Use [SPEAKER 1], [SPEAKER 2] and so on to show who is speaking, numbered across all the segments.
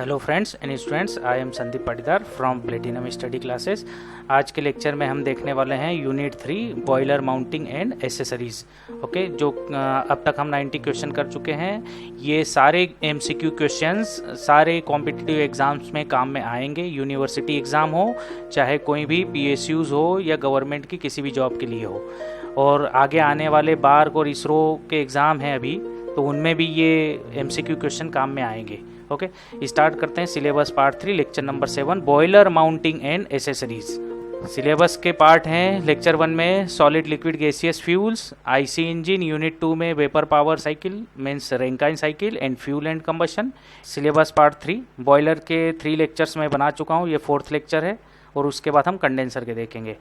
[SPEAKER 1] Hello friends and students, I am Sandeep Patidar from platinum study classes. आज के lecture में हम देखने वाले हैं unit 3 boiler mounting and accessories. Okay, जो अब तक हम 90 क्वेश्चन कर चुके हैं। ये सारे एमसीक्यू क्वेश्चंस सारे कॉम्पिटिटिव एग्जाम्स में काम में आएंगे। यूनिवर्सिटी एग्ज़ाम हो, चाहे कोई भी पीएसयूज़ हो या गवर्नमेंट की किसी भी जॉब के लिए हो, और आगे आने वाले बार्क और इसरो के एग्ज़ाम हैं अभी, तो उनमें भी ये एमसीक्यू क्वेश्चन काम में आएंगे। ओके, स्टार्ट करते हैं syllabus part 3 lecture number 7 boiler mounting and accessories. Syllabus के पार्ट हैं लेक्चर 1 में solid liquid gaseous fuels, IC engine, unit 2 में vapour power cycle means Rankine cycle and fuel and combustion. Syllabus part 3 boiler के 3 lectures में बना चुका हूँ, ये 4th लेक्चर है, और उसके बाद हम कंडेंसर के देखेंगे।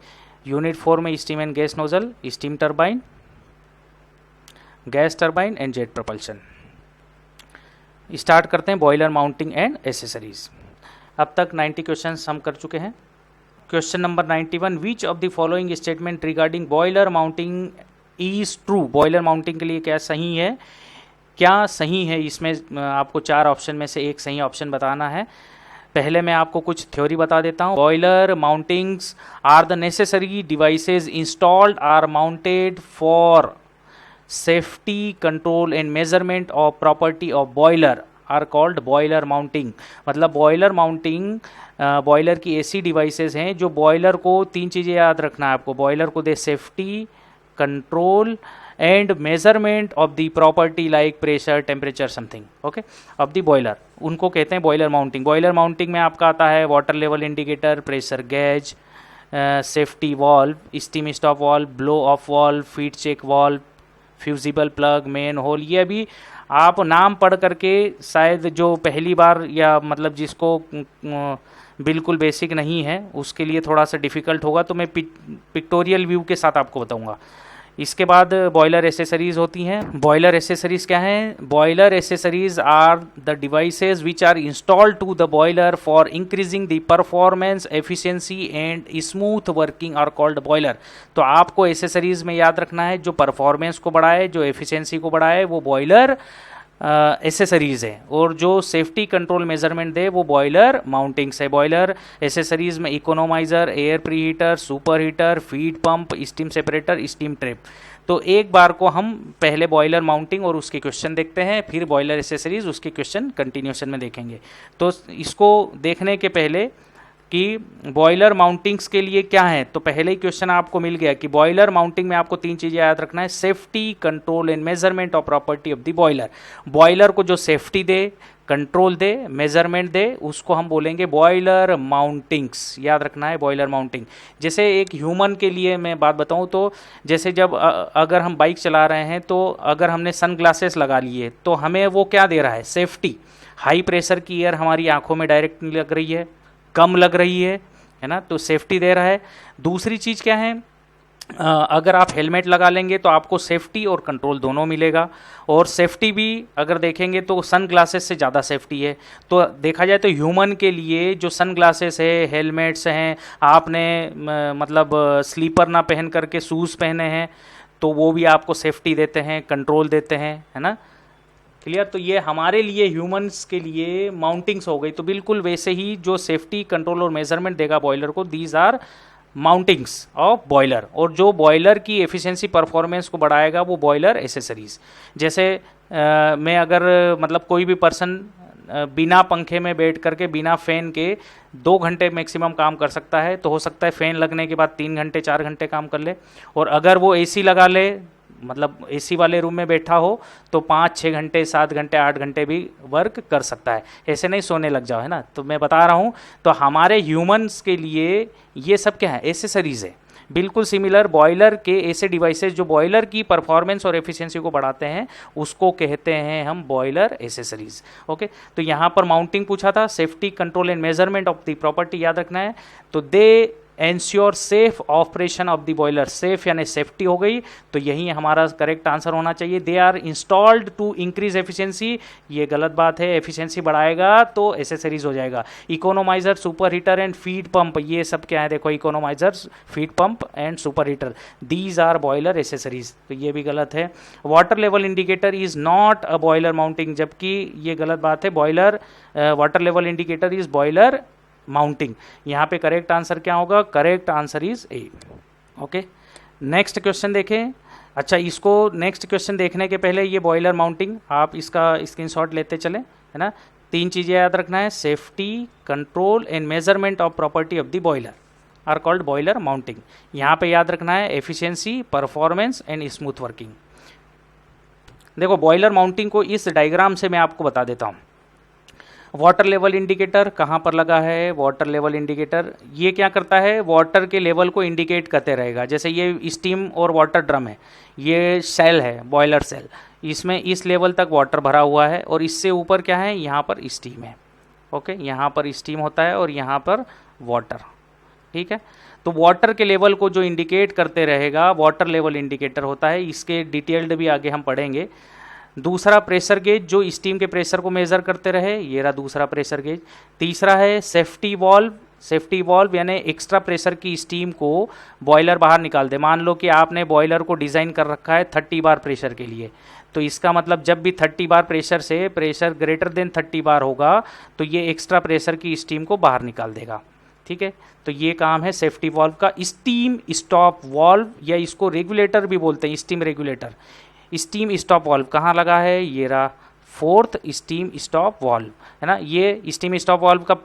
[SPEAKER 1] यूनिट 4 में steam and gas nozzle, steam turbine, gas turbine and jet propulsion. Start करते हैं बॉयलर माउंटिंग एंड एसेसरीज। अब तक 90 क्वेश्चंस हम कर चुके हैं। Question number 91, which of the following statement regarding boiler mounting is true. Boiler mounting के लिए क्या सही है, क्या सही है, इसमें आपको 4 ऑप्शन में से एक सही ऑप्शन बताना है। पहले मैं आपको कुछ थ्योरी बता देता हूँ। Boiler mountings are the necessary devices installed are mounted for safety control and measurement of property of boiler are called boiler mounting। मतलब बॉयलर माउंटिंग बॉयलर की ऐसी डिवाइसेस हैं जो बॉयलर को 3 चीज़ें याद रखना है आपको। बॉयलर को they safety, control and measurement of the property like pressure, temperature, something okay of the boiler, उनको कहते हैं बॉयलर माउंटिंग। बॉयलर माउंटिंग में आपका आता है water level indicator, pressure gauge, safety valve, steam stop valve, blow off valve, feed check valve, fusible plug, manhole. ये अभी आप नाम पढ़ करके शायद जो पहली बार या मतलब जिसको बिल्कुल बेसिक नहीं है उसके लिए थोड़ा सा डिफ़िकल्ट होगा, तो मैं पिक्टोरियल व्यू के साथ आपको बताऊंगा। इसके बाद बॉयलर एसेसरीज होती हैं। बॉयलर एसेसरीज क्या हैं? Boiler accessories are the devices which are installed to the boiler for increasing the performance, efficiency and smooth working are called boiler. तो आपको एसेसरीज में याद रखना है जो परफॉर्मेंस को बढ़ाए, जो एफिशिएंसी को बढ़ाए, वो बॉयलर एसेसरीज़ है, और जो सेफ्टी कंट्रोल मेजरमेंट दे वो बॉयलर माउंटिंग्स है। बॉयलर एसेसरीज में economiser, air preheater, super heater, feed pump, steam separator, steam trap. तो एक बार को हम पहले बॉयलर माउंटिंग और उसके क्वेश्चन देखते हैं, फिर बॉयलर एसेसरीज उसके क्वेश्चन कंटिन्यूशन में देखेंगे। तो इसको देखने के पहले कि बॉयलर माउंटिंग्स के लिए क्या है, तो पहले ही क्वेश्चन आपको मिल गया कि बॉयलर माउंटिंग में आपको 3 चीज़ें याद रखना है। Safety, control and measurement of property of the boiler. Boiler को जो सेफ्टी दे, कंट्रोल दे, मेजरमेंट दे, उसको हम बोलेंगे बॉयलर माउंटिंग्स। याद रखना है बॉयलर माउंटिंग। जैसे एक ह्यूमन के लिए मैं बात बताऊं तो जैसे जब अगर हम बाइक चला रहे हैं तो अगर हमने सन ग्लासेस लगा लिए तो हमें वो क्या दे रहा है? सेफ्टी। हाई प्रेशर की एयर हमारी आंखों में डायरेक्ट नहीं लग रही है, कम लग रही है ना, तो सेफ्टी दे रहा है। दूसरी चीज़ क्या है? अगर आप हेलमेट लगा लेंगे तो आपको सेफ्टी और कंट्रोल दोनों मिलेगा, और सेफ्टी भी अगर देखेंगे तो सन ग्लासेस से ज़्यादा सेफ्टी है। तो देखा जाए तो ह्यूमन के लिए जो सन ग्लासेस है, हेलमेट्स हैं, आपने मतलब स्लीपर ना पहन करके शूज़ पहने हैं तो वो भी आपको सेफ्टी देते हैं, कंट्रोल देते हैं, है ना, क्लियर। तो ये हमारे लिए ह्यूमंस के लिए माउंटिंग्स हो गई। तो बिल्कुल वैसे ही जो सेफ्टी, कंट्रोल और मेजरमेंट देगा बॉयलर को, these are mountings of boiler. और जो बॉयलर की एफिशिएंसी, परफॉर्मेंस को बढ़ाएगा वो बॉयलर एसेसरीज। जैसे मैं अगर मतलब कोई भी पर्सन बिना पंखे में बैठ करके बिना फ़ैन के 2 घंटे मैक्सिमम काम कर सकता है, तो हो सकता है फ़ैन लगने के बाद 3 घंटे 4 घंटे काम कर ले, और अगर वो एसी लगा ले, मतलब एसी वाले रूम में बैठा हो, तो 5-6 घंटे, 7 घंटे, 8 घंटे भी वर्क कर सकता है। ऐसे नहीं सोने लग जाओ, है ना। तो मैं बता रहा हूँ, तो हमारे ह्यूमंस के लिए ये सब क्या है? एसेसरीज है। बिल्कुल सिमिलर बॉयलर के ऐसे डिवाइसेस जो बॉयलर की परफॉर्मेंस और एफिशिएंसी को बढ़ाते हैं उसको कहते हैं हम बॉयलर एसेसरीज। ओके, तो यहाँ पर माउंटिंग पूछा था, safety, control and measurement of the property याद रखना है। तो they ensure safe operation of the boiler, safe यानी सेफ्टी हो गई, तो यही हमारा करेक्ट आंसर होना चाहिए। They are installed to increase efficiency, ये गलत बात है, एफिशिएंसी बढ़ाएगा तो एसेसरीज हो जाएगा। Economiser, super heater and feed pump, ये सब क्या है देखो, economiser, feed pump and super heater, these are boiler accessories, तो ये भी गलत है। Water level indicator is not a boiler mounting, जबकि ये गलत बात है, boiler water level indicator is boiler mounting. यहाँ पे करेक्ट आंसर क्या होगा, correct answer is A. Okay, next question देखें। अच्छा, इसको नेक्स्ट क्वेश्चन देखने के पहले ये बॉयलर माउंटिंग आप इसका स्क्रीनशॉट लेते चलें, है ना। 3 चीज़ें याद रखना है, safety, control and measurement of property of the boiler are called boiler mounting. यहाँ पे याद रखना है efficiency, performance and smooth working. देखो बॉयलर माउंटिंग को इस डायग्राम से मैं आपको बता देता हूँ। वाटर लेवल इंडिकेटर कहाँ पर लगा है, वाटर लेवल इंडिकेटर ये क्या करता है, वाटर के लेवल को इंडिकेट करते रहेगा। जैसे ये स्टीम और वाटर ड्रम है, ये सेल है, बॉयलर सेल, इसमें इस लेवल तक वाटर भरा हुआ है और इससे ऊपर क्या है, यहाँ पर स्टीम है। ओके, यहाँ पर स्टीम होता है और यहाँ पर वाटर, ठीक है। तो वाटर के लेवल को जो इंडिकेट करते रहेगा वाटर लेवल इंडिकेटर होता है, इसके डिटेल्ड भी आगे हम पढ़ेंगे। दूसरा प्रेशर गेज जो स्टीम के प्रेशर को मेज़र करते रहे, ये रहा दूसरा प्रेशर गेज। तीसरा है सेफ्टी वॉल्व, सेफ्टी वॉल्व यानी एक्स्ट्रा प्रेशर की स्टीम को बॉयलर बाहर निकाल दे। मान लो कि आपने बॉयलर को डिज़ाइन कर रखा है 30 बार प्रेशर के लिए, तो इसका मतलब जब भी 30 बार प्रेशर से प्रेशर ग्रेटर देन 30 बार होगा तो ये एक्स्ट्रा प्रेशर की स्टीम को बाहर निकाल देगा, ठीक है। तो ये काम है सेफ्टी वॉल्व का। स्टीम स्टॉप वॉल्व या इसको रेगुलेटर भी बोलते हैं, steam regulator. Steam stop valve कहाँ लगा है, ये रहा फोर्थ स्टीम स्टॉप वॉल्व, है ना। ये स्टीम स्टॉप वॉल्व का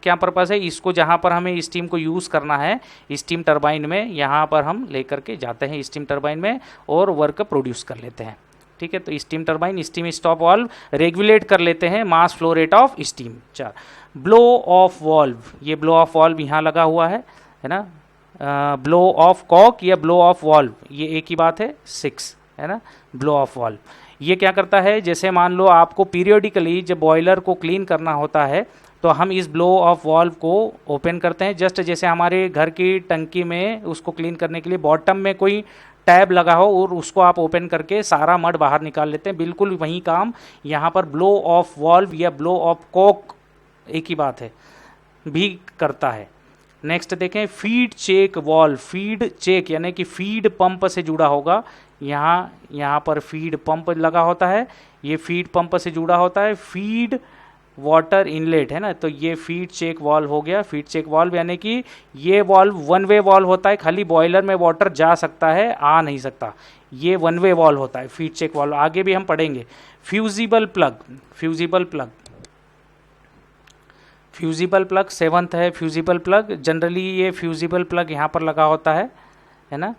[SPEAKER 1] क्या पर्पस है, इसको जहाँ पर हमें स्टीम को यूज़ करना है स्टीम टरबाइन में, यहाँ पर हम लेकर के जाते हैं स्टीम टरबाइन में और वर्क प्रोड्यूस कर लेते हैं, ठीक है। तो steam turbine steam stop valve regulate कर लेते हैं मास flow rate of steam. 4 blow off valve, ये ब्लो ऑफ वॉल्व यहाँ लगा हुआ है ना। ब्लो ऑफ कॉक या ब्लो ऑफ वॉल्व ये एक ही बात है, 6 है ना। ब्लो ऑफ वॉल्व ये क्या करता है, जैसे मान लो आपको पीरियोडिकली जब बॉयलर को क्लीन करना होता है तो हम इस ब्लो ऑफ वॉल्व को ओपन करते हैं। जस्ट जैसे हमारे घर की टंकी में उसको क्लीन करने के लिए बॉटम में कोई टैब लगा हो और उसको आप ओपन करके सारा मड बाहर निकाल लेते हैं, बिल्कुल वही काम यहाँ पर ब्लो ऑफ वॉल्व या ब्लो ऑफ कॉक, एक ही बात है, भी करता है। नेक्स्ट देखें feed check valve, feed check यानी कि फीड पंप से जुड़ा होगा। यहाँ पर फीड पंप लगा होता है, ये फीड पंप से जुड़ा होता है। फीड वाटर इनलेट है ना, तो ये फीड चेक वॉल्व हो गया। फीड चेक वॉल्व यानी कि ये वॉल्व वन वे वॉल्व होता है, खाली बॉयलर में वाटर जा सकता है, आ नहीं सकता, ये वन वे वॉल्व होता है फीड चेक वॉल्व। आगे भी हम पढ़ेंगे। Fusible plug, fusible plug, fusible plug 7th है। फ्यूजिबल प्लग जनरली ये फ्यूजिबल प्लग यहाँ पर लगा होता है ना,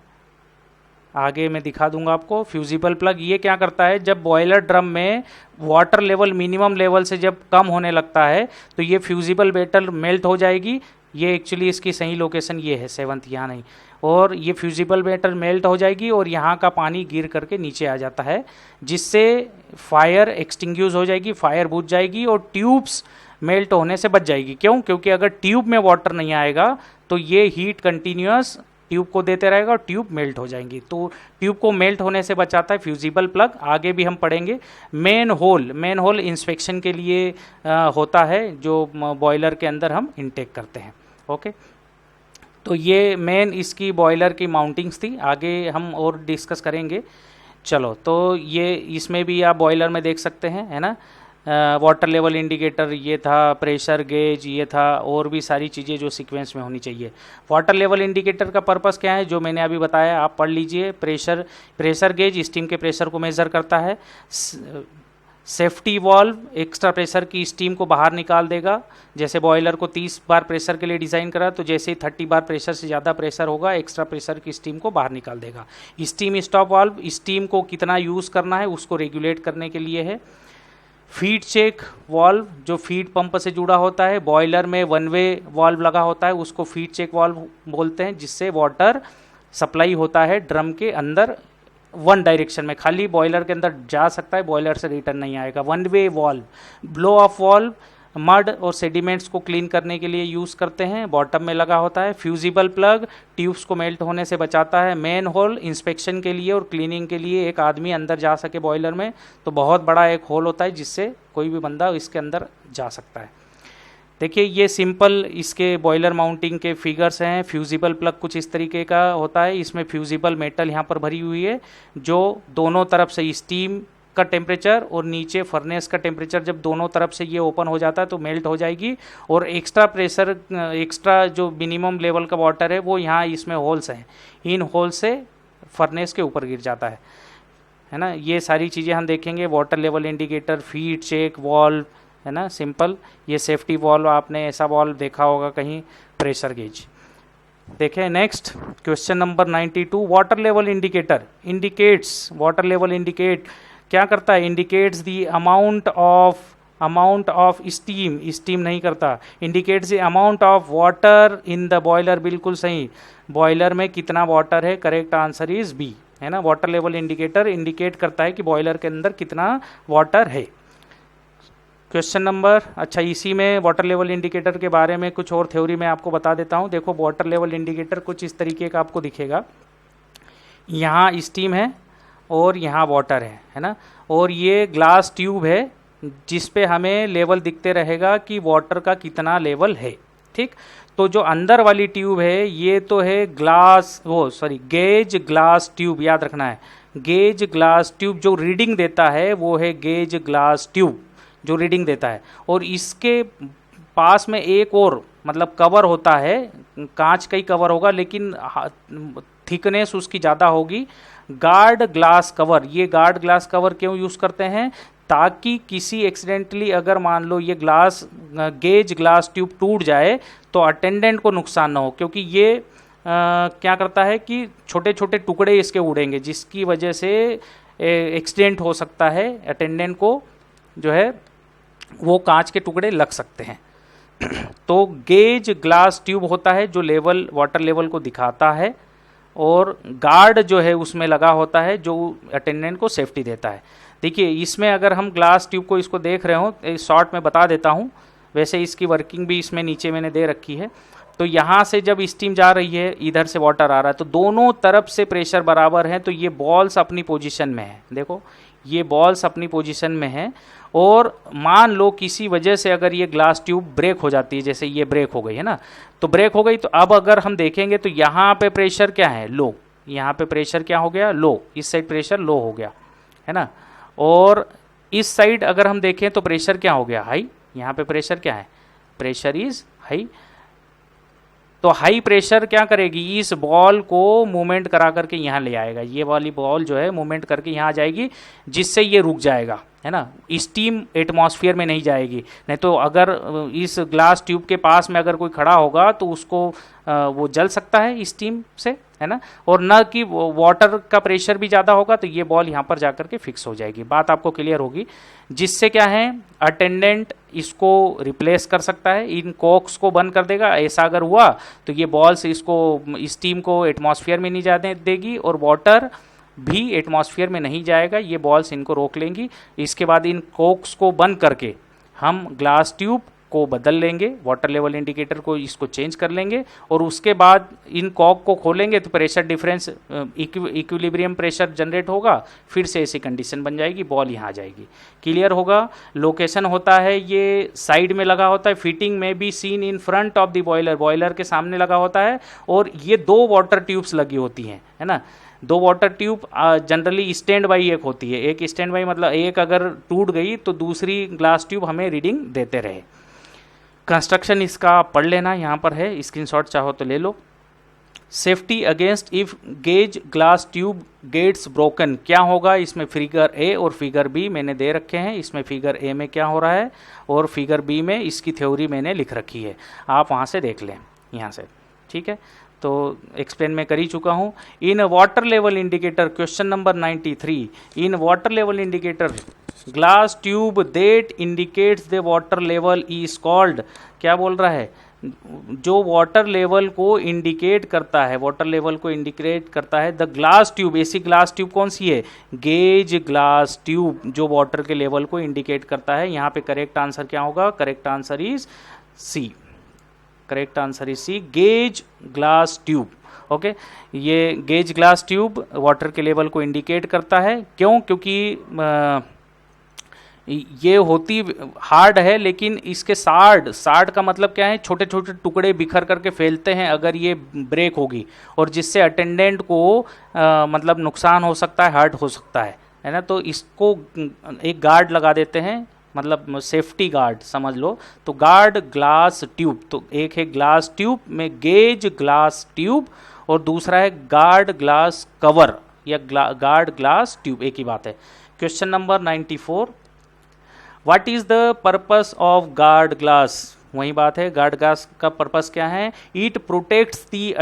[SPEAKER 1] आगे मैं दिखा दूंगा आपको। फ्यूजिबल प्लग ये क्या करता है, जब बॉयलर ड्रम में वाटर लेवल मिनिमम लेवल से जब कम होने लगता है तो ये फ्यूजिबल मेटल मेल्ट हो जाएगी। ये एक्चुअली इसकी सही लोकेशन ये है 7th, यहाँ नहीं। और ये फ्यूजिबल मेटल मेल्ट हो जाएगी और यहाँ का पानी गिर करके नीचे आ जाता है, जिससे फायर एक्सटिंग्यूज हो जाएगी, फायर बुझ जाएगी और ट्यूब्स मेल्ट होने से बच जाएगी। क्यों? क्योंकि अगर ट्यूब में वाटर नहीं आएगा तो ये हीट कंटिन्यूअस ट्यूब को देते रहेगा और ट्यूब मेल्ट हो जाएंगी। तो ट्यूब को मेल्ट होने से बचाता है फ्यूजिबल प्लग। आगे भी हम पढ़ेंगे। मेन होल इंस्पेक्शन के लिए होता है, जो बॉयलर के अंदर हम इनटेक करते हैं। ओके, तो ये मेन इसकी बॉयलर की माउंटिंग्स थी, आगे हम और डिस्कस करेंगे। चलो, तो ये इसमें भी आप बॉयलर में देख सकते हैं, है ना। वाटर लेवल इंडिकेटर ये था, प्रेशर गेज ये था, और भी सारी चीज़ें जो सीक्वेंस में होनी चाहिए। वाटर लेवल इंडिकेटर का पर्पस क्या है, जो मैंने अभी बताया, आप पढ़ लीजिए। प्रेशर गेज स्टीम के प्रेशर को मेज़र करता है। सेफ्टी वॉल्व एक्स्ट्रा प्रेशर की स्टीम को बाहर निकाल देगा। जैसे बॉयलर को 30 बार प्रेशर के लिए डिज़ाइन करा, तो जैसे ही 30 बार प्रेशर से ज़्यादा प्रेशर होगा, एक्स्ट्रा प्रेशर की स्टीम को बाहर निकाल देगा। स्टीम स्टॉप वॉल्व स्टीम को कितना यूज़ करना है उसको रेगुलेट करने के लिए है। फीड चेक वॉल्व जो फीड पंप से जुड़ा होता है, बॉयलर में वन वे वॉल्व लगा होता है, उसको फीड चेक वॉल्व बोलते हैं, जिससे वाटर सप्लाई होता है ड्रम के अंदर वन डायरेक्शन में, खाली बॉयलर के अंदर जा सकता है, बॉयलर से रिटर्न नहीं आएगा। One way valve. Blow off valve mud और सेडिमेंट्स को क्लीन करने के लिए यूज़ करते हैं, बॉटम में लगा होता है। फ्यूजिबल प्लग ट्यूब्स को मेल्ट होने से बचाता है। मेन होल इंस्पेक्शन के लिए और क्लीनिंग के लिए, एक आदमी अंदर जा सके बॉयलर में तो बहुत बड़ा एक होल होता है जिससे कोई भी बंदा इसके अंदर जा सकता है। देखिए ये सिंपल इसके बॉयलर माउंटिंग के फिगर्स हैं। फ्यूजिबल प्लग कुछ इस तरीके का होता है, इसमें फ्यूजिबल मेटल यहाँ पर भरी हुई है जो दोनों तरफ से स्टीम का टेम्परेचर और नीचे फर्नेस का टेम्परेचर जब दोनों तरफ से ये ओपन हो जाता है तो मेल्ट हो जाएगी और एक्स्ट्रा प्रेशर, एक्स्ट्रा जो मिनिमम लेवल का वाटर है वो यहाँ इसमें होल्स हैं, इन होल से फर्नेस के ऊपर गिर जाता है ना। ये सारी चीज़ें हम देखेंगे, water level indicator, feed check, valve, है ना, सिंपल। ये सेफ्टी वॉल्व, आपने ऐसा वॉल्व देखा होगा कहीं, प्रेशर गेज। देखें next question number 92, water level indicator indicates, water level indicate क्या करता है, indicates the amount of steam, steam नहीं करता, indicates the amount of water in the boiler, बिल्कुल सही, बॉयलर में कितना वाटर है, करेक्ट आंसर इज बी, है ना। वाटर लेवल इंडिकेटर इंडिकेट करता है कि बॉयलर के अंदर कितना वाटर है। क्वेश्चन नंबर, अच्छा इसी में वाटर लेवल इंडिकेटर के बारे में कुछ और थ्योरी मैं आपको बता देता हूँ। देखो वाटर लेवल इंडिकेटर कुछ इस तरीके का आपको दिखेगा, यहाँ स्टीम है और यहाँ वाटर है ना, और ये ग्लास ट्यूब है जिस पे हमें लेवल दिखते रहेगा कि वाटर का कितना लेवल है, ठीक। तो जो अंदर वाली ट्यूब है ये तो है गेज ग्लास ट्यूब, याद रखना है, गेज ग्लास ट्यूब जो रीडिंग देता है वो है गेज ग्लास ट्यूब जो रीडिंग देता है, और इसके पास में एक और मतलब कवर होता है, कांच का ही कवर होगा लेकिन थिकनेस उसकी ज़्यादा होगी, गार्ड ग्लास कवर। ये गार्ड ग्लास कवर क्यों यूज़ करते हैं, ताकि किसी एक्सीडेंटली अगर मान लो ये गेज ग्लास ट्यूब टूट जाए तो अटेंडेंट को नुकसान ना हो, क्योंकि ये क्या करता है कि छोटे छोटे टुकड़े इसके उड़ेंगे जिसकी वजह से एक्सीडेंट हो सकता है, अटेंडेंट को जो है वो कांच के टुकड़े लग सकते हैं। तो गेज ग्लास ट्यूब होता है जो लेवल, वाटर लेवल को दिखाता है, और गार्ड जो है उसमें लगा होता है जो अटेंडेंट को सेफ्टी देता है। देखिए इसमें अगर हम ग्लास ट्यूब को इसको देख रहे हो, शॉर्ट में बता देता हूँ, वैसे इसकी वर्किंग भी इसमें नीचे मैंने दे रखी है। तो यहाँ से जब स्टीम जा रही है, इधर से वाटर आ रहा है, तो दोनों तरफ से प्रेशर बराबर है, तो ये बॉल्स अपनी पोजीशन में है, देखो ये बॉल्स अपनी पोजीशन में है। और मान लो किसी वजह से अगर ये ग्लास ट्यूब ब्रेक हो जाती है, जैसे ये ब्रेक हो गई है ना, तो ब्रेक हो गई, तो अब अगर हम देखेंगे तो यहाँ पे प्रेशर क्या है, लो, यहाँ पे प्रेशर क्या हो गया, लो, इस साइड प्रेशर लो हो गया, है ना, और इस साइड अगर हम देखें तो प्रेशर क्या हो गया, हाई, यहाँ पे प्रेशर क्या है, प्रेशर इज हाई। तो हाई प्रेशर क्या करेगी, इस बॉल को मूवमेंट करा करके यहाँ ले आएगा, ये वाली बॉल जो है मूवमेंट करके यहाँ आ जाएगी, जिससे ये रुक जाएगा, है ना, स्टीम एटमॉस्फेयर में नहीं जाएगी। नहीं तो अगर इस ग्लास ट्यूब के पास में अगर कोई खड़ा होगा तो उसको वो जल सकता है स्टीम से, है ना, और न कि वाटर का प्रेशर भी ज़्यादा होगा, तो ये बॉल यहाँ पर जाकर के फिक्स हो जाएगी। बात आपको क्लियर होगी, जिससे क्या है, अटेंडेंट इसको रिप्लेस कर सकता है, इन कॉक्स को बंद कर देगा। ऐसा अगर हुआ तो ये बॉल्स इसको स्टीम को एटमॉस्फेयर में नहीं जाने देगी और वाटर भी एटमॉस्फेयर में नहीं जाएगा, ये बॉल्स इनको रोक लेंगी। इसके बाद इन कॉक्स को बंद करके हम ग्लास ट्यूब को बदल लेंगे, वाटर लेवल इंडिकेटर को इसको चेंज कर लेंगे, और उसके बाद इन कॉक को खोलेंगे तो pressure difference, equilibrium pressure generate होगा, फिर से ऐसी कंडीशन बन जाएगी, बॉल यहाँ आ जाएगी। क्लियर होगा। लोकेशन होता है ये साइड में लगा होता है, फिटिंग में be seen in front of the boiler, boiler के सामने लगा होता है, और ये दो वाटर ट्यूब्स लगी होती हैं, है ना, दो water tube generally stand by एक होती है, एक स्टैंड बाई मतलब एक अगर टूट गई तो दूसरी ग्लास ट्यूब हमें रीडिंग देते रहे। कंस्ट्रक्शन इसका पढ़ लेना, यहाँ पर है, स्क्रीनशॉट चाहो तो ले लो। Safety against if gauge glass tube gets broken, क्या होगा, इसमें फिगर ए और फिगर बी मैंने दे रखे हैं। इसमें फिगर ए में क्या हो रहा है और फिगर बी में इसकी थ्योरी मैंने लिख रखी है, आप वहाँ से देख लें यहाँ से, ठीक है। तो एक्सप्लेन मैं कर ही चुका हूँ। In water level indicator, question number 93, in water level indicator glass tube that indicates the water level is called, क्या बोल रहा है, जो वाटर लेवल को इंडिकेट करता है, वाटर लेवल को इंडिकेट करता है द ग्लास ट्यूब, ऐसी ग्लास ट्यूब कौन सी है, गेज ग्लास ट्यूब, जो वाटर के लेवल को इंडिकेट करता है। यहाँ पे करेक्ट आंसर क्या होगा, correct answer is C, correct answer is C, gauge glass tube. Okay, ये गेज ग्लास ट्यूब वाटर के लेवल को इंडिकेट करता है। क्यों, क्योंकि ये होती हार्ड है, लेकिन इसके सार्ड का मतलब क्या है, छोटे छोटे टुकड़े बिखर करके फैलते हैं अगर ये ब्रेक होगी, और जिससे अटेंडेंट को मतलब नुकसान हो सकता है, हर्ट हो सकता है ना। तो इसको एक गार्ड लगा देते हैं, मतलब सेफ्टी गार्ड समझ लो। तो गार्ड ग्लास ट्यूब, तो एक है ग्लास ट्यूब में गेज ग्लास ट्यूब, और दूसरा है गार्ड ग्लास कवर या गार्ड ग्लास ट्यूब, एक ही बात है। Question number 94, what is the purpose of guard glass, वही बात है, गार्ड ग्लास का पर्पस क्या है, it protects the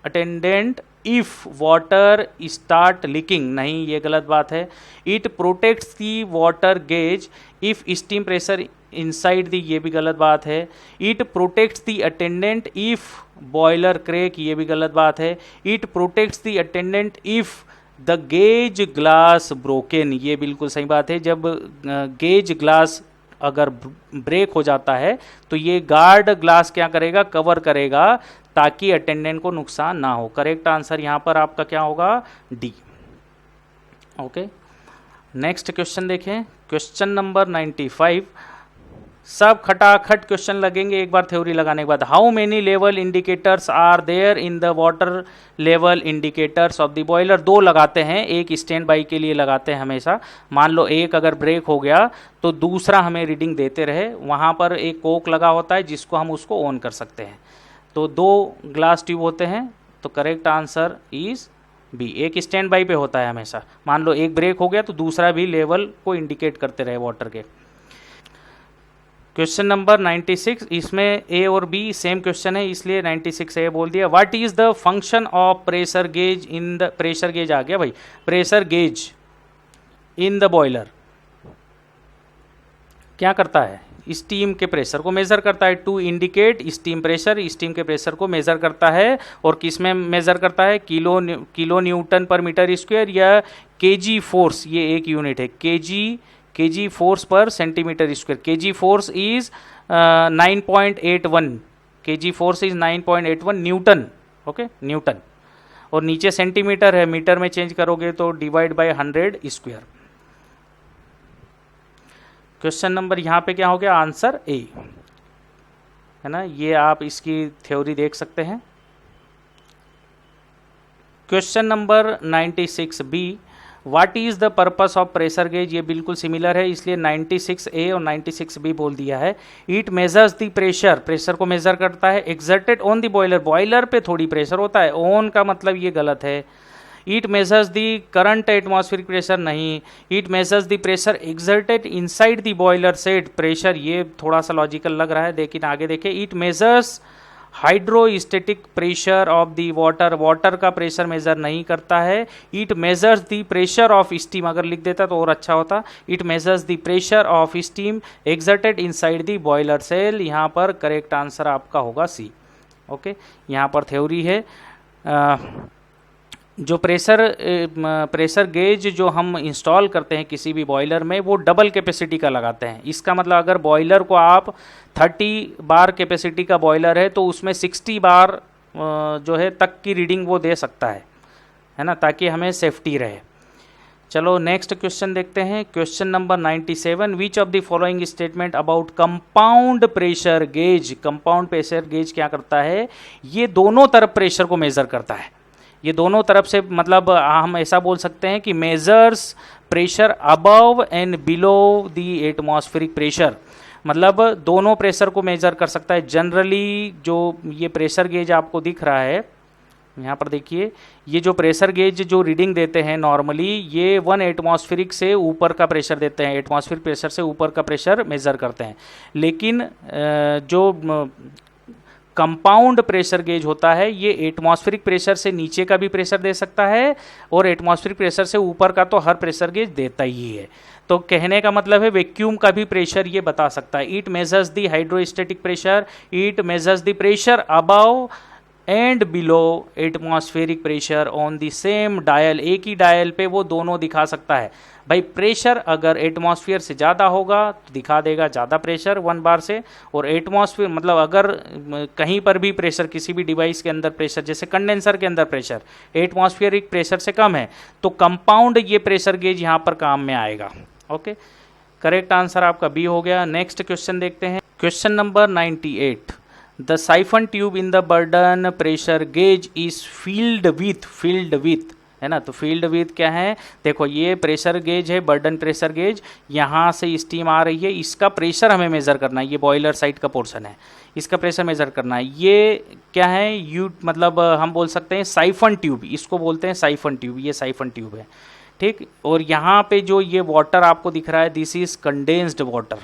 [SPEAKER 1] attendant if water start leaking, नहीं ये गलत बात है, it protects the water gauge if steam pressure inside the, ये भी गलत बात है, it protects the attendant if boiler crack, ये भी गलत बात है, it protects the attendant if the gauge glass broken, ये बिल्कुल सही बात है। जब गेज ग्लास अगर ब्रेक हो जाता है तो ये गार्ड ग्लास क्या करेगा, कवर करेगा, ताकि अटेंडेंट को नुकसान ना हो। करेक्ट आंसर यहाँ पर आपका क्या होगा, डी। ओके, नेक्स्ट क्वेश्चन देखें, क्वेश्चन नंबर 95, सब खटाखट क्वेश्चन लगेंगे एक बार थ्योरी लगाने के बाद। How many level indicators are there in the water level indicators of the boiler, दो लगाते हैं, एक स्टैंड बाई के लिए लगाते हैं हमेशा। मान लो एक अगर ब्रेक हो गया तो दूसरा हमें रीडिंग देते रहे, वहाँ पर एक कोक लगा होता है जिसको हम उसको ऑन कर सकते हैं। तो दो ग्लास ट्यूब होते हैं, तो करेक्ट आंसर इज बी, एक स्टैंड बाई पे होता है हमेशा। मान लो एक ब्रेक हो गया तो दूसरा भी लेवल को इंडिकेट करते रहे वाटर के। क्वेश्चन नंबर 96, इसमें ए और बी सेम क्वेश्चन है, इसलिए 96 ए बोल दिया। What is the function of pressure gauge in the, pressure gauge आ गया भाई, pressure gauge in the boiler क्या करता है, स्टीम के प्रेशर को मेजर करता है, to indicate steam pressure, steam के प्रेशर को मेजर करता है। और किस में मेजर करता है, किलो न्यूटन पर मीटर स्क्वायर या केजी फोर्स, ये एक यूनिट है, केजी फोर्स पर centimetre square. KG force is 9.81, KG force is 9.81 newton. Okay, newton, और नीचे सेंटीमीटर है, मीटर में चेंज करोगे तो divide by 100 square. Question number यहाँ पे क्या हो गया, आंसर ए है ना, ये आप इसकी थ्योरी देख सकते हैं। Question number 96 B, what is the purpose of pressure gauge, ये बिल्कुल सिमिलर है, इसलिए 96 ए और 96 बी बोल दिया है। It measures the pressure, pressure को मेजर करता है, exerted on the boiler, boiler पे थोड़ी प्रेशर होता है, ऑन का मतलब ये गलत है। It measures the current atmospheric pressure, नहीं, it measures the pressure exerted inside the boiler set, pressure ये थोड़ा सा लॉजिकल लग रहा है, लेकिन आगे देखें। It measures hydrostatic pressure of the water, water का प्रेशर मेजर नहीं करता है। It measures the pressure of steam, अगर लिख देता तो और अच्छा होता, it measures the pressure of steam exerted inside the boiler shell, यहाँ पर करेक्ट आंसर आपका होगा सी। ओके, यहाँ पर थ्योरी है, जो प्रेशर गेज जो हम इंस्टॉल करते हैं किसी भी बॉयलर में, वो डबल कैपेसिटी का लगाते हैं। इसका मतलब अगर बॉयलर को आप 30 बार कैपेसिटी का बॉयलर है तो उसमें 60 बार जो है तक की रीडिंग वो दे सकता है ना, ताकि हमें सेफ्टी रहे। चलो नेक्स्ट क्वेश्चन देखते हैं, question number 97, which of the following statement about compound pressure gauge, compound pressure gauge क्या करता है, ये दोनों तरफ प्रेशर को मेजर करता है। ये दोनों तरफ से मतलब हम ऐसा बोल सकते हैं कि measures pressure above and below the atmospheric pressure, मतलब दोनों प्रेशर को मेजर कर सकता है। जनरली जो ये प्रेशर गेज आपको दिख रहा है यहाँ पर देखिए, ये जो प्रेशर गेज जो रीडिंग देते हैं नॉर्मली, ये 1 एटमॉस्फेरिक से ऊपर का प्रेशर देते हैं, एटमॉस्फेरिक प्रेशर से ऊपर का प्रेशर मेजर करते हैं। लेकिन जो कंपाउंड प्रेशर गेज होता है ये एटमॉस्फेरिक प्रेशर से नीचे का भी प्रेशर दे सकता है और एटमॉस्फेरिक प्रेशर से ऊपर का तो हर प्रेशर गेज देता ही है। तो कहने का मतलब है वैक्यूम का भी प्रेशर ये बता सकता है। It measures the hydrostatic pressure, it measures the pressure above and below atmospheric pressure on the same dial, एक ही डायल पे वो दोनों दिखा सकता है। भाई प्रेशर अगर एटमॉस्फेयर से ज़्यादा होगा तो दिखा देगा ज़्यादा प्रेशर 1 बार से, और एटमॉस्फेयर मतलब अगर कहीं पर भी प्रेशर, किसी भी डिवाइस के अंदर प्रेशर, जैसे कंडेंसर के अंदर प्रेशर एटमॉस्फेरिक प्रेशर से कम है, तो कंपाउंड ये प्रेशर गेज यहाँ पर काम में आएगा। ओके, करेक्ट आंसर आपका बी हो गया। नेक्स्ट क्वेश्चन देखते हैं, question number 98। The siphon tube in the burden pressure gauge is field with, है ना। तो फील्ड विथ क्या है, देखो ये प्रेशर गेज है, बर्डन प्रेशर गेज, यहाँ से स्टीम आ रही है, इसका प्रेशर हमें मेज़र करना है, ये बॉयलर साइड का पोर्शन है, इसका प्रेशर मेज़र करना है। ये क्या है, यू मतलब हम बोल सकते हैं साइफन ट्यूब, इसको बोलते हैं साइफन ट्यूब, ये साइफन ट्यूब है, ठीक। और यहाँ पे जो ये वाटर आपको दिख रहा है, दिस इज़ कंडेंस्ड वाटर,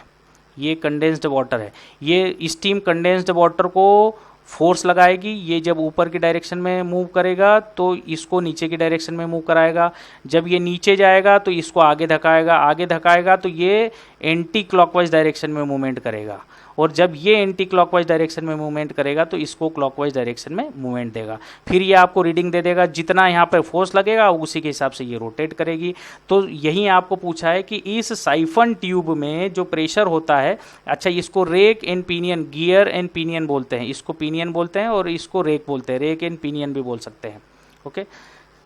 [SPEAKER 1] ये कंडेंस्ड वाटर है। ये स्टीम कंडेंस्ड वाटर को फोर्स लगाएगी, ये जब ऊपर की डायरेक्शन में मूव करेगा तो इसको नीचे की डायरेक्शन में मूव कराएगा, जब ये नीचे जाएगा तो इसको आगे धकाएगा तो ये एंटी क्लॉकवाइज डायरेक्शन में मूवमेंट करेगा, और जब ये एंटी क्लॉकवाइज डायरेक्शन में मूवमेंट करेगा तो इसको क्लॉकवाइज डायरेक्शन में मूवमेंट देगा। फिर ये आपको रीडिंग दे देगा, जितना यहाँ पर फोर्स लगेगा उसी के हिसाब से ये रोटेट करेगी। तो यही आपको पूछा है कि इस साइफन ट्यूब में जो प्रेशर होता है, अच्छा इसको rack and pinion, gear and pinion बोलते हैं, इसको पिनियन बोलते हैं और इसको रेक बोलते हैं, रेक एंड पिनियन भी बोल सकते हैं। ओके,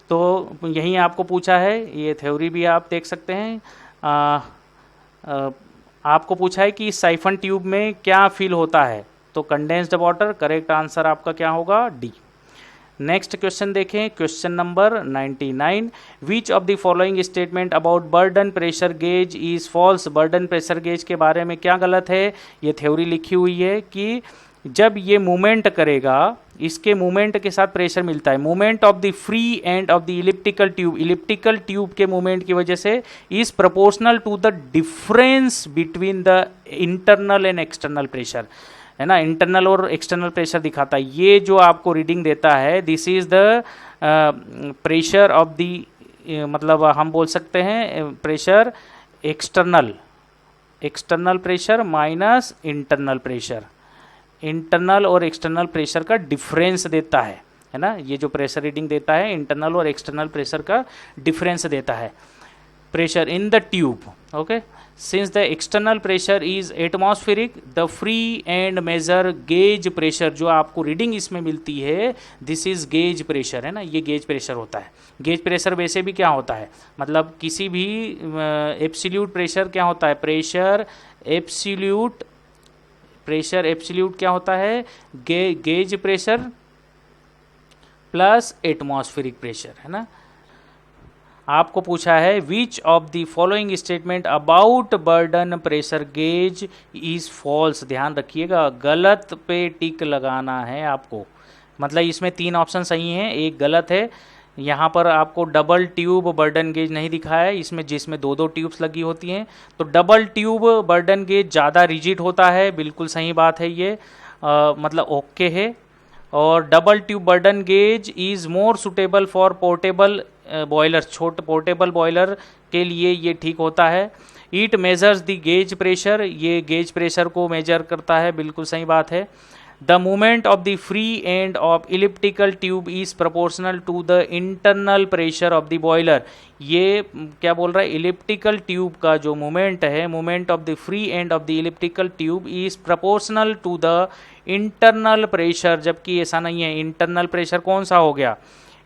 [SPEAKER 1] तो यही आपको पूछा है, ये थ्योरी भी आप देख सकते हैं। आपको पूछा है कि साइफन ट्यूब में क्या फील होता है, तो कंडेंस्ड वाटर, करेक्ट आंसर आपका क्या होगा, डी। नेक्स्ट क्वेश्चन देखें, question number 99। Which of the following statement about Bourdon pressure gauge is false. Bourdon pressure gauge के बारे में क्या गलत है, ये थ्योरी लिखी हुई है कि जब ये मूवमेंट करेगा, इसके मूवमेंट के साथ प्रेशर मिलता है, movement of the free end of the elliptical tube के मूवमेंट की वजह से is proportional to the difference between the internal and external pressure, है ना। इंटरनल और एक्सटर्नल प्रेशर दिखाता है, ये जो आपको रीडिंग देता है, this is the pressure of the, मतलब हम बोल सकते हैं pressure external pressure minus internal pressure, internal और एक्सटर्नल प्रेशर का डिफरेंस देता है ना। ये जो प्रेशर रीडिंग देता है इंटरनल और एक्सटर्नल प्रेशर का डिफरेंस देता है, pressure in the tube. Okay, since the external pressure is atmospheric, the free end measure gauge pressure, जो आपको रीडिंग इसमें मिलती है, दिस इज गेज प्रेशर, है ना, ये गेज प्रेशर होता है। गेज प्रेशर वैसे भी क्या होता है, मतलब किसी भी एब्सोल्यूट प्रेशर क्या होता है, प्रेशर एब्सोल्यूट क्या होता है, gauge pressure plus atmospheric pressure, है ना। आपको पूछा है which of the following statement about Bourdon pressure gauge is false. ध्यान रखिएगा, गलत पे टिक लगाना है आपको, मतलब इसमें 3 ऑप्शन सही हैं, एक गलत है। यहाँ पर आपको डबल ट्यूब बर्डन गेज नहीं दिखाया है, इसमें जिसमें 2 ट्यूब्स लगी होती हैं, तो डबल ट्यूब बर्डन गेज ज़्यादा रिजिड होता है, बिल्कुल सही बात है ये, मतलब ओके है। और double tube Bourdon gauge is more suitable for portable boiler, छोटे पोर्टेबल बॉयलर के लिए ये ठीक होता है। It measures the gauge pressure, ये गेज प्रेशर को मेजर करता है, बिल्कुल सही बात है। The movement of the free end of elliptical tube is proportional to the internal pressure of the boiler, ये क्या बोल रहा है, इलिप्टिकल ट्यूब का जो मूवमेंट है, movement of the free end of the elliptical tube is proportional to the internal pressure, जबकि ऐसा नहीं है। इंटरनल प्रेशर कौन सा हो गया,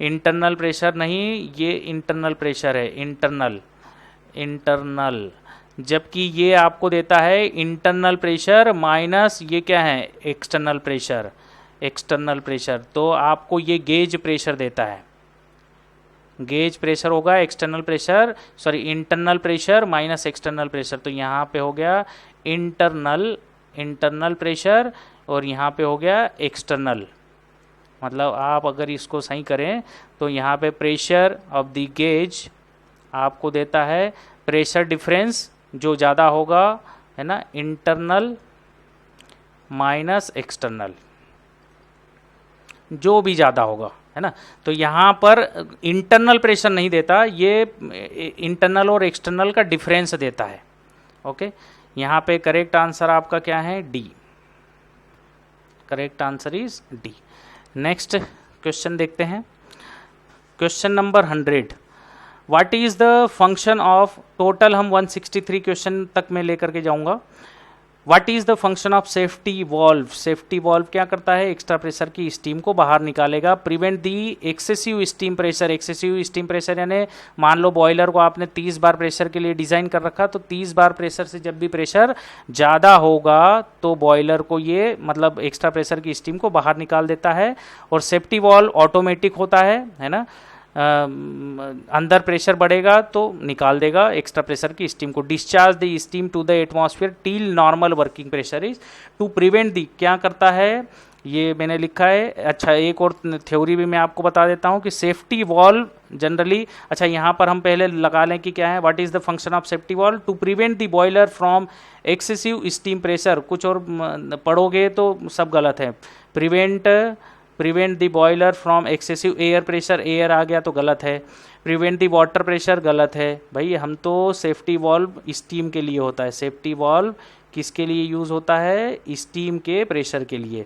[SPEAKER 1] इंटरनल प्रेशर नहीं, ये इंटरनल प्रेशर है, इंटरनल, जबकि ये आपको देता है इंटरनल प्रेशर माइनस ये क्या है, एक्सटर्नल प्रेशर, तो आपको ये गेज प्रेशर देता है, गेज प्रेशर होगा internal pressure minus external pressure, तो यहाँ पे हो गया इंटरनल प्रेशर और यहाँ पे हो गया एक्सटर्नल। मतलब आप अगर इसको सही करें तो यहाँ पे प्रेशर ऑफ द गेज आपको देता है प्रेशर डिफरेंस जो ज़्यादा होगा, है ना, इंटरनल माइनस एक्सटर्नल, जो भी ज़्यादा होगा, है ना। तो यहाँ पर इंटरनल प्रेशर नहीं देता, ये इंटरनल और एक्सटर्नल का डिफरेंस देता है। ओके, यहाँ पे करेक्ट आंसर आपका क्या है, D. Correct answer is D. Next question देखते हैं, question number 100। What is the function of, total हम 163 क्वेश्चन तक मैं लेकर के जाऊंगा। What is the function of safety valve. Safety valve क्या करता है, एक्स्ट्रा प्रेशर की स्टीम को बाहर निकालेगा। Prevent the excessive steam pressure. Excessive steam pressure यानी मान लो बॉयलर को आपने 30 बार प्रेशर के लिए डिजाइन कर रखा, तो 30 बार प्रेशर से जब भी प्रेशर ज़्यादा होगा तो बॉयलर को ये मतलब एक्स्ट्रा प्रेशर की स्टीम को बाहर निकाल देता है। और सेफ्टी वॉल्व ऑटोमेटिक होता है ना, अंदर प्रेशर बढ़ेगा तो निकाल देगा एक्स्ट्रा प्रेशर की स्टीम को। Discharge the steam to the atmosphere till normal working pressure is to prevent the, क्या करता है ये मैंने लिखा है। अच्छा, एक और थ्योरी भी मैं आपको बता देता हूँ कि सेफ्टी वॉल्व जनरली, अच्छा यहाँ पर हम पहले लगा लें कि क्या है, what is the function of safety valve, to prevent the boiler from excessive steam pressure. कुछ और पढ़ोगे तो सब गलत है। Prevent the boiler from excessive air pressure, air आ गया तो गलत है। प्रिवेंट द वाटर प्रेशर गलत है भाई, हम तो सेफ्टी वॉल्व स्टीम के लिए होता है। सेफ्टी वॉल्व किसके लिए यूज़ होता है, स्टीम के प्रेशर के लिए।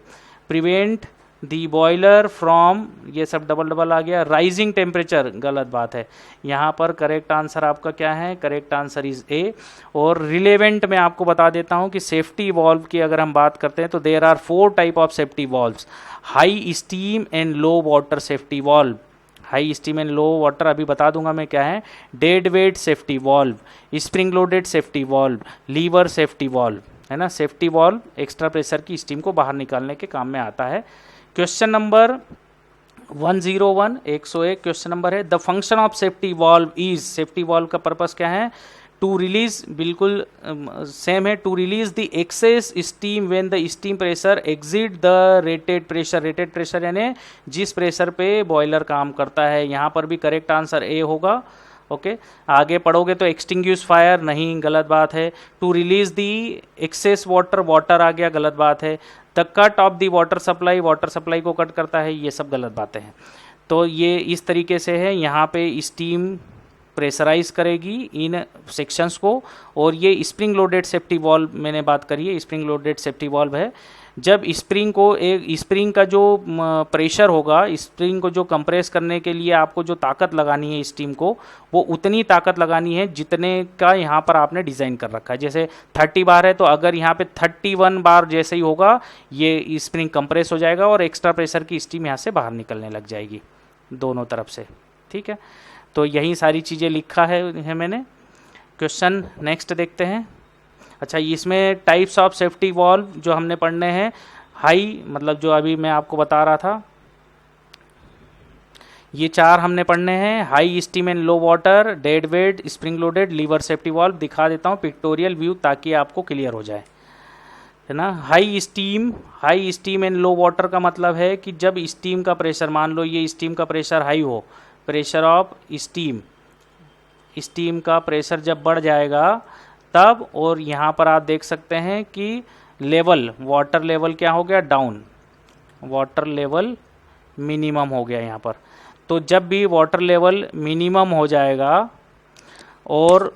[SPEAKER 1] प्रिवेंट दी बॉयलर फ्रॉम, ये सब डबल डबल आ गया। राइजिंग टेम्परेचर गलत बात है, यहाँ पर करेक्ट आंसर आपका क्या है, करेक्ट आंसर इज ए। और रिलेवेंट मैं आपको बता देता हूँ कि सेफ्टी वॉल्व की अगर हम बात करते हैं तो there are 4 type of safety valves. High steam and low water safety valve. High steam and low water अभी बता दूंगा मैं क्या है। Dead weight safety valve, spring loaded safety valve, lever safety valve, है ना। सेफ्टी वॉल्व एक्स्ट्रा प्रेशर की steam को बाहर निकालने के काम में आता है। क्वेश्चन नंबर 101, 101 क्वेश्चन नंबर है। The function of safety valve is, safety valve का पर्पस क्या है, टू रिलीज, बिल्कुल सेम है, to release the excess steam when the steam pressure exit the rated pressure. Rated pressure यानी जिस pressure पे boiler काम करता है। यहाँ पर भी करेक्ट आंसर ए होगा। ओके, आगे पढ़ोगे तो एक्सटिंग्विश फायर, नहीं गलत बात है। To release the excess water, water आ गया गलत बात है। The cut off the water supply, water supply को कट करता है, ये सब गलत बातें हैं। तो ये इस तरीके से है, यहाँ पे स्टीम प्रेशराइज करेगी इन सेक्शंस को। और ये स्प्रिंग लोडेड सेफ्टी वॉल्व मैंने बात करी है, स्प्रिंग लोडेड सेफ्टी वॉल्व है। जब स्प्रिंग को, एक स्प्रिंग का जो प्रेशर होगा, स्प्रिंग को जो कंप्रेस करने के लिए आपको जो ताकत लगानी है स्टीम को, वो उतनी ताकत लगानी है जितने का यहाँ पर आपने डिज़ाइन कर रखा है। जैसे 30 बार है तो अगर यहाँ पे 31 बार जैसे ही होगा ये स्प्रिंग कंप्रेस हो जाएगा और एक्स्ट्रा प्रेशर की स्टीम यहाँ से बाहर निकलने लग जाएगी दोनों तरफ से। ठीक है, तो यही सारी चीज़ें लिखा है मैंने। क्वेश्चन नेक्स्ट देखते हैं। अच्छा, इसमें टाइप्स ऑफ सेफ्टी वॉल्व जो हमने पढ़ने हैं, हाई मतलब जो अभी मैं आपको बता रहा था, ये 4 हमने पढ़ने हैं। High steam and low water, dead weight, spring loaded, lever safety valve. दिखा देता हूँ पिक्टोरियल व्यू ताकि आपको क्लियर हो जाए, है ना। High steam and low water का मतलब है कि जब स्टीम का प्रेशर, मान लो ये स्टीम का प्रेशर हाई हो, प्रेशर ऑफ स्टीम का प्रेशर जब बढ़ जाएगा तब, और यहाँ पर आप देख सकते हैं कि लेवल, वाटर लेवल क्या हो गया, डाउन, वाटर लेवल मिनिमम हो गया यहाँ पर। तो जब भी वाटर लेवल मिनिमम हो जाएगा, और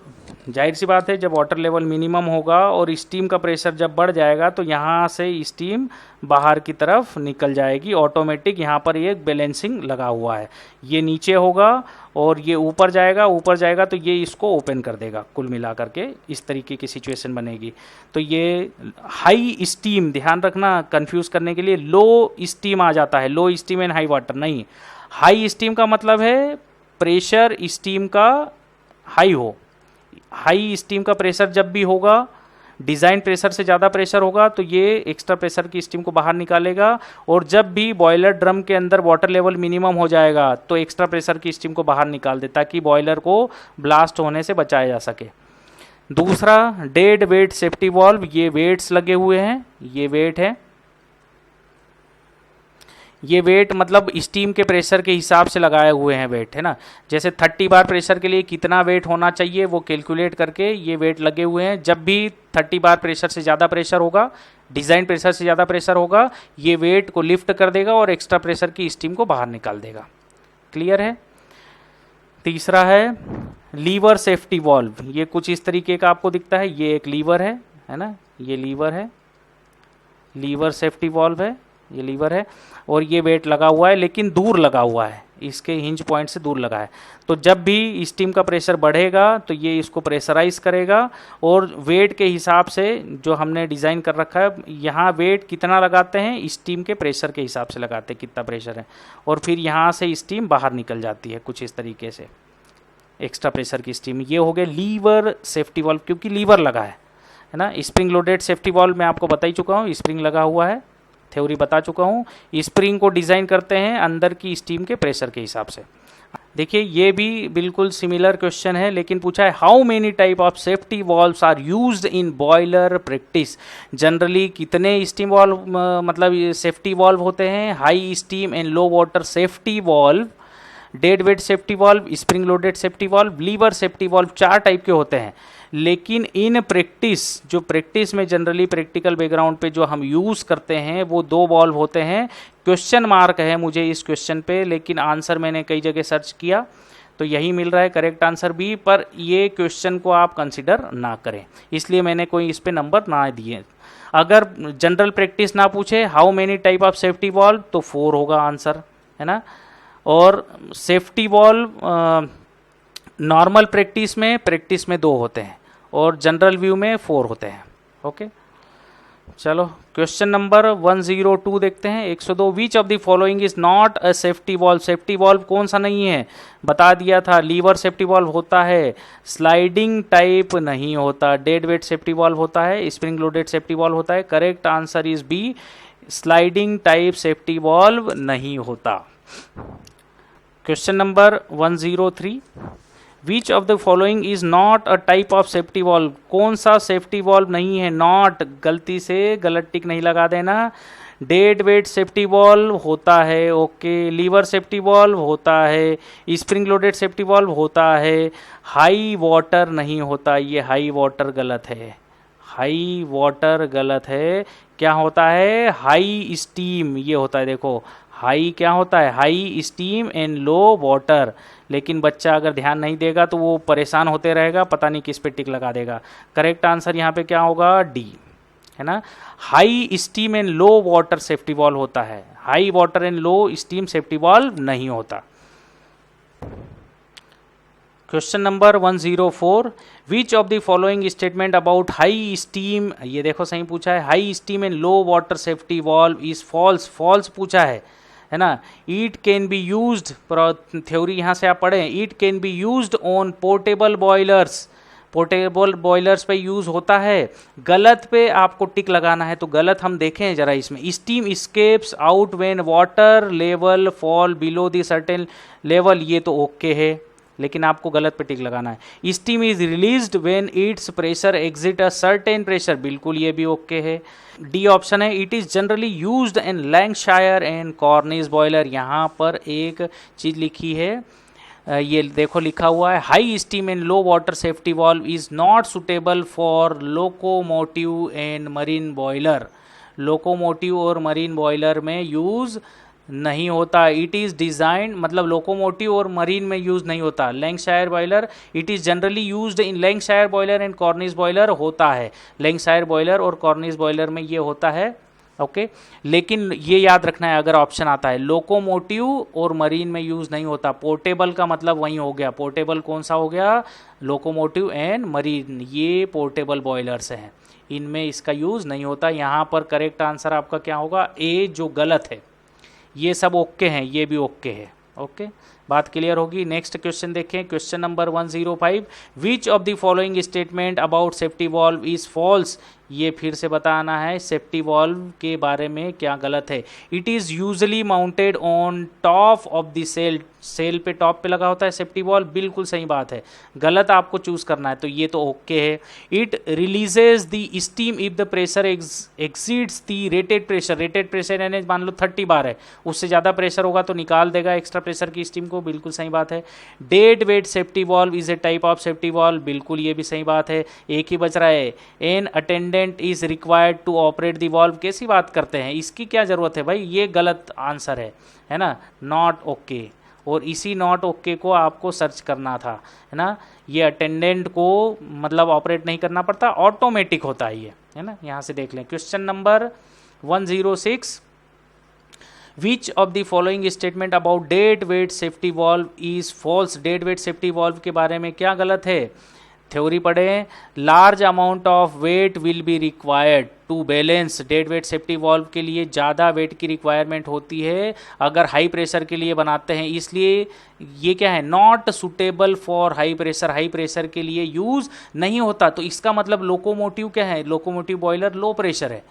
[SPEAKER 1] जाहिर सी बात है जब वाटर लेवल मिनिमम होगा और स्टीम का प्रेशर जब बढ़ जाएगा तो यहाँ से स्टीम बाहर की तरफ निकल जाएगी ऑटोमेटिक। यहाँ पर एक बैलेंसिंग लगा हुआ है, ये नीचे होगा और ये ऊपर जाएगा तो ये इसको ओपन कर देगा। कुल मिला करके इस तरीके की सिचुएशन बनेगी। तो ये हाई स्टीम, ध्यान रखना कंफ्यूज करने के लिए, लो स्टीम आ जाता है, लो स्टीम एंड हाई वाटर नहीं। हाई स्टीम का मतलब है प्रेशर स्टीम का हाई हो, हाई स्टीम का प्रेशर जब भी होगा, डिज़ाइन प्रेशर से ज़्यादा प्रेशर होगा तो ये एक्स्ट्रा प्रेशर की स्टीम को बाहर निकालेगा। और जब भी बॉयलर ड्रम के अंदर वाटर लेवल मिनिमम हो जाएगा तो एक्स्ट्रा प्रेशर की स्टीम को बाहर निकाल देता ताकि बॉयलर को ब्लास्ट होने से बचाया जा सके। दूसरा डेड वेट सेफ्टी वॉल्व, ये वेट्स लगे हुए हैं, ये वेट है, ये वेट मतलब स्टीम के प्रेशर के हिसाब से लगाए हुए हैं वेट, है ना। जैसे 30 बार प्रेशर के लिए कितना वेट होना चाहिए वो कैलकुलेट करके ये वेट लगे हुए हैं। जब भी 30 बार प्रेशर से ज़्यादा प्रेशर होगा, डिज़ाइन प्रेशर से ज़्यादा प्रेशर होगा, ये वेट को लिफ्ट कर देगा और एक्स्ट्रा प्रेशर की स्टीम को बाहर निकाल देगा। क्लियर है। तीसरा है लीवर सेफ्टी वॉल्व। ये कुछ इस तरीके का आपको दिखता है, ये एक लीवर है ना, ये लीवर है, लीवर सेफ्टी वॉल्व है, ये लीवर है और ये वेट लगा हुआ है लेकिन दूर लगा हुआ है, इसके हिंज पॉइंट से दूर लगा है। तो जब भी स्टीम का प्रेशर बढ़ेगा तो ये इसको प्रेशराइज करेगा और वेट के हिसाब से जो हमने डिज़ाइन कर रखा है, यहाँ वेट कितना लगाते हैं स्टीम के प्रेशर के हिसाब से लगाते हैं कितना प्रेशर है, और फिर यहाँ से स्टीम बाहर निकल जाती है कुछ इस तरीके से, एक्स्ट्रा प्रेशर की स्टीम। ये हो गया लीवर सेफ्टी वॉल्व, क्योंकि लीवर लगा है ना। स्प्रिंग लोडेड सेफ्टी वॉल्व मैं आपको बता ही चुका हूँ, स्प्रिंग लगा हुआ है, थ्योरी बता चुका हूँ। स्प्रिंग को डिज़ाइन करते हैं अंदर की स्टीम के प्रेशर के हिसाब से। देखिए ये भी बिल्कुल सिमिलर क्वेश्चन है, लेकिन पूछा है how many type of safety valves are used in boiler practice. Generally कितने स्टीम वॉल्व मतलब सेफ्टी वॉल्व होते हैं, high steam and low water safety valve, dead weight safety valve, spring loaded safety valve, lever safety valve, 4 type के होते हैं। लेकिन in practice, जो practice में जनरली प्रैक्टिकल बैकग्राउंड पे जो हम यूज़ करते हैं वो 2 वॉल्व होते हैं। क्वेश्चन मार्क है मुझे इस क्वेश्चन पे, लेकिन आंसर मैंने कई जगह सर्च किया तो यही मिल रहा है करेक्ट आंसर बी, पर ये क्वेश्चन को आप कंसिडर ना करें, इसलिए मैंने कोई इस पे नंबर ना दिए। अगर जनरल प्रैक्टिस ना पूछे how many type of safety valve तो 4 होगा आंसर, है ना। और सेफ्टी वॉल्व नॉर्मल प्रैक्टिस में 2 होते हैं और जनरल व्यू में 4 होते हैं। ओके, चलो क्वेश्चन नंबर 102 देखते हैं। 102 विच of the following is not a safety valve. Safety valve कौन सा नहीं है, बता दिया था। लीवर सेफ्टी वॉल्व होता है, स्लाइडिंग टाइप नहीं होता, डेड वेट सेफ्टी वॉल्व होता है, स्प्रिंग लोडेड सेफ्टी वॉल्व होता है। Correct answer is B, sliding type safety valve नहीं होता। Question number 103 which of the following is not a type of safety valve. कौन सा सेफ्टी वॉल्व नहीं है, नॉट, गलती से गलत टिक नहीं लगा देना। डेड वेट सेफ्टी वॉल्व होता है, ओके, लीवर सेफ्टी वॉल्व होता है, स्प्रिंग लोडेड सेफ्टी वॉल्व होता है, हाई वाटर नहीं होता, ये हाई वाटर गलत है, हाई वाटर गलत है। क्या होता है, हाई स्टीम ये होता है। देखो हाई क्या होता है, high steam and low water. लेकिन बच्चा अगर ध्यान नहीं देगा तो वो परेशान होते रहेगा, पता नहीं किस पे टिक लगा देगा। करेक्ट आंसर यहाँ पे क्या होगा, डी, है ना। High steam and low water safety valve होता है, high water and low steam safety valve नहीं होता। Question number 104 which of the following statement about high steam, ये देखो सही पूछा है, high steam and low water safety valve is false. False पूछा है ना। It can be used, theory यहाँ से आप पढ़ें, it can be used on portable boilers, portable boilers पे यूज होता है। गलत पे आपको टिक लगाना है, तो गलत हम देखें जरा इसमें, steam scapes out when water level fall below the certain level, ये तो ओके है, लेकिन आपको गलत पे टिक लगाना है। Steam is released when it's pressure exit a certain pressure, बिल्कुल ये भी ओके है। डी ऑप्शन है, it is generally used in Lancashire and Cornish boiler. यहाँ पर एक चीज लिखी है, ये देखो लिखा हुआ है, high steam and low water safety valve is not suitable for locomotive and marine boiler. Locomotive और मरीन बॉयलर में यूज नहीं होता। इट इज़ डिज़ाइन, मतलब लोकोमोटिव और मरीन में यूज़ नहीं होता। Lancashire boiler, it is generally used in Lancashire boiler and Cornish boiler होता है। लैंकशायर बॉयलर और कॉर्निश बॉयलर में ये होता है, ओके। लेकिन ये याद रखना है, अगर ऑप्शन आता है लोकोमोटिव और मरीन में यूज़ नहीं होता। पोर्टेबल का मतलब वही हो गया, पोर्टेबल कौन सा हो गया, लोकोमोटिव एंड मरीन, ये पोर्टेबल बॉयलर्स हैं, इनमें इसका यूज़ नहीं होता। यहाँ पर करेक्ट आंसर आपका क्या होगा, ए, जो गलत है। ये सब ओके हैं, ये भी ओके है, ओके। बात क्लियर होगी। नेक्स्ट क्वेश्चन देखें, question number 105 which of the following statement about safety valve is false. ये फिर से बताना है सेफ्टी वॉल्व के बारे में क्या गलत है। It is usually mounted on top of the shell, shell पे टॉप पे लगा होता है सेफ्टी वॉल्व, बिल्कुल सही बात है, गलत आपको चूज करना है, तो ये तो ओके है। It releases the steam if the pressure exceeds the rated pressure, rated pressure यानी मान लो 30 बार है, उससे ज़्यादा प्रेशर होगा तो निकाल देगा एक्स्ट्रा प्रेशर की स्टीम को, बिल्कुल सही बात है। Dead weight safety valve is a type of safety valve, बिल्कुल ये भी सही बात है। एक ही बच रहा है, an attendant is required to operate the valve, कैसी बात करते हैं, इसकी क्या ज़रूरत है भाई, ये गलत आंसर है ना, नॉट ओके। और इसी नॉट ओके को आपको सर्च करना था, है ना, ये अटेंडेंट को मतलब ऑपरेट नहीं करना पड़ता, ऑटोमेटिक होता है ना। यहाँ से देख लें question number 106, which of the following statement about dead weight safety valve is false, dead weight safety valve के बारे में क्या गलत है, थ्योरी पढ़ें। Large amount of weight will be required to balance, dead weight safety valve के लिए ज़्यादा वेट की रिक्वायरमेंट होती है अगर हाई प्रेशर के लिए बनाते हैं, इसलिए ये क्या है, not suitable for high pressure, high pressure के लिए यूज़ नहीं होता। तो इसका मतलब लोकोमोटिव क्या है, लोकोमोटिव बॉयलर लो प्रेशर है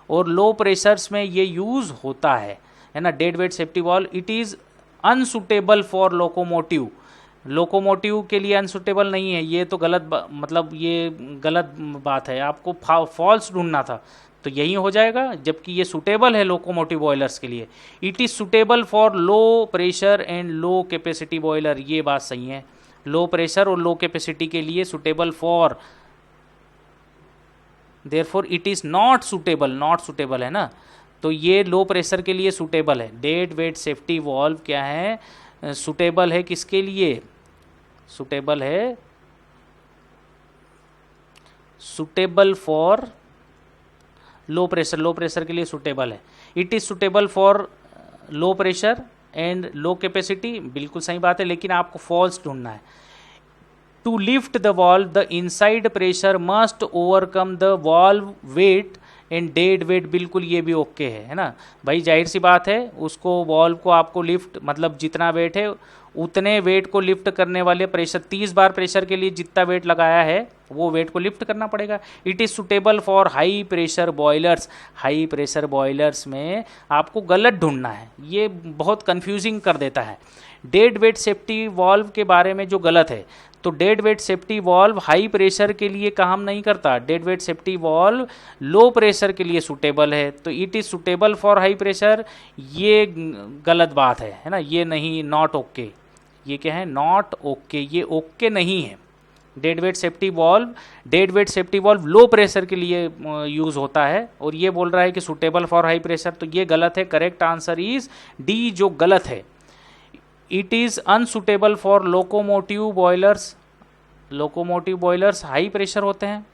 [SPEAKER 1] और लो प्रेशर्स में ये यूज़ होता है ना। Dead weight safety valve it is unsuitable for locomotive, locomotive के लिए अनसुटेबल नहीं है, ये तो गलत मतलब ये गलत बात है, आपको फॉल्स ढूंढना था, तो यही हो जाएगा, जबकि ये सुटेबल है लोकोमोटिव बॉयलर्स के लिए। It is suitable for low pressure and low capacity boiler, ये बात सही है, लो प्रेशर और लो कैपेसिटी के लिए suitable for, therefore it is not suitable, not suitable है ना, तो ये लो प्रेशर के लिए सुटेबल है। डेड वेट सेफ्टी वॉल्व क्या है, सुटेबल है किसके लिए, सुटेबल है, suitable for low pressure, low pressure के लिए सुटेबल है। It is suitable for low pressure and low capacity, बिल्कुल सही बात है, लेकिन आपको फॉल्स ढूंढना है। To lift the valve the inside pressure must overcome the valve weight and dead weight, बिल्कुल ये भी ओके है ना भाई, जाहिर सी बात है, उसको वॉल्व को आपको लिफ्ट मतलब जितना वेट है उतने वेट को लिफ्ट करने वाले प्रेशर, 30 बार प्रेशर के लिए जितना वेट लगाया है वो वेट को लिफ्ट करना पड़ेगा। It is suitable for high pressure boilers, high pressure boilers में आपको गलत ढूंढना है, ये बहुत कंफ्यूजिंग कर देता है। डेड वेट सेफ्टी वॉल्व के बारे में जो गलत है, तो dead weight safety valve high pressure के लिए काम नहीं करता, डेड वेट सेफ्टी वॉल्व लो प्रेशर के लिए सूटेबल है, तो it is suitable for high pressure, ये गलत बात है ना, ये नहीं, नॉट ओके, ये क्या है, नॉट ओके, ये ओके नहीं है। Dead weight safety valve, dead weight safety valve लो प्रेशर के लिए यूज़ होता है और ये बोल रहा है कि सूटेबल फॉर हाई प्रेशर, तो ये गलत है। करेक्ट आंसर इज डी, जो गलत है। It is unsuitable for locomotive boilers, locomotive boilers high pressure होते हैं,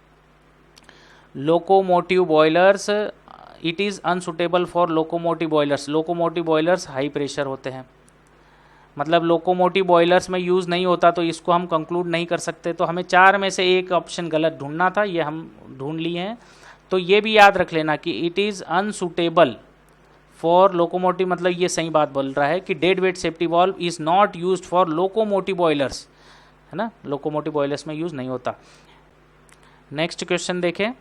[SPEAKER 1] locomotive boilers, it is unsuitable for locomotive boilers, locomotive boilers high pressure होते हैं, मतलब लोकोमोटिव बॉयलर्स में यूज़ नहीं होता, तो इसको हम कंक्लूड नहीं कर सकते, तो हमें 4 में से एक ऑप्शन गलत ढूंढना था, ये हम ढूंढ लिए हैं। तो ये भी याद रख लेना कि it is unsuitable for locomotive, मतलब ये सही बात बोल रहा है कि dead weight safety valve is not used for locomotive boilers, है ना, लोकोमोटिव बॉयलर्स में यूज़ नहीं होता। नेक्स्ट क्वेश्चन देखें,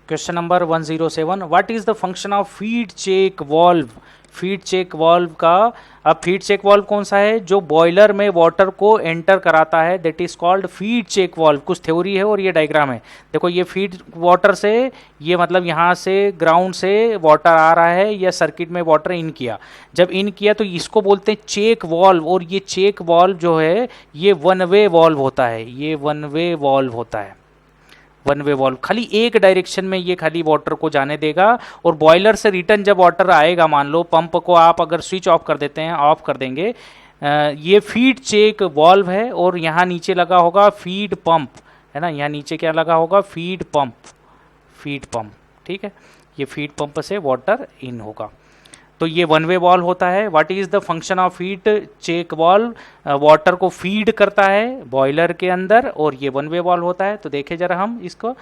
[SPEAKER 1] question number 107, what is the function of feed check valve, feed check valve का, अब फीड चेक वॉल्व कौन सा है, जो बॉयलर में वाटर को एंटर कराता है, that is called feed check valve. कुछ थ्योरी है और ये डायग्राम है, देखो ये फीड वाटर से, ये मतलब यहाँ से ग्राउंड से वाटर आ रहा है या सर्किट में वाटर इन किया, जब इन किया तो इसको बोलते हैं चेक वॉल्व, और ये चेक वॉल्व जो है ये वन वे वॉल्व होता है, ये वन वे वॉल्व होता है, वन वे वॉल्व, खाली एक डायरेक्शन में ये खाली वाटर को जाने देगा, और बॉयलर से रिटर्न जब वाटर आएगा, मान लो पंप को आप अगर स्विच ऑफ कर देते हैं, ऑफ कर देंगे, ये फीड चेक वॉल्व है, और यहाँ नीचे लगा होगा फीड पंप, है ना, यहाँ नीचे क्या लगा होगा, फीड पंप, फीड पंप, ठीक है, ये फीड पंप से वाटर इन होगा, तो ये वन वे वॉल्व होता है। What is the function of feed check valve, water को फीड करता है बॉयलर के अंदर, और ये वन वे वॉल्व होता है। तो देखें जरा हम इसको,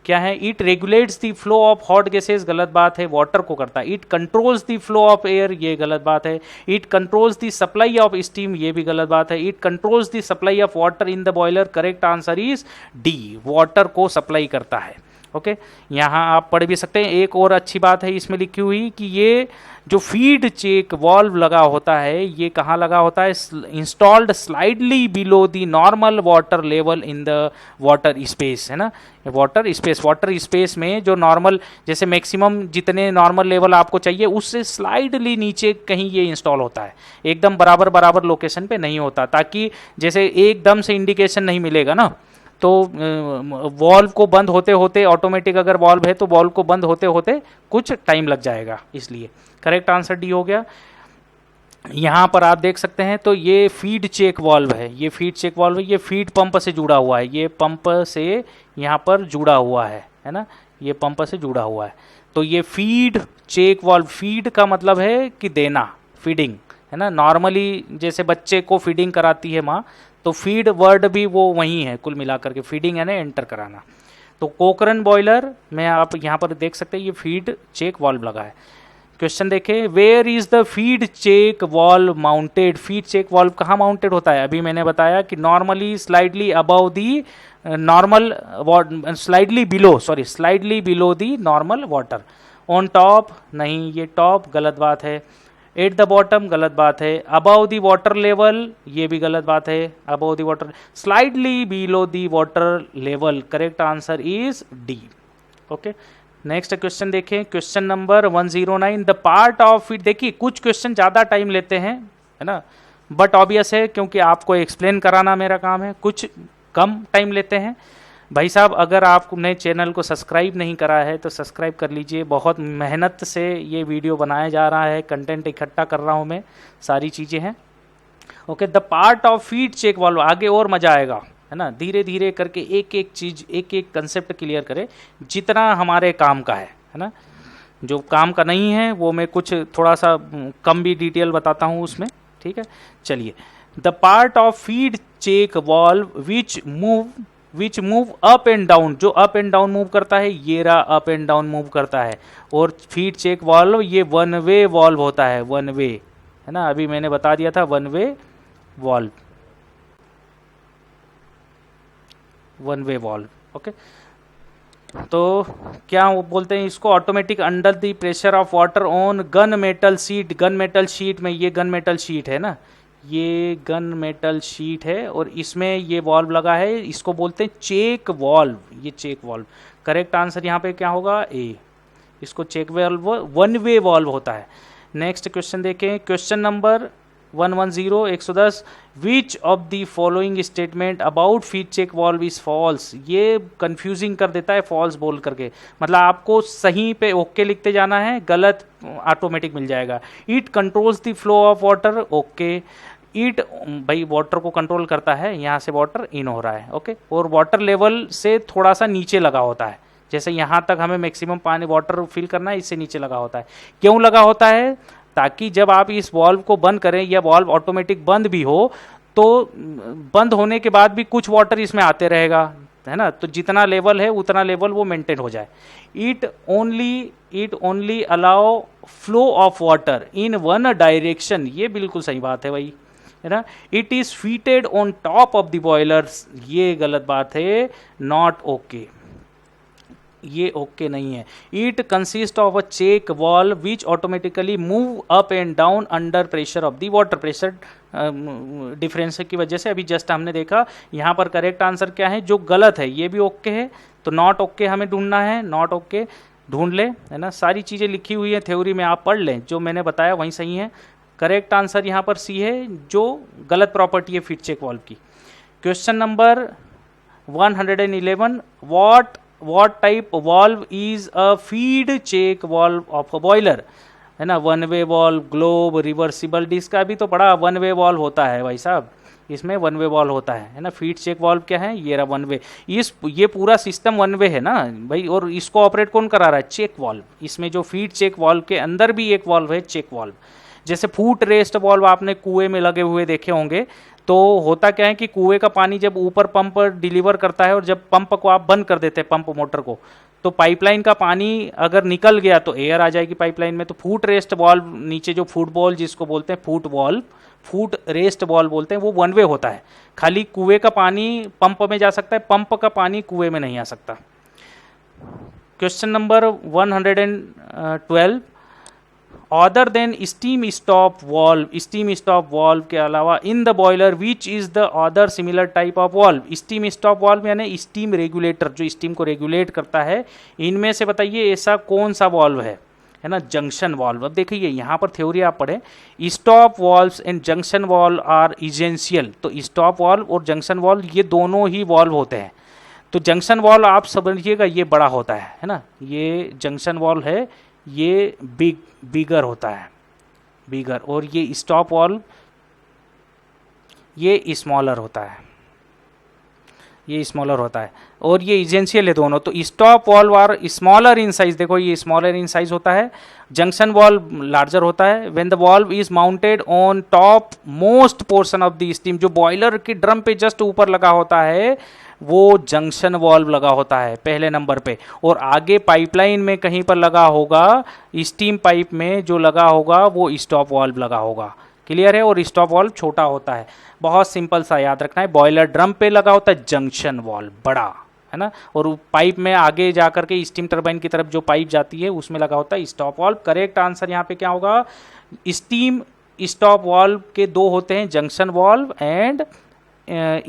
[SPEAKER 1] क्या है, it regulates the flow of hot gases, गलत बात है, वाटर को करता है। It controls the flow of air, ये गलत बात है। It controls the supply of steam, ये भी गलत बात है। It controls the supply of water in the boiler, correct answer is D, water को सप्लाई करता है, ओके, यहाँ आप पढ़ भी सकते हैं। एक और अच्छी बात है इसमें लिखी हुई कि ये जो फीड चेक वाल्व लगा होता है ये कहाँ लगा होता है, installed slightly below the normal water level in the water space, है ना। वाटर स्पेस में जो नॉर्मल, जैसे मैक्सिमम जितने नॉर्मल लेवल आपको चाहिए उससे स्लाइडली नीचे कहीं ये इंस्टॉल होता है, एकदम बराबर लोकेशन पे नहीं होता, ताकि जैसे एकदम से इंडिकेशन नहीं मिलेगा ना, तो वॉल्व को बंद होते होते, ऑटोमेटिक अगर वॉल्व है तो वॉल्व को बंद होते होते कुछ टाइम लग जाएगा, इसलिए करेक्ट आंसर डी हो गया। यहाँ पर आप देख सकते हैं तो ये फीड चेक वाल्व है, ये फीड चेक वाल्व है, ये फीड पंप से जुड़ा हुआ है, ये पंप से यहाँ पर जुड़ा हुआ है ना, ये पंप से जुड़ा हुआ है। तो ये फीड चेक वाल्व, फीड का मतलब है कि देना, फीडिंग, है ना। नॉर्मली जैसे बच्चे को फीडिंग कराती है माँ, तो फीड वर्ड भी वो वही है, कुल मिलाकर के फीडिंग है ना, एंटर कराना। तो कोकरन बॉयलर में आप यहाँ पर देख सकते हैं ये फीड चेक वाल्व लगा है। क्वेश्चन देखें, where is the feed check valve mounted. Feed check valve कहाँ माउंटेड होता है, अभी मैंने बताया कि normally slightly above the normal, slightly below the normal water. On top नहीं, ये टॉप गलत बात है। एट द बॉटम गलत बात है। अबव द वाटर लेवल ये भी गलत बात है, above the water, slightly below the water level, correct answer is D. Okay, next question देखें, question number 109, the part of it. देखिए कुछ क्वेश्चन ज़्यादा टाइम लेते हैं, है ना, बट ऑब्वियस है क्योंकि आपको एक्सप्लेन कराना मेरा काम है, कुछ कम टाइम लेते हैं। भाई साहब अगर आपने चैनल को सब्सक्राइब नहीं करा है तो सब्सक्राइब कर लीजिए, बहुत मेहनत से ये वीडियो बनाया जा रहा है, कंटेंट इकट्ठा कर रहा हूँ मैं, सारी चीज़ें हैं। Okay, the part of feed check valve, आगे और मज़ा आएगा, है ना, धीरे धीरे करके एक एक चीज़, एक एक कंसेप्ट क्लियर करें जितना हमारे काम का है ना। जो काम का नहीं है वो मैं कुछ थोड़ा सा कम भी डिटेल बताता हूँ उसमें, ठीक है। चलिए, the part of feed check valve which move up and down, जो अप एंड डाउन मूव करता है, ये रहा अप एंड डाउन मूव करता है। और फीड चेक वाल्व ये वन वे वाल्व होता है, वन वे, है ना, अभी मैंने बता दिया था one way valve, one way valve. Okay, तो क्या वो बोलते हैं इसको, automatic under the pressure of water on gun metal sheet. Gun metal sheet में, ये गन मेटल शीट है ना, ये गन मेटल शीट है और इसमें ये वाल्व लगा है, इसको बोलते हैं चेक वाल्व, ये चेक वाल्व। करेक्ट आंसर यहाँ पे क्या होगा, ए, इसको check valve, one way valve होता है। नेक्स्ट क्वेश्चन देखें, question number 110 which of the following statement about feed check valve is false. ये कंफ्यूजिंग कर देता है फॉल्स बोल करके, मतलब आपको सही पे ओके लिखते जाना है, गलत ऑटोमेटिक मिल जाएगा। It controls the flow of water, okay, it भाई वाटर को कंट्रोल करता है, यहाँ से वाटर इन हो रहा है, ओके, और वाटर लेवल से थोड़ा सा नीचे लगा होता है, जैसे यहाँ तक हमें मैक्सिमम पानी वाटर फिल करना है, इससे नीचे लगा होता है। क्यों लगा होता है, ताकि जब आप इस वाल्व को बंद करें या वाल्व ऑटोमेटिक बंद भी हो तो बंद होने के बाद भी कुछ वाटर इसमें आते रहेगा, है ना, तो जितना लेवल है उतना लेवल वो मेंटेन हो जाए। It only allow flow of water in one direction, ये बिल्कुल सही बात है भाई, है ना। It is fitted on top of the boilers, ये गलत बात है, नॉट ओके, ये ओके नहीं है। It consist of a check valve which automatically move up and down under pressure of the water, pressure difference की वजह से, अभी जस्ट हमने देखा। यहाँ पर करेक्ट आंसर क्या है, जो गलत है ये भी ओके है, तो नॉट ओके हमें ढूंढना है, नॉट ओके ढूंढ ले, है ना। सारी चीज़ें लिखी हुई है थ्योरी में, आप पढ़ लें, जो मैंने बताया वही सही है। करेक्ट आंसर यहाँ पर सी है, जो गलत प्रॉपर्टी है फीड चेक वाल्व की। Question number 111, what type valve is a feed check valve of a boiler, है ना, one way valve, globe, reversible disc, का भी तो बड़ा वन वे वाल्व होता है भाई साहब, इसमें वन वे वाल्व होता है ना। फीड चेक वाल्व क्या है, ये रहा वन वे, ये पूरा सिस्टम वन वे है ना भाई, और इसको ऑपरेट कौन करा रहा है, चेक वाल्व। इसमें जो फीड चेक वाल्व के अंदर भी एक वाल्व है, चेक वाल्व। जैसे फुट रेस्ट वाल्व आपने कुएं में लगे हुए देखे होंगे, तो होता क्या है कि कुएं का पानी जब ऊपर पंप डिलीवर करता है और जब पंप को आप बंद कर देते हैं, पंप मोटर को, तो पाइपलाइन का पानी अगर निकल गया तो एयर आ जाएगी पाइपलाइन में। तो फुट रेस्ट वाल्व नीचे जो फुटबॉल जिसको बोलते हैं फुट रेस्ट वाल्व बोलते हैं, वो वन वे होता है। खाली कुएं का पानी पंप में जा सकता है, पंप का पानी कुएं में नहीं आ सकता। Question number 112, other than steam stop valve के अलावा इन the boiler which is the other similar type of valve. Steam stop valve यानी स्टीम रेगुलेटर, जो स्टीम को रेगुलेट करता है, इनमें से बताइए ऐसा कौन सा वाल्व है ना, जंक्शन वाल्व। अब देखिए यहाँ पर थ्योरी आप पढ़े, stop valves and junction valve are essential. तो स्टॉप वाल्व और जंक्शन वाल्व ये दोनों ही वाल्व होते हैं। तो जंक्शन वाल्व आप समझिएगा ये बड़ा होता है ना, ये जंक्शन वाल्व है, ये बिगर होता है, बिगर, और ये स्टॉप वाल्व ये स्मॉलर होता है, ये स्मॉलर होता है, और ये इजेंशियल है दोनों। तो stop valve are smaller in size, देखो ये स्मॉलर इन साइज होता है, जंक्शन वाल्व लार्जर होता है। When the valve is mounted on top most portion of the steam, जो बॉयलर के ड्रम पे जस्ट ऊपर लगा होता है वो जंक्शन वाल्व लगा होता है पहले नंबर पे, और आगे पाइपलाइन में कहीं पर लगा होगा, स्टीम पाइप में जो लगा होगा वो स्टॉप वाल्व लगा होगा। क्लियर है? और स्टॉप वाल्व छोटा होता है, बहुत सिंपल सा याद रखना है। बॉयलर ड्रम पे लगा होता है जंक्शन वाल्व बड़ा, है ना, और पाइप में आगे जाकर के स्टीम टरबाइन की तरफ जो पाइप जाती है उसमें लगा होता है स्टॉप वाल्व। करेक्ट आंसर यहाँ पे क्या होगा? स्टीम स्टॉप वाल्व के दो होते हैं, junction valve and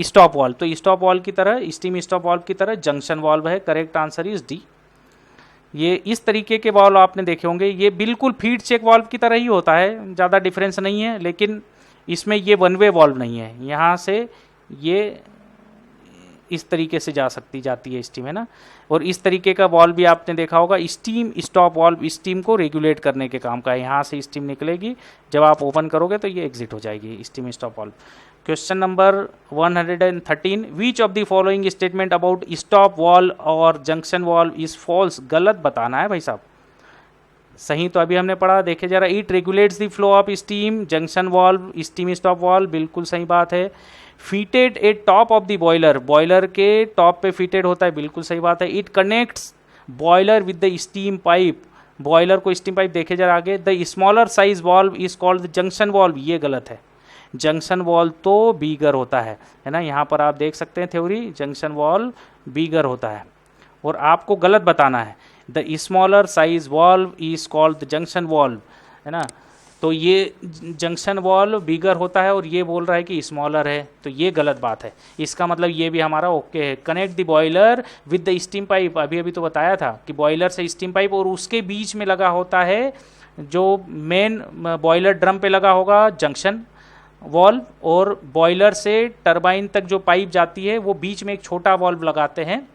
[SPEAKER 1] stop valve. तो स्टॉप वाल्व की तरह, स्टीम स्टॉप वाल्व की तरह जंक्शन वाल्व है। Correct answer is D. ये इस तरीके के वाल्व आपने देखे होंगे, ये बिल्कुल फीड चेक वाल्व की तरह ही होता है, ज़्यादा डिफरेंस नहीं है, लेकिन इसमें ये वन वे वाल्व नहीं है, यहाँ से ये इस तरीके से जाती है स्टीम, है ना। और इस तरीके का वाल्व भी आपने देखा होगा, स्टीम स्टॉप वाल्व स्टीम को रेगुलेट करने के काम का है। यहाँ से स्टीम निकलेगी, जब आप ओपन करोगे तो ये एग्जिट हो जाएगी steam stop valve. Question number 113, which of the following statement about stop valve और जंक्शन वाल्व इज फॉल्स। गलत बताना है भाई साहब, सही तो अभी हमने पढ़ा, देखे जरा, it regulates the flow of steam, junction valve steam stop valve, बिल्कुल सही बात है। Fitted at top of the boiler, boiler के टॉप पे फीटेड होता है, बिल्कुल सही बात है। It connects boiler with the steam pipe, boiler को स्टीम पाइप, देखे जरा आगे। The smaller size valve is called the junction valve, ये गलत है, जंक्शन वाल्व तो बीगर होता है ना। यहाँ पर आप देख सकते हैं थ्योरी, जंक्शन वाल्व बीगर होता है, और आपको गलत बताना है, the smaller size valve is called the junction valve, है ना। तो ये जंक्शन वाल्व बिगर होता है और ये बोल रहा है कि स्मॉलर है, तो ये गलत बात है। इसका मतलब ये भी हमारा ओके है। Connect the boiler with the steam pipe, अभी तो बताया था कि बॉयलर से स्टीम पाइप, और उसके बीच में लगा होता है जो मेन बॉयलर ड्रम पे लगा होगा जंक्शन वाल्व, और बॉयलर से टरबाइन तक जो पाइप जाती है वो बीच में एक छोटा वाल्व लगाते हैं,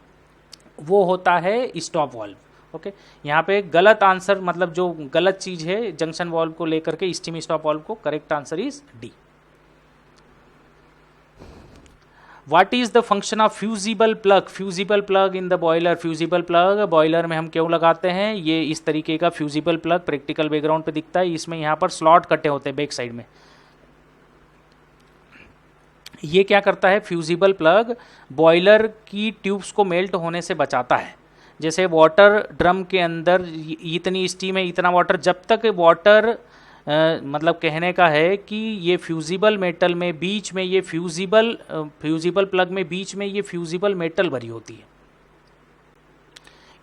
[SPEAKER 1] वो होता है स्टॉप वाल्व। ओके, यहाँ पे गलत आंसर, मतलब जो गलत चीज है जंक्शन वाल्व को लेकर के स्टीम स्टॉप वाल्व को, correct answer is D. What is the function of fusible plug, fusible plug in the boiler. Fusible plug boiler में हम क्यों लगाते हैं, ये इस तरीके का फ्यूजिबल प्लग प्रैक्टिकल बैकग्राउंड पे दिखता है, इसमें यहाँ पर स्लॉट कटे होते हैं बैक साइड में। ये क्या करता है, फ्यूजिबल प्लग बॉयलर की ट्यूब्स को मेल्ट होने से बचाता है। जैसे वाटर ड्रम के अंदर इतनी स्टीम है, इतना वाटर, जब तक वाटर मतलब कहने का है कि ये फ्यूजिबल मेटल में बीच में ये फ्यूजिबल प्लग में बीच में ये फ्यूजिबल मेटल भरी होती है,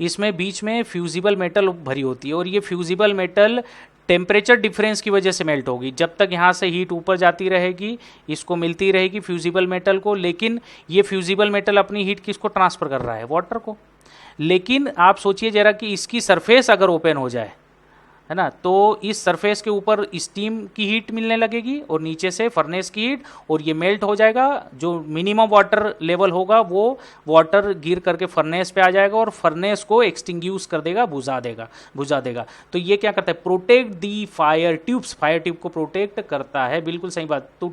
[SPEAKER 1] इसमें बीच में फ्यूजिबल मेटल भरी होती है, और ये फ्यूजिबल मेटल टेम्परेचर डिफरेंस की वजह से मेल्ट होगी। जब तक यहाँ से हीट ऊपर जाती रहेगी, इसको मिलती रहेगी फ्यूजिबल मेटल को, लेकिन ये फ्यूजिबल मेटल अपनी हीट किसको ट्रांसफर कर रहा है, वाटर को। लेकिन आप सोचिए जरा कि इसकी सरफेस अगर ओपन हो जाए, है ना, तो इस सरफेस के ऊपर स्टीम की हीट मिलने लगेगी और नीचे से फर्नेस की हीट, और ये मेल्ट हो जाएगा। जो मिनिमम वाटर लेवल होगा वो वाटर गिर करके फर्नेस पे आ जाएगा और फर्नेस को एक्सटिंग्यूश कर देगा, बुझा देगा। तो ये क्या करता है, protect the fire tubes, fire tube को प्रोटेक्ट करता है, बिल्कुल सही बात। तो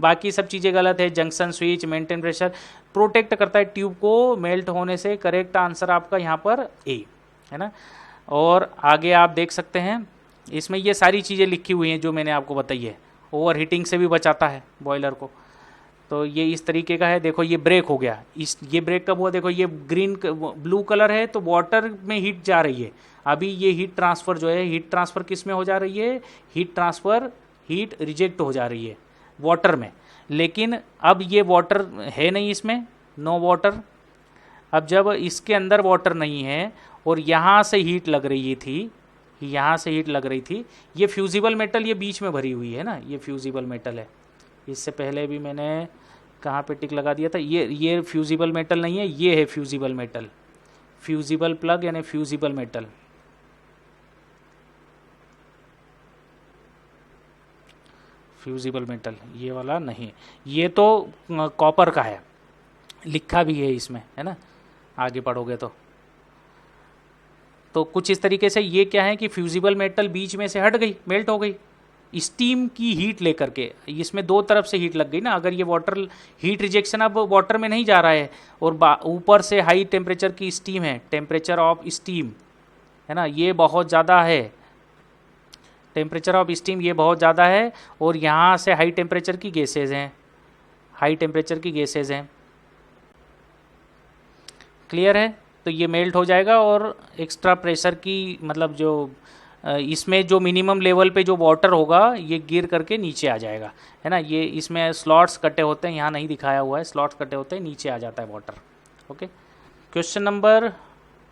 [SPEAKER 1] बाकी सब चीज़ें गलत है, junction switch, maintain pressure, protect करता है ट्यूब को मेल्ट होने से। करेक्ट आंसर आपका यहाँ पर ए, है ना। और आगे आप देख सकते हैं इसमें ये सारी चीज़ें लिखी हुई हैं जो मैंने आपको बताई है। ओवर हीटिंग से भी बचाता है बॉयलर को, तो ये इस तरीके का है। देखो ये ब्रेक हो गया, ये ब्रेक कब हुआ, देखो ये ब्लू कलर है तो वाटर में हीट जा रही है। अभी ये हीट ट्रांसफ़र जो है, हीट ट्रांसफ़र किस में हो जा रही है, हीट रिजेक्ट हो जा रही है वाटर में। लेकिन अब ये वाटर है नहीं इसमें, नो वाटर। अब जब इसके अंदर वाटर नहीं है और यहाँ से हीट लग रही थी, यहाँ से हीट लग रही थी, ये फ्यूजिबल मेटल ये बीच में भरी हुई है ना, ये फ्यूजिबल मेटल है। इससे पहले भी मैंने कहाँ पे टिक लगा दिया था, ये फ्यूजिबल मेटल नहीं है, ये है फ्यूजिबल मेटल, फ्यूजिबल प्लग यानी फ्यूजिबल मेटल। फ्यूजिबल मेटल ये वाला नहीं, ये तो कॉपर का है, लिखा भी है इसमें, है ना, आगे पढ़ोगे तो कुछ इस तरीके से ये क्या है कि फ्यूजिबल मेटल बीच में से हट गई, मेल्ट हो गई स्टीम की हीट लेकर के। इसमें दो तरफ से हीट लग गई ना, अगर ये वाटर हीट रिजेक्शन अब वाटर में नहीं जा रहा है और ऊपर से हाई टेम्परेचर की स्टीम है, टेम्परेचर ऑफ स्टीम है ना, ये बहुत ज़्यादा है, टेम्परेचर ऑफ स्टीम ये बहुत ज़्यादा है, और यहाँ से हाई टेम्परेचर की गैसेज हैं, हाई टेम्परेचर की गैसेज हैं। क्लियर है? तो ये मेल्ट हो जाएगा और एक्स्ट्रा प्रेशर की मतलब जो इसमें जो मिनिमम लेवल पे जो वाटर होगा ये गिर करके नीचे आ जाएगा, है ना। ये इसमें स्लॉट्स कटे होते हैं, यहाँ नहीं दिखाया हुआ है, स्लॉट्स कटे होते हैं, नीचे आ जाता है water. Okay, question number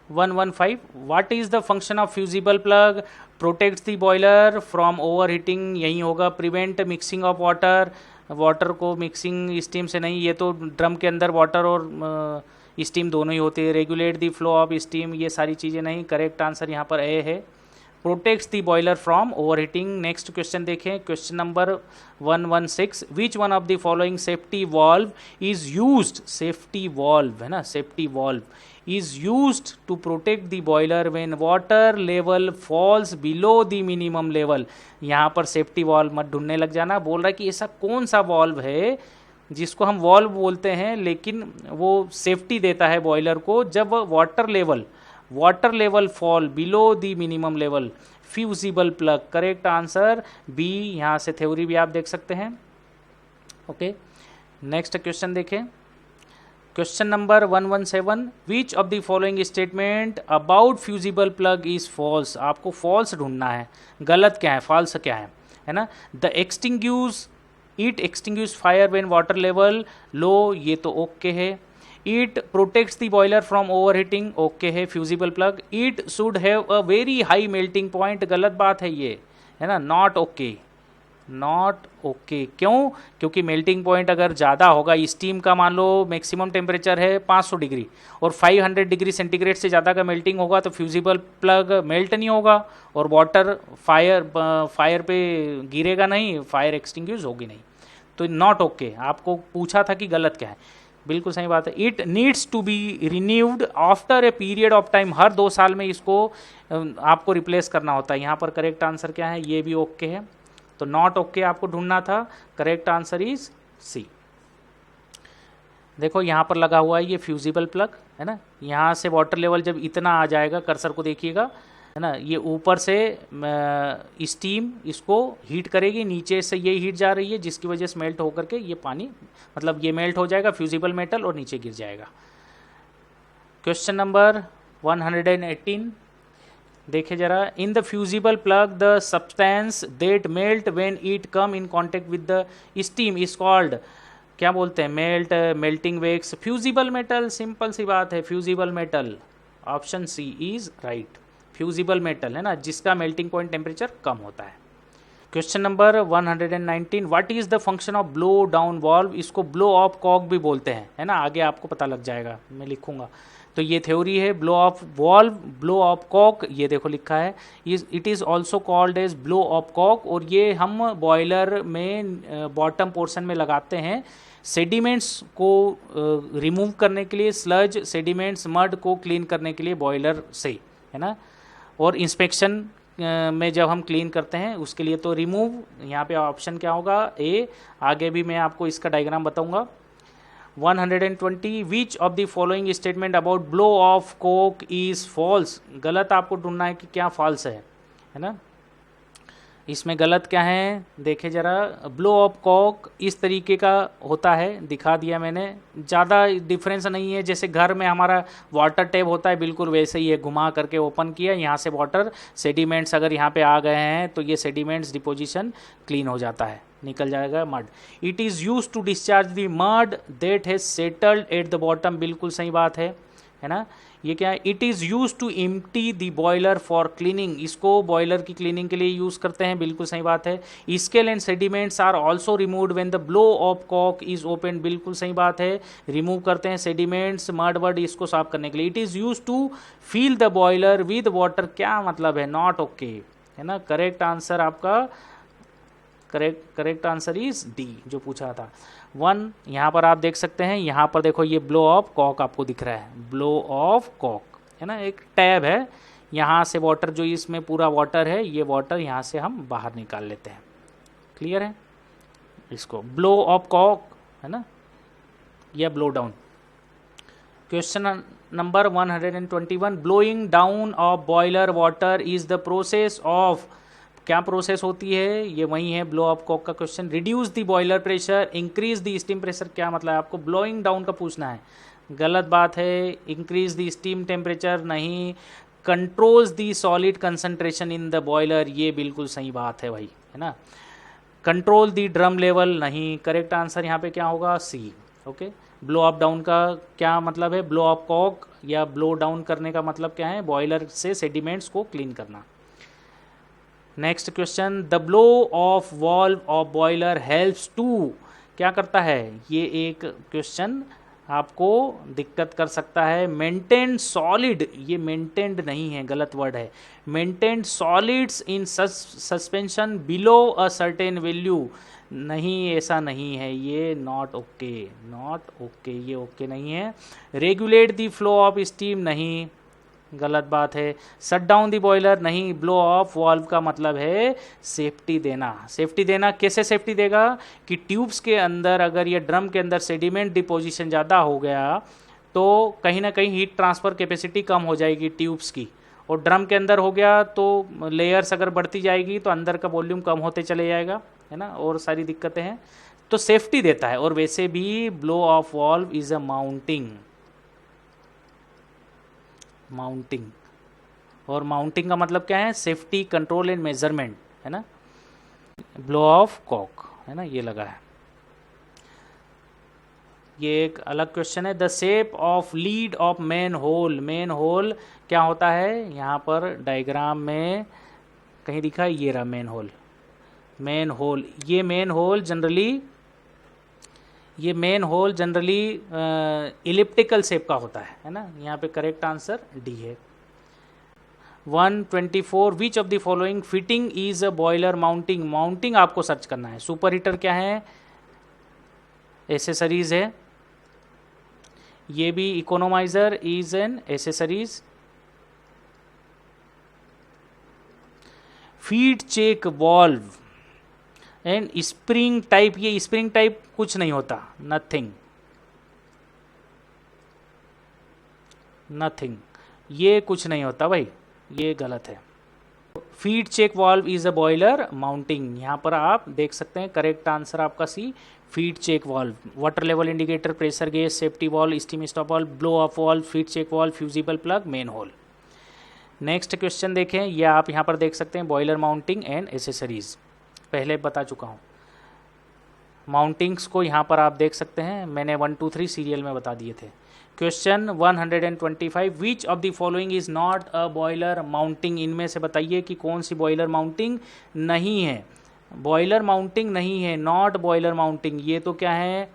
[SPEAKER 1] 115, what is the function of fusible plug? Protects the boiler from over heating, यही होगा। Prevent mixing of water, water को मिक्सिंग स्टीम से नहीं, ये तो ड्रम के अंदर वाटर और स्टीम दोनों ही होती है। Regulate the flow of steam, ये सारी चीज़ें नहीं। करेक्ट आंसर यहाँ पर ए है, protects the boiler from over heating. Next question देखें, question number 116, which one of the following safety valve is used, safety valve है ना, safety valve is used to protect the boiler when water level falls below the minimum level। यहाँ पर safety valve मत ढूंढने लग जाना, बोल रहा है कि ऐसा कौन सा वॉल्व है जिसको हम वॉल्व बोलते हैं लेकिन वो सेफ्टी देता है बॉयलर को जब water level fall below the minimum level. Fusible plug, correct answer B, यहाँ से थ्योरी भी आप देख सकते हैं। ओके, नेक्स्ट क्वेश्चन देखें, question number 117, which of the following statement about fusible plug is false. आपको फॉल्स ढूंढना है, गलत क्या है, फॉल्स क्या है ना। The it extinguish fire when water level low, ये तो ओके है। It protects the boiler from over heating, okay है fusible plug. It should have a very high melting point, गलत बात है ये, है ना, नॉट ओके, नॉट ओके। क्यों? क्योंकि मेल्टिंग पॉइंट अगर ज़्यादा होगा, स्टीम का मान लो मैक्सिमम टेम्परेचर है 500 डिग्री और 500 डिग्री सेंटीग्रेड से ज़्यादा का मेल्टिंग होगा तो फ्यूजिबल प्लग मेल्ट नहीं होगा और वाटर फायर पे गिरेगा नहीं, फायर एक्सटिंग्विश होगी नहीं, तो नॉट ओके। आपको पूछा था कि गलत क्या है, बिल्कुल सही बात है। It needs to be renewed after a period of time, हर 2 साल में इसको आपको रिप्लेस करना होता है। यहाँ पर करेक्ट आंसर क्या है, ये भी ओके है, तो नॉट ओके आपको ढूंढना था, करेक्ट आंसर इज सी। देखो यहाँ पर लगा हुआ है ये फ्यूजिबल प्लग, है ना, यहाँ से वाटर लेवल जब इतना आ जाएगा, कर्सर को देखिएगा, है ना, ये ऊपर से स्टीम इसको हीट करेगी, नीचे से ये हीट जा रही है जिसकी वजह से मेल्ट होकर के ये पानी मतलब ये मेल्ट हो जाएगा फ्यूजिबल मेटल और नीचे गिर जाएगा। क्वेश्चन नंबर 118 देखे जरा, in the fusible plug the substance that melt when it come in contact with the steam is called, क्या बोलते हैं, melting wax, fusible metal, simple सी बात है, fusible metal, option C is right, fusible metal है ना, जिसका melting point temperature कम होता है। Question number 119, what is the function of blow down valve, इसको ब्लो ऑफ कॉक भी बोलते हैं, है ना, आगे आपको पता लग जाएगा, मैं लिखूंगा। तो ये थ्योरी है blow off valve, blow off cock, ये देखो लिखा है, it is also called as blow off cock, और ये हम बॉयलर में बॉटम पोर्शन में लगाते हैं सेडिमेंट्स को रिमूव करने के लिए, स्लज सेडिमेंट्स मड को क्लीन करने के लिए बॉयलर से, है ना, और इंस्पेक्शन में जब हम क्लीन करते हैं उसके लिए तो रिमूव, यहाँ पे ऑप्शन क्या होगा, ए। आगे भी मैं आपको इसका डायग्राम बताऊंगा। 120, which of the following statement about blow off cock is false, गलत आपको ढूंढना है कि क्या फॉल्स है ना, इसमें गलत क्या है देखे जरा। ब्लो ऑफ कॉक इस तरीके का होता है, दिखा दिया मैंने, ज़्यादा डिफरेंस नहीं है, जैसे घर में हमारा वाटर टैप होता है बिल्कुल वैसे ही है, घुमा करके ओपन किया, यहाँ से वाटर सेडिमेंट्स अगर यहाँ पे आ गए हैं तो ये सेडिमेंट्स डिपोजिशन क्लीन हो जाता है, निकल जाएगा mud. It is use to discharge the mud that has settled at the bottom, बिल्कुल सही बात है, है ना। ये क्या है, it is use to empty the boiler for cleaning, इसको बॉयलर की क्लीनिंग के लिए यूज़ करते हैं, बिल्कुल सही बात है। Scale and sediments are also removed when the blow off cock is open, बिल्कुल सही बात है, रिमूव करते हैं सेडिमेंट्स, मड वर्ड इसको साफ करने के लिए। It is use to fill the boiler with water, क्या मतलब है, नॉट ओके, है ना। करेक्ट आंसर आपका, करेक्ट आंसर इज डी जो पूछा था 1। यहाँ पर आप देख सकते हैं, यहाँ पर देखो ये ब्लो ऑफ कॉक आपको दिख रहा है, ब्लो ऑफ कॉक, है ना, एक टैब है, यहाँ से वाटर जो इसमें पूरा वाटर है, ये वाटर यहाँ से हम बाहर निकाल लेते हैं, क्लियर है। इसको ब्लो ऑफ कॉक, है ना, या blow down. Question number 121, blowing down of boiler water is the process of, क्या प्रोसेस होती है, ये वही है ब्लो ऑफ कॉक का question. Reduce the boiler pressure, increase the steam pressure, क्या मतलब है, आपको ब्लोइंग डाउन का पूछना है, गलत बात है। इंक्रीज द स्टीम टेम्परेचर नहीं। Controls the solid concentration in the boiler, ये बिल्कुल सही बात है भाई, है ना। कंट्रोल द ड्रम लेवल नहीं, करेक्ट आंसर यहाँ पे क्या होगा, सी, ओके। ब्लो अप डाउन का क्या मतलब है, ब्लो अप कॉक या ब्लो डाउन करने का मतलब क्या है, बॉयलर से सेडिमेंट्स को क्लीन करना। Next question, the blow off valve of boiler helps to, क्या करता है, ये एक क्वेश्चन आपको दिक्कत कर सकता है। मेंटेन सॉलिड, ये मेंटेन्ड नहीं है, गलत वर्ड है, maintain solids in suspension below a certain value, नहीं ऐसा नहीं है, ये नॉट ओके, नॉट ओके, ये ओके नहीं है। Regulate the flow of steam नहीं, गलत बात है। शट डाउन दी बॉयलर नहीं। ब्लो ऑफ वाल्व का मतलब है सेफ्टी देना, सेफ्टी देना, कैसे सेफ्टी देगा कि ट्यूब्स के अंदर अगर ये ड्रम के अंदर सेडिमेंट डिपोजिशन ज़्यादा हो गया तो कहीं ना कहीं हीट ट्रांसफ़र कैपेसिटी कम हो जाएगी ट्यूब्स की, और ड्रम के अंदर हो गया तो लेयर्स अगर बढ़ती जाएगी तो अंदर का वॉल्यूम कम होते चले जाएगा, है ना, और सारी दिक्कतें हैं, तो सेफ्टी देता है। और वैसे भी blow off valve is a mounting, mounting, और माउंटिंग का मतलब क्या है, सेफ्टी, कंट्रोल एंड मेजरमेंट, है ना। ब्लो ऑफ कॉक, है ना, ये लगा है। ये एक अलग क्वेश्चन है, the shape of lead of main whole, main whole क्या होता है, यहाँ पर डायग्राम में कहीं दिखा है, ये रहा मेन होल, मेन होल, ये मेन होल जनरली, ये main whole generally elliptical shape का होता है ना। यहाँ पे करेक्ट आंसर डी है। 124, विच of the following fitting is a boiler mounting, mounting आपको सर्च करना है। सुपर हीटर क्या है, एसेसरीज है, ये भी economiser is an accessories. Feed check valve and spring type, ये स्प्रिंग टाइप कुछ नहीं होता, नथिंग, नथिंग, ये कुछ नहीं होता भाई, ये गलत है। Feed check valve is a boiler mounting, यहाँ पर आप देख सकते हैं करेक्ट आंसर आपका C, feed check valve. Water level indicator, pressure gauge, safety valve, steam stop valve, blow off valve, feed check valve, fusible plug, manhole. Next question देखें, ये आप यहाँ पर देख सकते हैं बॉयलर माउंटिंग एंड एसेसरीज, पहले बता चुका हूँ। माउंटिंग्स को यहाँ पर आप देख सकते हैं, मैंने 1 2 3 सीरियल में बता दिए थे। Question 125, which of the following is not a boiler mounting, इनमें से बताइए कि कौन सी बॉयलर माउंटिंग नहीं है। बॉयलर माउंटिंग नहीं है, नॉट बॉयलर माउंटिंग, ये तो क्या है,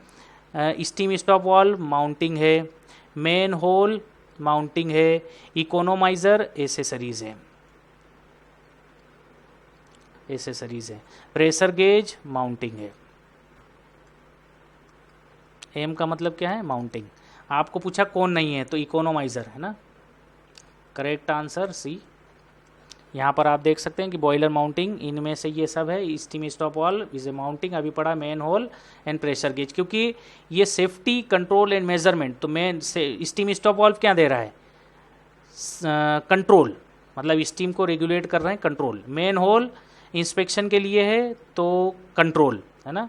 [SPEAKER 1] स्टीम स्टॉप वाल्व माउंटिंग है, मेन होल माउंटिंग है, इकोनोमाइजर एसेसरीज है, एसेसरीज है, प्रेशर गेज माउंटिंग है। एम का मतलब क्या है, माउंटिंग। आपको पूछा कौन नहीं है तो इकोनोमाइजर है ना, करेक्ट आंसर सी। यहाँ पर आप देख सकते हैं कि बॉयलर माउंटिंग इनमें से ये सब है, steam stop valve is a mounting, अभी पढ़ा main whole and pressure gauge, क्योंकि ये सेफ्टी, कंट्रोल एंड मेजरमेंट, तो मेन से स्टीम स्टॉप वाल्व क्या दे रहा है, कंट्रोल, मतलब स्टीम को रेगुलेट कर रहे हैं, कंट्रोल। मेन होल इंस्पेक्शन के लिए है तो कंट्रोल, है ना,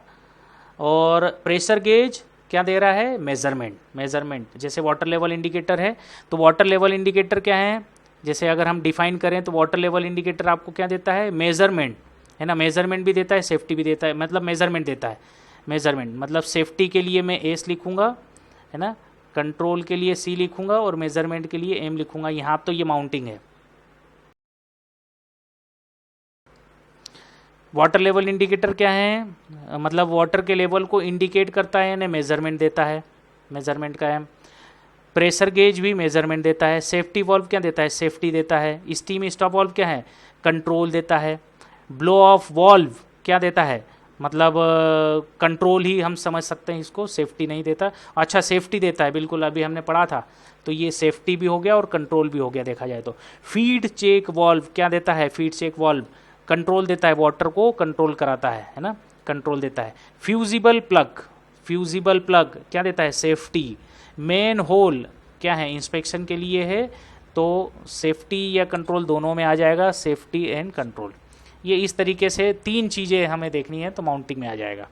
[SPEAKER 1] और प्रेशर गेज क्या दे रहा है, मेजरमेंट, मेजरमेंट। जैसे वाटर लेवल इंडिकेटर है तो वाटर लेवल इंडिकेटर क्या है, जैसे अगर हम डिफाइन करें तो वाटर लेवल इंडिकेटर आपको क्या देता है, मेजरमेंट, है ना, मेजरमेंट भी देता है, सेफ्टी भी देता है, मतलब मेजरमेंट देता है, मेजरमेंट मतलब सेफ्टी के लिए मैं एस लिखूंगा, है ना, कंट्रोल के लिए C लिखूंगा और मेजरमेंट के लिए M लिखूंगा। यहाँ तो ये माउंटिंग है। वाटर लेवल इंडिकेटर क्या है, मतलब वाटर के लेवल को इंडिकेट करता है यानी मेजरमेंट देता है, मेजरमेंट का है। प्रेशर गेज भी मेजरमेंट देता है। सेफ्टी वॉल्व क्या देता है, सेफ्टी देता है। स्टीम स्टॉप वॉल्व क्या है, कंट्रोल देता है। ब्लो ऑफ वॉल्व क्या देता है, मतलब कंट्रोल ही हम समझ सकते हैं इसको, सेफ्टी नहीं देता। अच्छा सेफ्टी देता है, बिल्कुल अभी हमने पढ़ा था, तो ये सेफ्टी भी हो गया और कंट्रोल भी हो गया देखा जाए तो। फीड चेक वॉल्व क्या देता है, फीड चेक वॉल्व कंट्रोल देता है, वाटर को कंट्रोल कराता है ना, कंट्रोल देता है। फ्यूजिबल प्लग, फ्यूजिबल प्लग क्या देता है, सेफ्टी। मेन होल क्या है, इंस्पेक्शन के लिए है, तो सेफ्टी या कंट्रोल दोनों में आ जाएगा, सेफ्टी एंड कंट्रोल। ये इस तरीके से 3 चीज़ें हमें देखनी है तो माउंटिंग में आ जाएगा।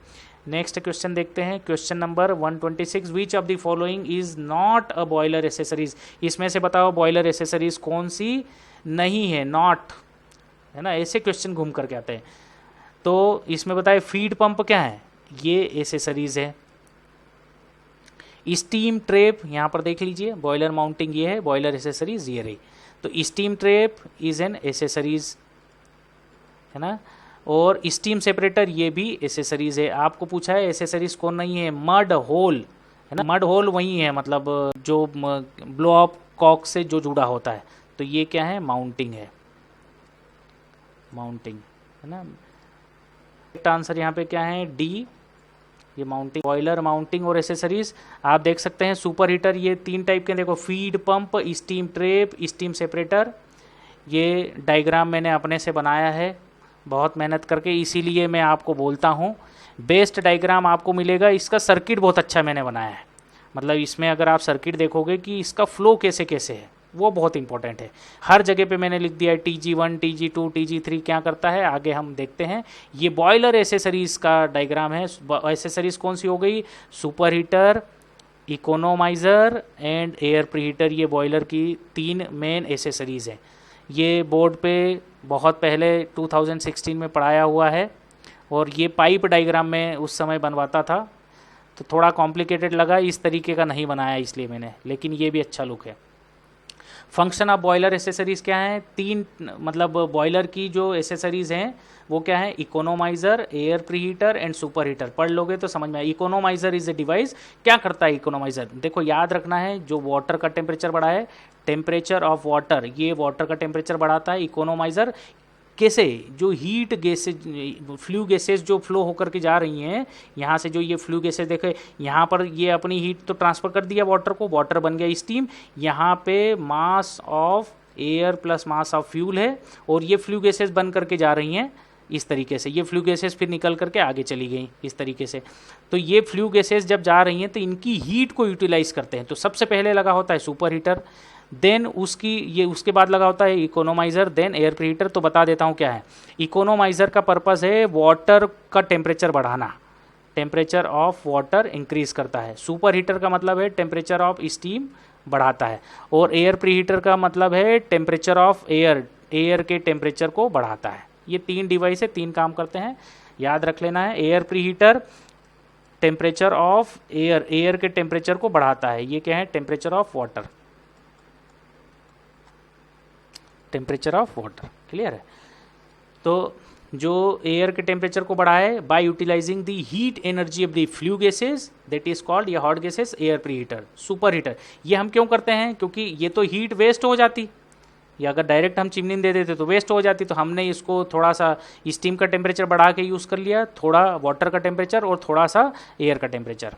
[SPEAKER 1] नेक्स्ट क्वेश्चन देखते हैं, question number 126, which of the following is not a boiler accessories. इसमें से बताओ बॉयलर एसेसरीज कौन सी नहीं है, नॉट है ना, ऐसे क्वेश्चन घूम करके आते हैं। तो इसमें बताए फीड पंप क्या है, ये एसेसरीज है। स्टीम ट्रेप यहाँ पर देख लीजिए, बॉयलर माउंटिंग ये है, बॉयलर एसेसरीज ये रही, तो steam trap is an accessories है ना। और स्टीम सेपरेटर ये भी एसेसरीज है। आपको पूछा है एसेसरीज कौन नहीं है, मड होल है ना, मड होल वही है, मतलब जो ब्लो अप कॉक से जो जुड़ा होता है, तो ये क्या है, माउंटिंग है, माउंटिंग है ना। करेक्ट आंसर यहाँ पे क्या है, डी, ये माउंटिंग। बॉयलर माउंटिंग और एसेसरीज आप देख सकते हैं। सुपर हीटर ये 3 टाइप के, देखो feed pump, steam trap, steam separator. ये डायग्राम मैंने अपने से बनाया है बहुत मेहनत करके, इसीलिए मैं आपको बोलता हूँ बेस्ट डायग्राम आपको मिलेगा। इसका सर्किट बहुत अच्छा मैंने बनाया है, मतलब इसमें अगर आप सर्किट देखोगे कि इसका फ्लो कैसे कैसे है, वो बहुत इंपॉर्टेंट है। हर जगह पे मैंने लिख दिया है TG1, TG2, TG3 क्या करता है, आगे हम देखते हैं। ये बॉयलर एसेसरीज का डायग्राम है। एसेसरीज कौन सी हो गई, super heater, economiser and air preheater, ये बॉयलर की 3 मेन एसेसरीज हैं। ये बोर्ड पे बहुत पहले 2016 में पढ़ाया हुआ है, और ये पाइप डायग्राम में उस समय बनवाता था, तो थोड़ा कॉम्प्लिकेटेड लगा, इस तरीके का नहीं बनाया इसलिए मैंने, लेकिन ये भी अच्छा लुक है। फंक्शन ऑफ बॉयलर एसेसरीज़ क्या है, 3 मतलब बॉयलर की जो एसेसरीज़ हैं वो क्या है, economiser, air preheater and super heater. पढ़ लोगे तो समझ में आए। इकोनोमाइज़र इज ए डिवाइस, क्या करता है इकोनोमाइज़र, देखो याद रखना है, जो वाटर का टेम्परेचर बढ़ा है, टेम्परेचर ऑफ वाटर, ये वाटर का टेम्परेचर बढ़ाता है। इकोनोमाइज़र कैसे, जो हीट गैसेज, फ्लू गैसेज जो फ्लो होकर के जा रही हैं, यहाँ से जो ये फ्लू गैसेज देखे, यहाँ पर ये अपनी हीट तो ट्रांसफ़र कर दिया वाटर को, वाटर बन गया स्टीम, यहाँ पे mass of air plus mass of fuel है, और ये फ्लू गैसेज बन करके जा रही हैं इस तरीके से। ये फ्लू गैसेज फिर निकल करके आगे चली गई इस तरीके से। तो ये फ्लू गैसेज जब जा रही हैं तो इनकी हीट को यूटिलाइज़ करते हैं। तो सबसे पहले लगा होता है सुपर हीटर, देन उसके बाद लगा होता है इकोनोमाइज़र, देन एयर प्रीहीटर। तो बता देता हूँ क्या है। इकोनोमाइज़र का पर्पस है वाटर का टेम्परेचर बढ़ाना, टेम्परेचर ऑफ वाटर इंक्रीज करता है। सुपर हीटर का मतलब है टेम्परेचर ऑफ स्टीम बढ़ाता है, और एयर प्रीहीटर का मतलब है टेम्परेचर ऑफ एयर, एयर के टेम्परेचर को बढ़ाता है। ये 3 डिवाइस है, 3 काम करते हैं, याद रख लेना है। Air preheater temperature of air, air के टेम्परेचर को बढ़ाता है। ये क्या है, temperature of water, temperature of water, clear है। तो जो एयर के टेम्परेचर को बढ़ाए by utilising the heat energy of the flue gases, that is called, या hot gases, air preheater. Super heater ये हम क्यों करते हैं, क्योंकि ये तो हीट वेस्ट हो जाती, या अगर डायरेक्ट हम चिमनी दे देते तो वेस्ट हो जाती, तो हमने इसको थोड़ा सा स्टीम का टेम्परेचर बढ़ा के यूज़ कर लिया, थोड़ा वाटर का टेम्परेचर और थोड़ा सा एयर का टेम्परेचर।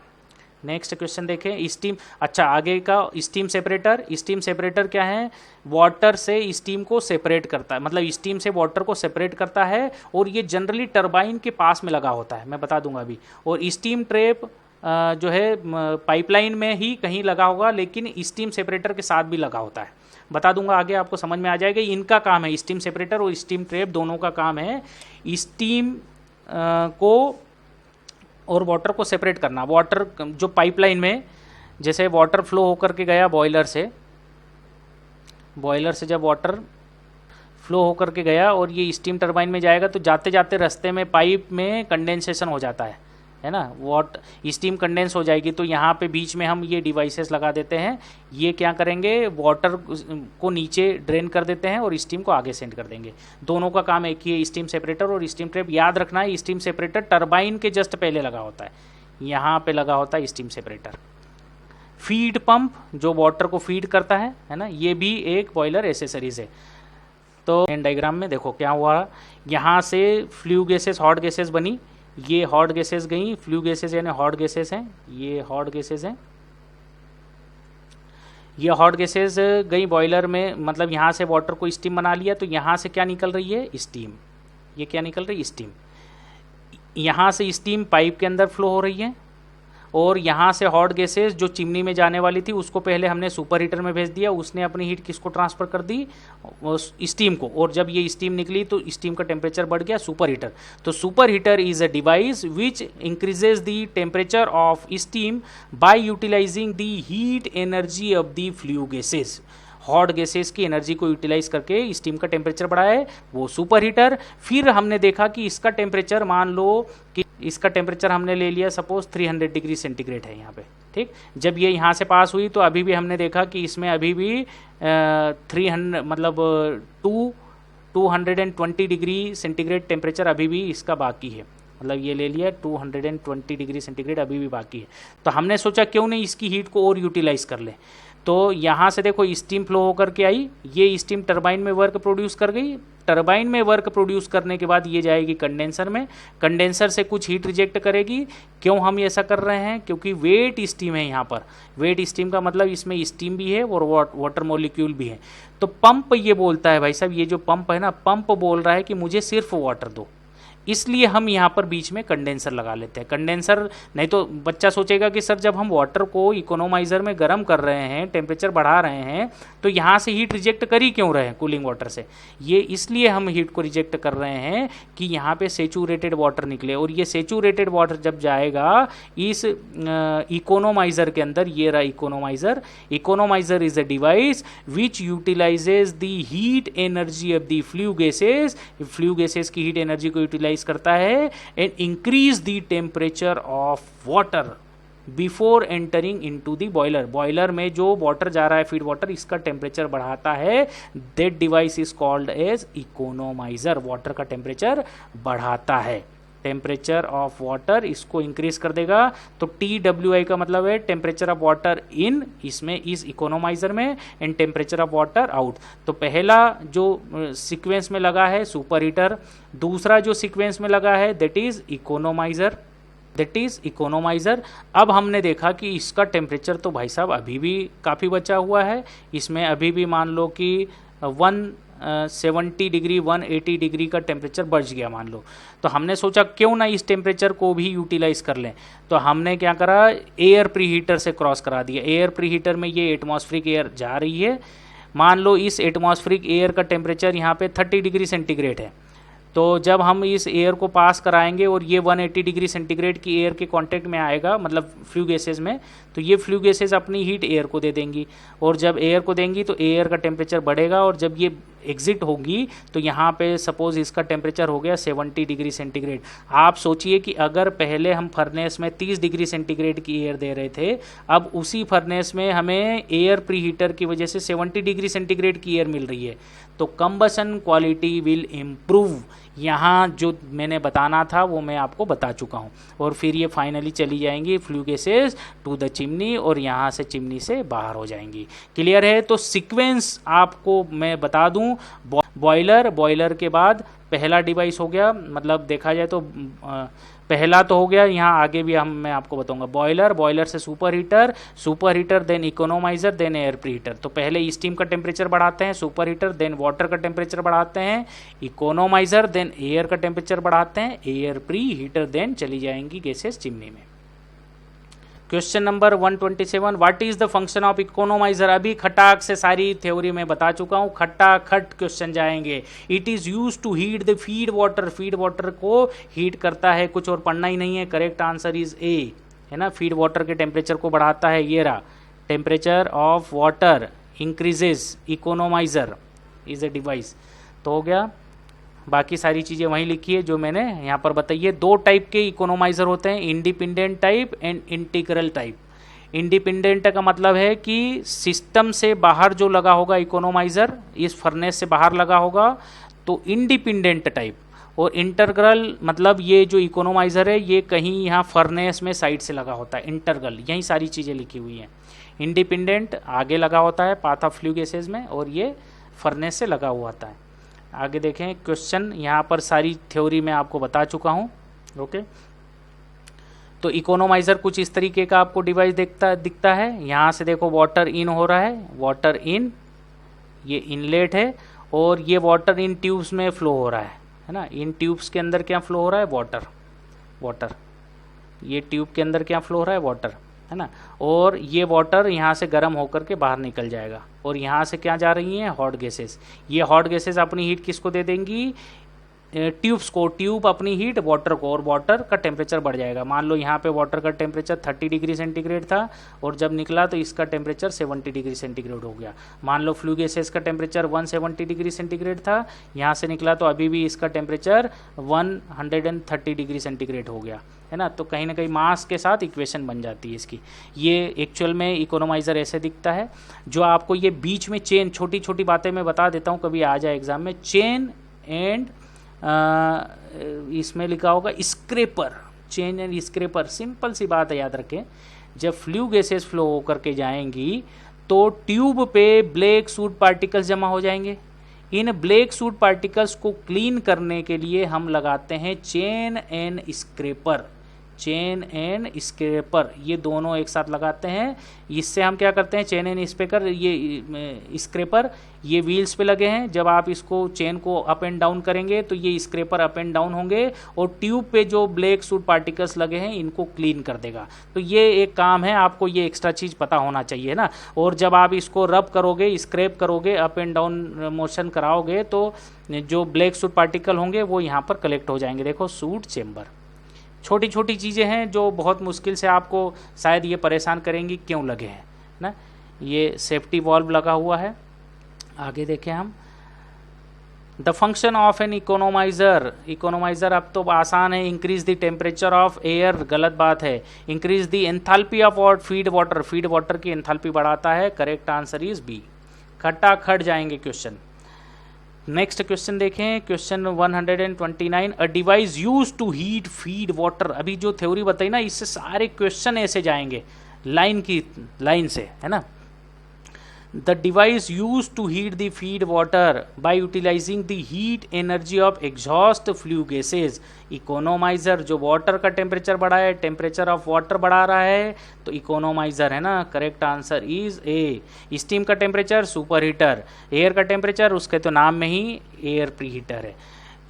[SPEAKER 1] नेक्स्ट क्वेश्चन देखें, स्टीम, अच्छा आगे का स्टीम सेपरेटर। स्टीम सेपरेटर क्या है, वाटर से स्टीम को सेपरेट करता है, मतलब स्टीम से वाटर को सेपरेट करता है, और ये जनरली टरबाइन के पास में लगा होता है, मैं बता दूंगा अभी। और स्टीम ट्रैप जो है पाइपलाइन में ही कहीं लगा होगा, लेकिन स्टीम सेपरेटर के साथ भी लगा होता है, बता दूंगा आगे, आपको समझ में आ जाएगा। इनका काम है, स्टीम सेपरेटर और स्टीम ट्रैप दोनों का काम है स्टीम को और वाटर को सेपरेट करना। वाटर जो पाइपलाइन में, जैसे वाटर फ्लो होकर के गया बॉयलर से, बॉयलर से जब वाटर फ्लो होकर के गया और ये स्टीम टरबाइन में जाएगा, तो जाते जाते रास्ते में पाइप में कंडेंसेशन हो जाता है है ना, स्टीम कंडेंस हो जाएगी। तो यहाँ पे बीच में हम ये डिवाइसेस लगा देते हैं, ये क्या करेंगे, वाटर को नीचे ड्रेन कर देते हैं और स्टीम को आगे सेंड कर देंगे। दोनों का काम एक ही है, स्टीम सेपरेटर और स्टीम ट्रैप। याद रखना है स्टीम सेपरेटर टरबाइन के जस्ट पहले लगा होता है, यहाँ पे लगा होता है स्टीम सेपरेटर। फीड पंप जो वाटर को फीड करता है ना, ये भी एक बॉयलर एसेसरीज है। तो एंड डायग्राम में देखो क्या हुआ, यहाँ से फ्लू गैसेस हॉट गैसेस बनी, ये हॉट गैसेस गई, फ्लू गैसेस यानी हॉट गैसेस हैं, ये हॉट गैसेस हैं, ये हॉट गैसेस गई बॉयलर में, मतलब यहाँ से वाटर को स्टीम बना लिया। तो यहाँ से क्या निकल रही है, स्टीम। ये क्या निकल रही है, स्टीम। यहाँ से स्टीम पाइप के अंदर फ्लो हो रही है और यहाँ से हॉट गैसेस जो चिमनी में जाने वाली थी उसको पहले हमने सुपर हीटर में भेज दिया, उसने अपनी हीट किसको ट्रांसफ़र कर दी, स्टीम को। और जब ये स्टीम निकली तो स्टीम का टेम्परेचर बढ़ गया, सुपर हीटर। तो super heater is a device which increases the temperature of steam by utilising the heat energy of the flue gases. Hot gases की एनर्जी को यूटिलाइज करके स्टीम का टेम्परेचर बढ़ाए वो सुपर हीटर। फिर हमने देखा कि इसका टेम्परेचर, मान लो कि इसका टेम्परेचर हमने ले लिया सपोज 300 डिग्री सेंटीग्रेड है यहाँ पे, ठीक। जब ये यहाँ से पास हुई तो अभी भी हमने देखा कि इसमें अभी भी 300 मतलब 220 डिग्री सेंटीग्रेड टेम्परेचर अभी भी इसका बाकी है। मतलब ये ले लिया 220 डिग्री सेंटीग्रेड अभी भी बाकी है। तो हमने सोचा क्यों नहीं इसकी हीट को और यूटिलाइज कर ले। तो यहाँ से देखो स्टीम फ्लो होकर के आई, ये स्टीम टरबाइन में वर्क प्रोड्यूस कर गई। टरबाइन में वर्क प्रोड्यूस करने के बाद ये जाएगी कंडेंसर में, कंडेंसर से कुछ हीट रिजेक्ट करेगी। क्यों हम ऐसा कर रहे हैं, क्योंकि वेट स्टीम है यहाँ पर। वेट स्टीम का मतलब इसमें स्टीम भी है और वाटर मॉलिक्यूल भी है। तो पंप ये बोलता है, भाई साहब ये जो पंप है ना, पंप बोल रहा है कि मुझे सिर्फ वाटर दो, इसलिए हम यहाँ पर बीच में कंडेंसर लगा लेते हैं। कंडेंसर, नहीं तो बच्चा सोचेगा कि सर जब हम वाटर को इकोनोमाइज़र में गर्म कर रहे हैं, टेम्परेचर बढ़ा रहे हैं, तो यहाँ से हीट रिजेक्ट कर ही क्यों रहे हैं कूलिंग वाटर से। ये इसलिए हम हीट को रिजेक्ट कर रहे हैं कि यहाँ पे सेचूरेटेड वाटर निकले। और ये सेचूरेटेड वाटर जब जाएगा इस इकोनोमाइज़र के अंदर, ये रहा economiser. Economiser is a device which utilises the heat energy of the flue gases. Flu gases की हीट एनर्जी को यूटिलाइज करता है and increase the temperature of water before entering into the boiler. Boiler में जो water जा रहा है, feed water, इसका टेम्परेचर बढ़ाता है। That device is called as economiser. Water का टेम्परेचर बढ़ाता है, टेम्परेचर ऑफ वाटर इसको इंक्रीज कर देगा। तो TWI का मतलब है टेम्परेचर ऑफ वाटर इन, इसमें इस इकोनोमाइजर में, and temperature of water out. तो पहला जो सीक्वेंस में लगा है सुपर हीटर, दूसरा जो सीक्वेंस में लगा है that is economiser, that is economiser. अब हमने देखा कि इसका टेम्परेचर तो भाई साहब अभी भी काफ़ी बचा हुआ है, इसमें अभी भी मान लो कि 170 डिग्री 180 डिग्री का टेम्परेचर बढ़ गया मान लो। तो हमने सोचा क्यों ना इस टेम्परेचर को भी यूटिलाइज कर लें। तो हमने क्या करा, एयर प्री हीटर से क्रॉस करा दिया। एयर प्री हीटर में ये एटमॉस्फेरिक एयर जा रही है, मान लो इस एटमॉस्फेरिक एयर का टेम्परेचर यहाँ पे 30 डिग्री सेंटीग्रेड है। तो जब हम इस एयर को पास कराएंगे और ये 180 डिग्री सेंटीग्रेड की एयर के कांटेक्ट में आएगा, मतलब फ्लू गैसेज में, तो ये फ्लू गैसेज अपनी हीट एयर को दे देंगी। और जब एयर को देंगी तो एयर का टेम्परेचर बढ़ेगा, और जब ये एग्जिट होगी तो यहाँ पे सपोज इसका टेम्परेचर हो गया 70 डिग्री सेंटीग्रेड। आप सोचिए कि अगर पहले हम फर्नेस में 30 डिग्री सेंटीग्रेड की एयर दे रहे थे, अब उसी फर्नेस में हमें एयर प्री हीटर की वजह से 70 डिग्री सेंटीग्रेड की एयर मिल रही है। तो कंबसन क्वालिटी विल इम्प्रूव। यहाँ जो मैंने बताना था वो मैं आपको बता चुका हूँ। और फिर ये फाइनली चली जाएंगी flue gases to the chimney, और यहाँ से चिमनी से बाहर हो जाएंगी। क्लियर है। तो सीक्वेंस आपको मैं बता दूँ, बॉयलर के बाद पहला डिवाइस हो गया, मतलब देखा जाए तो पहला तो हो गया, यहाँ आगे भी मैं आपको बताऊंगा। बॉयलर से super heater then economiser then air pre heater. तो पहले स्टीम का टेम्परेचर बढ़ाते हैं सुपर हीटर, देन वाटर का टेम्परेचर बढ़ाते हैं इकोनोमाइजर, देन एयर का टेम्परेचर बढ़ाते हैं एयर प्री हीटर, देन चली जाएंगी गैसेस चिमनी में। Question number 127, what is the function of economiser. अभी खटाक से सारी थ्योरी में बता चुका हूँ, खटाखट क्वेश्चन जाएंगे। It is use to heat the feed water को हीट करता है, कुछ और पढ़ना ही नहीं है। करेक्ट आंसर इज ए, है ना। फीड वाटर के टेम्परेचर को बढ़ाता है, ये रहा temperature of water increases, economiser is a device. तो हो गया बाकी सारी चीज़ें वहीं लिखी है जो मैंने यहाँ पर बताई है। दो टाइप के इकोनोमाइज़र होते हैं, independent type and integral type. Independent का मतलब है कि सिस्टम से बाहर जो लगा होगा इकोनोमाइज़र, इस फर्नेस से बाहर लगा होगा तो इंडिपेंडेंट टाइप, और इंटरग्रल मतलब ये जो इकोनोमाइज़र है ये कहीं यहाँ फर्नेस में साइड से लगा होता है, इंटरग्रल, यही सारी चीज़ें लिखी हुई हैं। इंडिपेंडेंट आगे लगा होता है पाथ ऑफ फ्लू गैसेज में, और ये फर्नेस से लगा हुआ होता है। आगे देखें क्वेश्चन, यहाँ पर सारी थ्योरी मैं आपको बता चुका हूँ। ओके, तो इकोनोमाइज़र कुछ इस तरीके का आपको डिवाइस दिखता है। यहाँ से देखो वाटर इन हो रहा है, वाटर इन, ये इनलेट है, और ये वाटर इन ट्यूब्स में फ्लो हो रहा है ना। इन ट्यूब्स के अंदर क्या फ्लो हो रहा है, वाटर, ये ट्यूब के अंदर क्या फ्लो हो रहा है, वाटर, है ना। और ये वाटर यहाँ से गर्म होकर के बाहर निकल जाएगा, और यहाँ से क्या जा रही हैं, हॉट गैसेस। ये हॉट गैसेस अपनी हीट किसको दे देंगी, ट्यूब्स को, ट्यूब अपनी हीट वाटर को, और वाटर का टेम्परेचर बढ़ जाएगा। मान लो यहाँ पे वाटर का टेम्परेचर 30 डिग्री सेंटीग्रेड था, और जब निकला तो इसका टेम्परेचर 70 डिग्री सेंटीग्रेड हो गया। मान लो फ्लू गैसेस का टेम्परेचर 170 डिग्री सेंटीग्रेड था, यहाँ से निकला तो अभी भी इसका टेम्परेचर 130 डिग्री सेंटीग्रेड हो गया, है ना। तो कहीं ना कहीं मास के साथ इक्वेशन बन जाती है इसकी। ये एक्चुअल में इकोनोमाइज़र ऐसे दिखता है। जो आपको ये बीच में चेन, छोटी छोटी बातें मैं बता देता हूँ, कभी आ जाए एग्जाम में, चेन एंड इसमें लिखा होगा scraper, chain and scraper, simple सी बात है, याद रखें। जब फ्लू गैसेस फ्लो होकर के जाएंगी तो ट्यूब पे ब्लैक सूट पार्टिकल्स जमा हो जाएंगे। इन ब्लैक सूट पार्टिकल्स को क्लीन करने के लिए हम लगाते हैं chain and scraper, chain and scraper, ये दोनों एक साथ लगाते हैं। इससे हम क्या करते हैं, चेन एंड स्क्रेपर, ये स्क्रेपर ये व्हील्स पे लगे हैं। जब आप इसको चेन को अप एंड डाउन करेंगे तो ये स्क्रेपर अप एंड डाउन होंगे, और ट्यूब पे जो ब्लैक सूट पार्टिकल्स लगे हैं इनको क्लीन कर देगा। तो ये एक काम है, आपको ये एक्स्ट्रा चीज़ पता होना चाहिए ना। और जब आप इसको रब करोगे, स्क्रैप करोगे, अप एंड डाउन मोशन कराओगे, तो जो ब्लैक सूट पार्टिकल होंगे वो यहाँ पर कलेक्ट हो जाएंगे। देखो सूट चेम्बर, छोटी छोटी चीज़ें हैं जो बहुत मुश्किल से आपको शायद ये परेशान करेंगी, क्यों लगे हैं ना। ये सेफ्टी वॉल्व लगा हुआ है। आगे देखें हम, the function of an economiser, economiser अब तो आसान है। Increase the temperature of air, गलत बात है। Increase the enthalpy of feed water, feed water की एंथैल्पी बढ़ाता है। Correct answer is B. खटाखट जाएंगे क्वेश्चन। नेक्स्ट क्वेश्चन देखें, question 129, a device use to heat feed water. अभी जो थ्योरी बताई ना, इससे सारे क्वेश्चन ऐसे जाएंगे लाइन से, है ना। The device use to heat the feed water by utilising the heat energy of exhaust flue gases. Economiser जो वाटर का टेम्परेचर बढ़ाए, टेम्परेचर ऑफ वाटर बढ़ा रहा है, तो इकोनोमाइज़र है ना। Correct answer is A. Steam का टेम्परेचर सुपर हीटर, एयर का टेम्परेचर उसके तो नाम में ही एयर प्री हीटर है।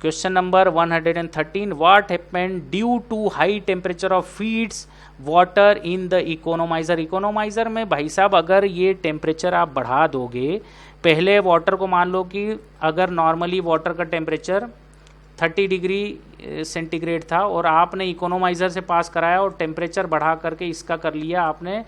[SPEAKER 1] Question number 113, what happened due to high temperature of feeds water in the economiser. Economiser में भाई साहब अगर ये टेम्परेचर आप बढ़ा दोगे, पहले वाटर को मान लो कि अगर नॉर्मली वाटर का टेम्परेचर 30 डिग्री सेंटीग्रेड था, और आपने इकोनोमाइज़र से पास कराया और टेम्परेचर बढ़ा करके इसका कर लिया आपने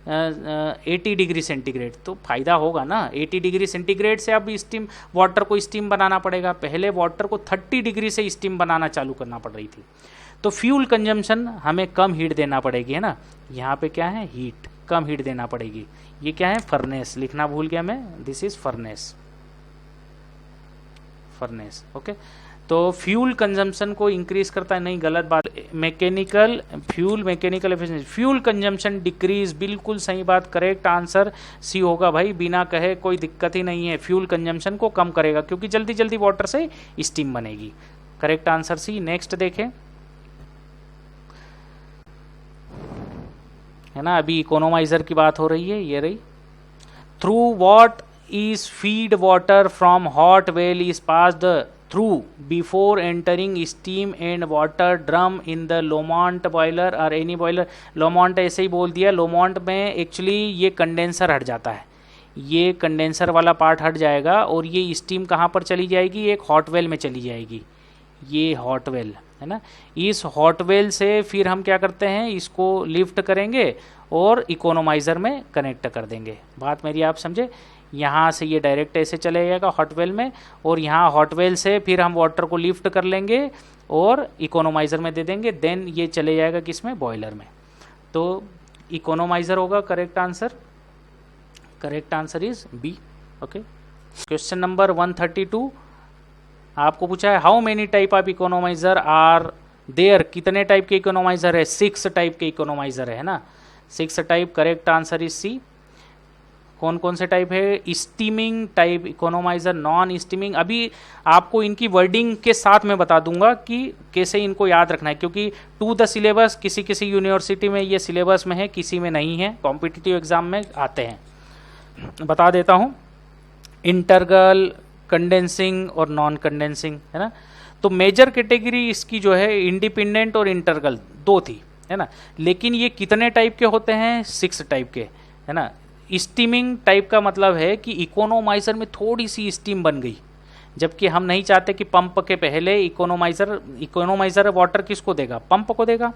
[SPEAKER 1] 80 डिग्री सेंटीग्रेड, तो फ़ायदा होगा ना। 80 डिग्री सेंटीग्रेड से अब स्टीम, वाटर को स्टीम बनाना पड़ेगा। पहले वाटर को 30 डिग्री से स्टीम बनाना चालू करना पड़ रही थी, तो फ्यूल कंजम्पशन हमें कम हीट देना पड़ेगी, है ना। यहाँ पे क्या है, हीट, कम हीट देना पड़ेगी। ये क्या है, फर्नेस, लिखना भूल गया मैं, this is furnace, furnace. Okay, तो फ्यूल कंजम्पशन को इंक्रीज करता है, नहीं गलत बात। Mechanical fuel, mechanical efficiency, fuel consumption decrease, बिल्कुल सही बात। करेक्ट आंसर सी होगा भाई, बिना कहे कोई दिक्कत ही नहीं है। फ्यूल कंजम्पशन को कम करेगा क्योंकि जल्दी जल्दी वाटर से स्टीम बनेगी। करेक्ट आंसर सी। नेक्स्ट देखें, है ना, अभी इकोनोमाइज़र की बात हो रही है, ये रही। Through what is feed water from hot well is passed through before entering steam and water drum in the Lamont boiler और एनी बॉयलर। लोमोंट ऐसे ही बोल दिया, लोमोंट में एक्चुअली ये कंडेंसर हट जाता है, ये कंडेंसर वाला पार्ट हट जाएगा और ये स्टीम कहाँ पर चली जाएगी, एक हॉट वेल में चली जाएगी। ये हॉट वेल है ना, इस हॉट वेल से फिर हम क्या करते हैं, इसको लिफ्ट करेंगे और इकोनोमाइज़र में कनेक्ट कर देंगे। बात मेरी आप समझे। यहाँ से ये डायरेक्ट ऐसे चले जाएगा हॉट वेल में, और यहाँ हॉट वेल से फिर हम वाटर को लिफ्ट कर लेंगे और इकोनोमाइज़र में दे देंगे, देन ये चले जाएगा किसमें, बॉयलर में। तो इकोनोमाइज़र होगा correct answer. Correct answer is B. Okay, question number 132 आपको पूछा है how many type of economiser are there, कितने टाइप के इकोनोमाइज़र है, 6 टाइप के इकोनोमाइज़र है ना, 6 type. Correct answer is C. कौन कौन से टाइप है, steaming type economiser, non steaming. अभी आपको इनकी वर्डिंग के साथ मैं बता दूंगा कि कैसे इनको याद रखना है, क्योंकि टू द सिलेबस किसी किसी यूनिवर्सिटी में ये सिलेबस में है, किसी में नहीं है, कॉम्पिटिटिव एग्जाम में आते हैं। बता देता हूँ, इंटरगल, कंडेंसिंग और नॉन कंडेंसिंग, है ना। तो मेजर कैटेगरी इसकी जो है इंडिपेंडेंट और इंटरगल 2 थी, है ना। लेकिन ये कितने टाइप के होते हैं, 6 टाइप के, है ना। स्टीमिंग टाइप का मतलब है कि इकोनोमाइज़र में थोड़ी सी स्टीम बन गई, जबकि हम नहीं चाहते कि पंप के पहले इकोनोमाइज़र वाटर किसको देगा, पंप को देगा।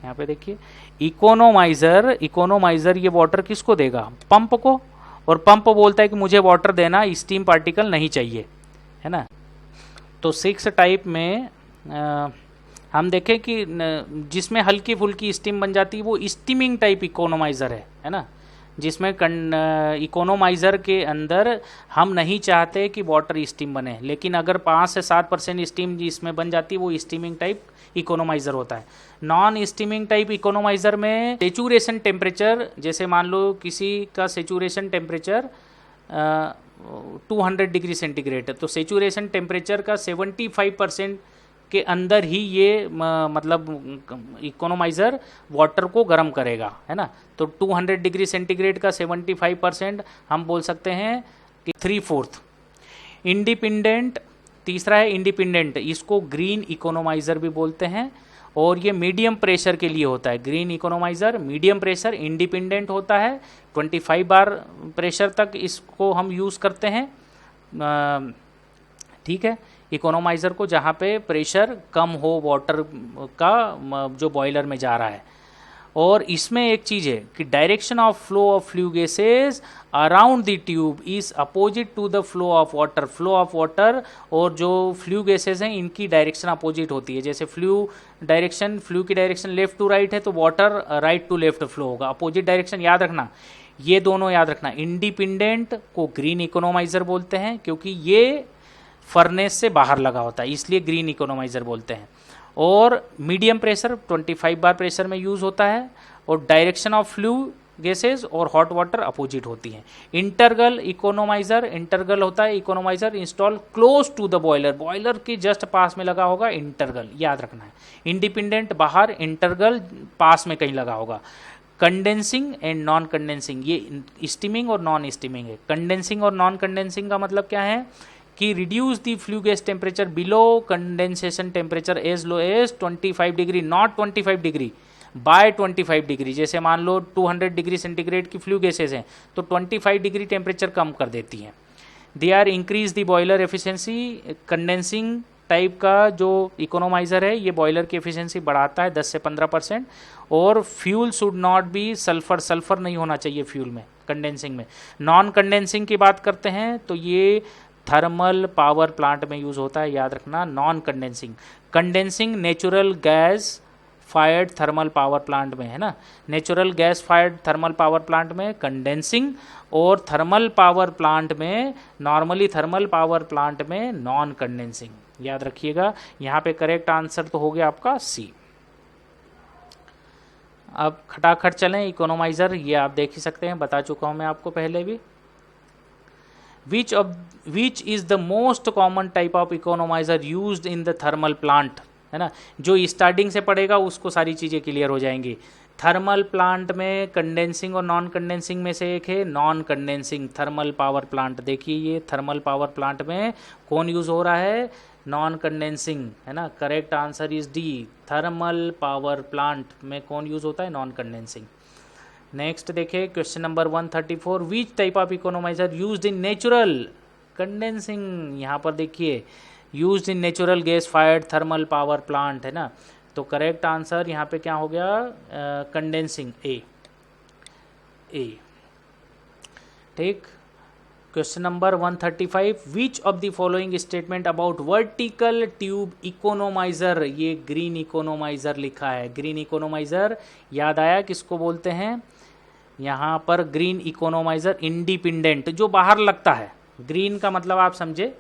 [SPEAKER 1] यहाँ पे देखिए, इकोनोमाइज़र ये वाटर किसको देगा, पंप को, और पंप बोलता है कि मुझे वाटर देना, स्टीम पार्टिकल नहीं चाहिए, है ना। तो 6 टाइप में हम देखें कि जिसमें हल्की फुल्की स्टीम बन जाती है वो स्टीमिंग टाइप इकोनोमाइज़र है ना, जिसमें इकोनोमाइज़र के अंदर हम नहीं चाहते कि वाटर स्टीम बने, लेकिन अगर 5 से 7% स्टीम जिसमें बन जाती है वो स्टीमिंग टाइप इकोनोमाइज़र होता है। नॉन स्टीमिंग टाइप इकोनोमाइज़र में सेचुरेशन टेम्परेचर, जैसे मान लो किसी का सेचुरेशन टेम्परेचर 200 डिग्री सेंटीग्रेड है, तो सेचुरेशन टेम्परेचर का 75% के अंदर ही ये मतलब इकोनोमाइज़र वाटर को गर्म करेगा, है ना। तो 200 डिग्री सेंटीग्रेड का 75% हम बोल सकते हैं कि 3/4। इंडिपेंडेंट, तीसरा है इंडिपेंडेंट, इसको ग्रीन इकोनोमाइज़र भी बोलते हैं, और ये मीडियम प्रेशर के लिए होता है। Green economiser medium pressure, independent होता है 25 बार प्रेशर तक इसको हम यूज़ करते हैं, ठीक है। इकोनोमाइज़र को जहाँ पे प्रेशर कम हो वाटर का जो बॉयलर में जा रहा है। और इसमें एक चीज़ है कि direction of flow of flue gases around the tube is opposite to the flow of water. Flow of water और जो फ्लू गैसेज हैं इनकी डायरेक्शन अपोजिट होती है। जैसे फ्लू की डायरेक्शन लेफ्ट टू राइट है, तो water right to left flow होगा, अपोजिट डायरेक्शन। याद रखना, ये दोनों याद रखना। इंडिपेंडेंट को ग्रीन इकोनोमाइज़र बोलते हैं, क्योंकि ये फर्नेस से बाहर लगा होता है, इसलिए ग्रीन इकोनोमाइज़र बोलते हैं। और मीडियम प्रेशर 25 बार प्रेशर में यूज़ होता है, और डायरेक्शन ऑफ फ्लू गैसेज और हॉट वाटर अपोजिट होती हैं। इंटरगल इकोनोमाइज़र, इंटरगल होता है economiser install close to the boiler, boiler के जस्ट पास में लगा होगा, इंटरगल याद रखना है। इंडिपेंडेंट बाहर, इंटरगल पास में कहीं लगा होगा। कंडेंसिंग एंड नॉन कंडेंसिंग, ये स्टीमिंग और नॉन स्टीमिंग है। कंडेंसिंग और नॉन कंडेंसिंग का मतलब क्या है कि reduce the flue gas temperature below condensation temperature as low as 25 degree, not 25 degree, by 25 degree. जैसे मान लो 200 डिग्री सेंटीग्रेड की फ्लू गैसेज हैं, तो 25 डिग्री टेम्परेचर कम कर देती हैं। They are increase the boiler efficiency. Condensing type का जो इकोनोमाइज़र है ये बॉयलर की एफिशिएंसी बढ़ाता है 10 से 15%। और fuel should not be sulphur नहीं होना चाहिए फ्यूल में, कंडेंसिंग में। नॉन कंडेंसिंग की बात करते हैं तो ये थर्मल पावर प्लांट में यूज़ होता है, याद रखना। Non condensing, condensing natural gas fired thermal power plant में, है ना। Natural gas fired thermal power plant में कंडेंसिंग, और थर्मल पावर प्लांट में, नॉर्मली थर्मल पावर प्लांट में नॉन कंडेंसिंग। याद रखिएगा। यहाँ पे करेक्ट आंसर तो हो गया आपका सी। अब खटाखट चलें, इकोनोमाइज़र ये आप देख ही सकते हैं, बता चुका हूँ मैं आपको पहले भी। which is the most common type of economizer used in the thermal plant, है ना। जो स्टार्टिंग से पढ़ेगा उसको सारी चीज़ें क्लियर हो जाएंगी। थर्मल प्लांट में कंडेंसिंग और नॉन कंडेंसिंग में से एक है non condensing thermal power plant. देखिए ये थर्मल पावर प्लांट में कौन यूज़ हो रहा है, नॉन कंडेंसिंग, है ना। Correct answer is D, thermal power plant में कौन यूज़ होता है, नॉन कंडेंसिंग। नेक्स्ट देखिए question number 134, which type of economiser used in natural condensing. यहाँ पर देखिए used in natural gas fired thermal power plant, है ना। तो करेक्ट आंसर यहाँ पे क्या हो गया, कंडेंसिंग, ए। ठीक। Question number 135, which of the following statement about vertical tube economiser, ये ग्रीन इकोनोमाइजर लिखा है। ग्रीन इकोनोमाइजर याद आया किसको बोलते हैं, यहाँ पर ग्रीन इकोनोमाइजर इंडिपेंडेंट, जो बाहर लगता है। ग्रीन का मतलब आप समझे,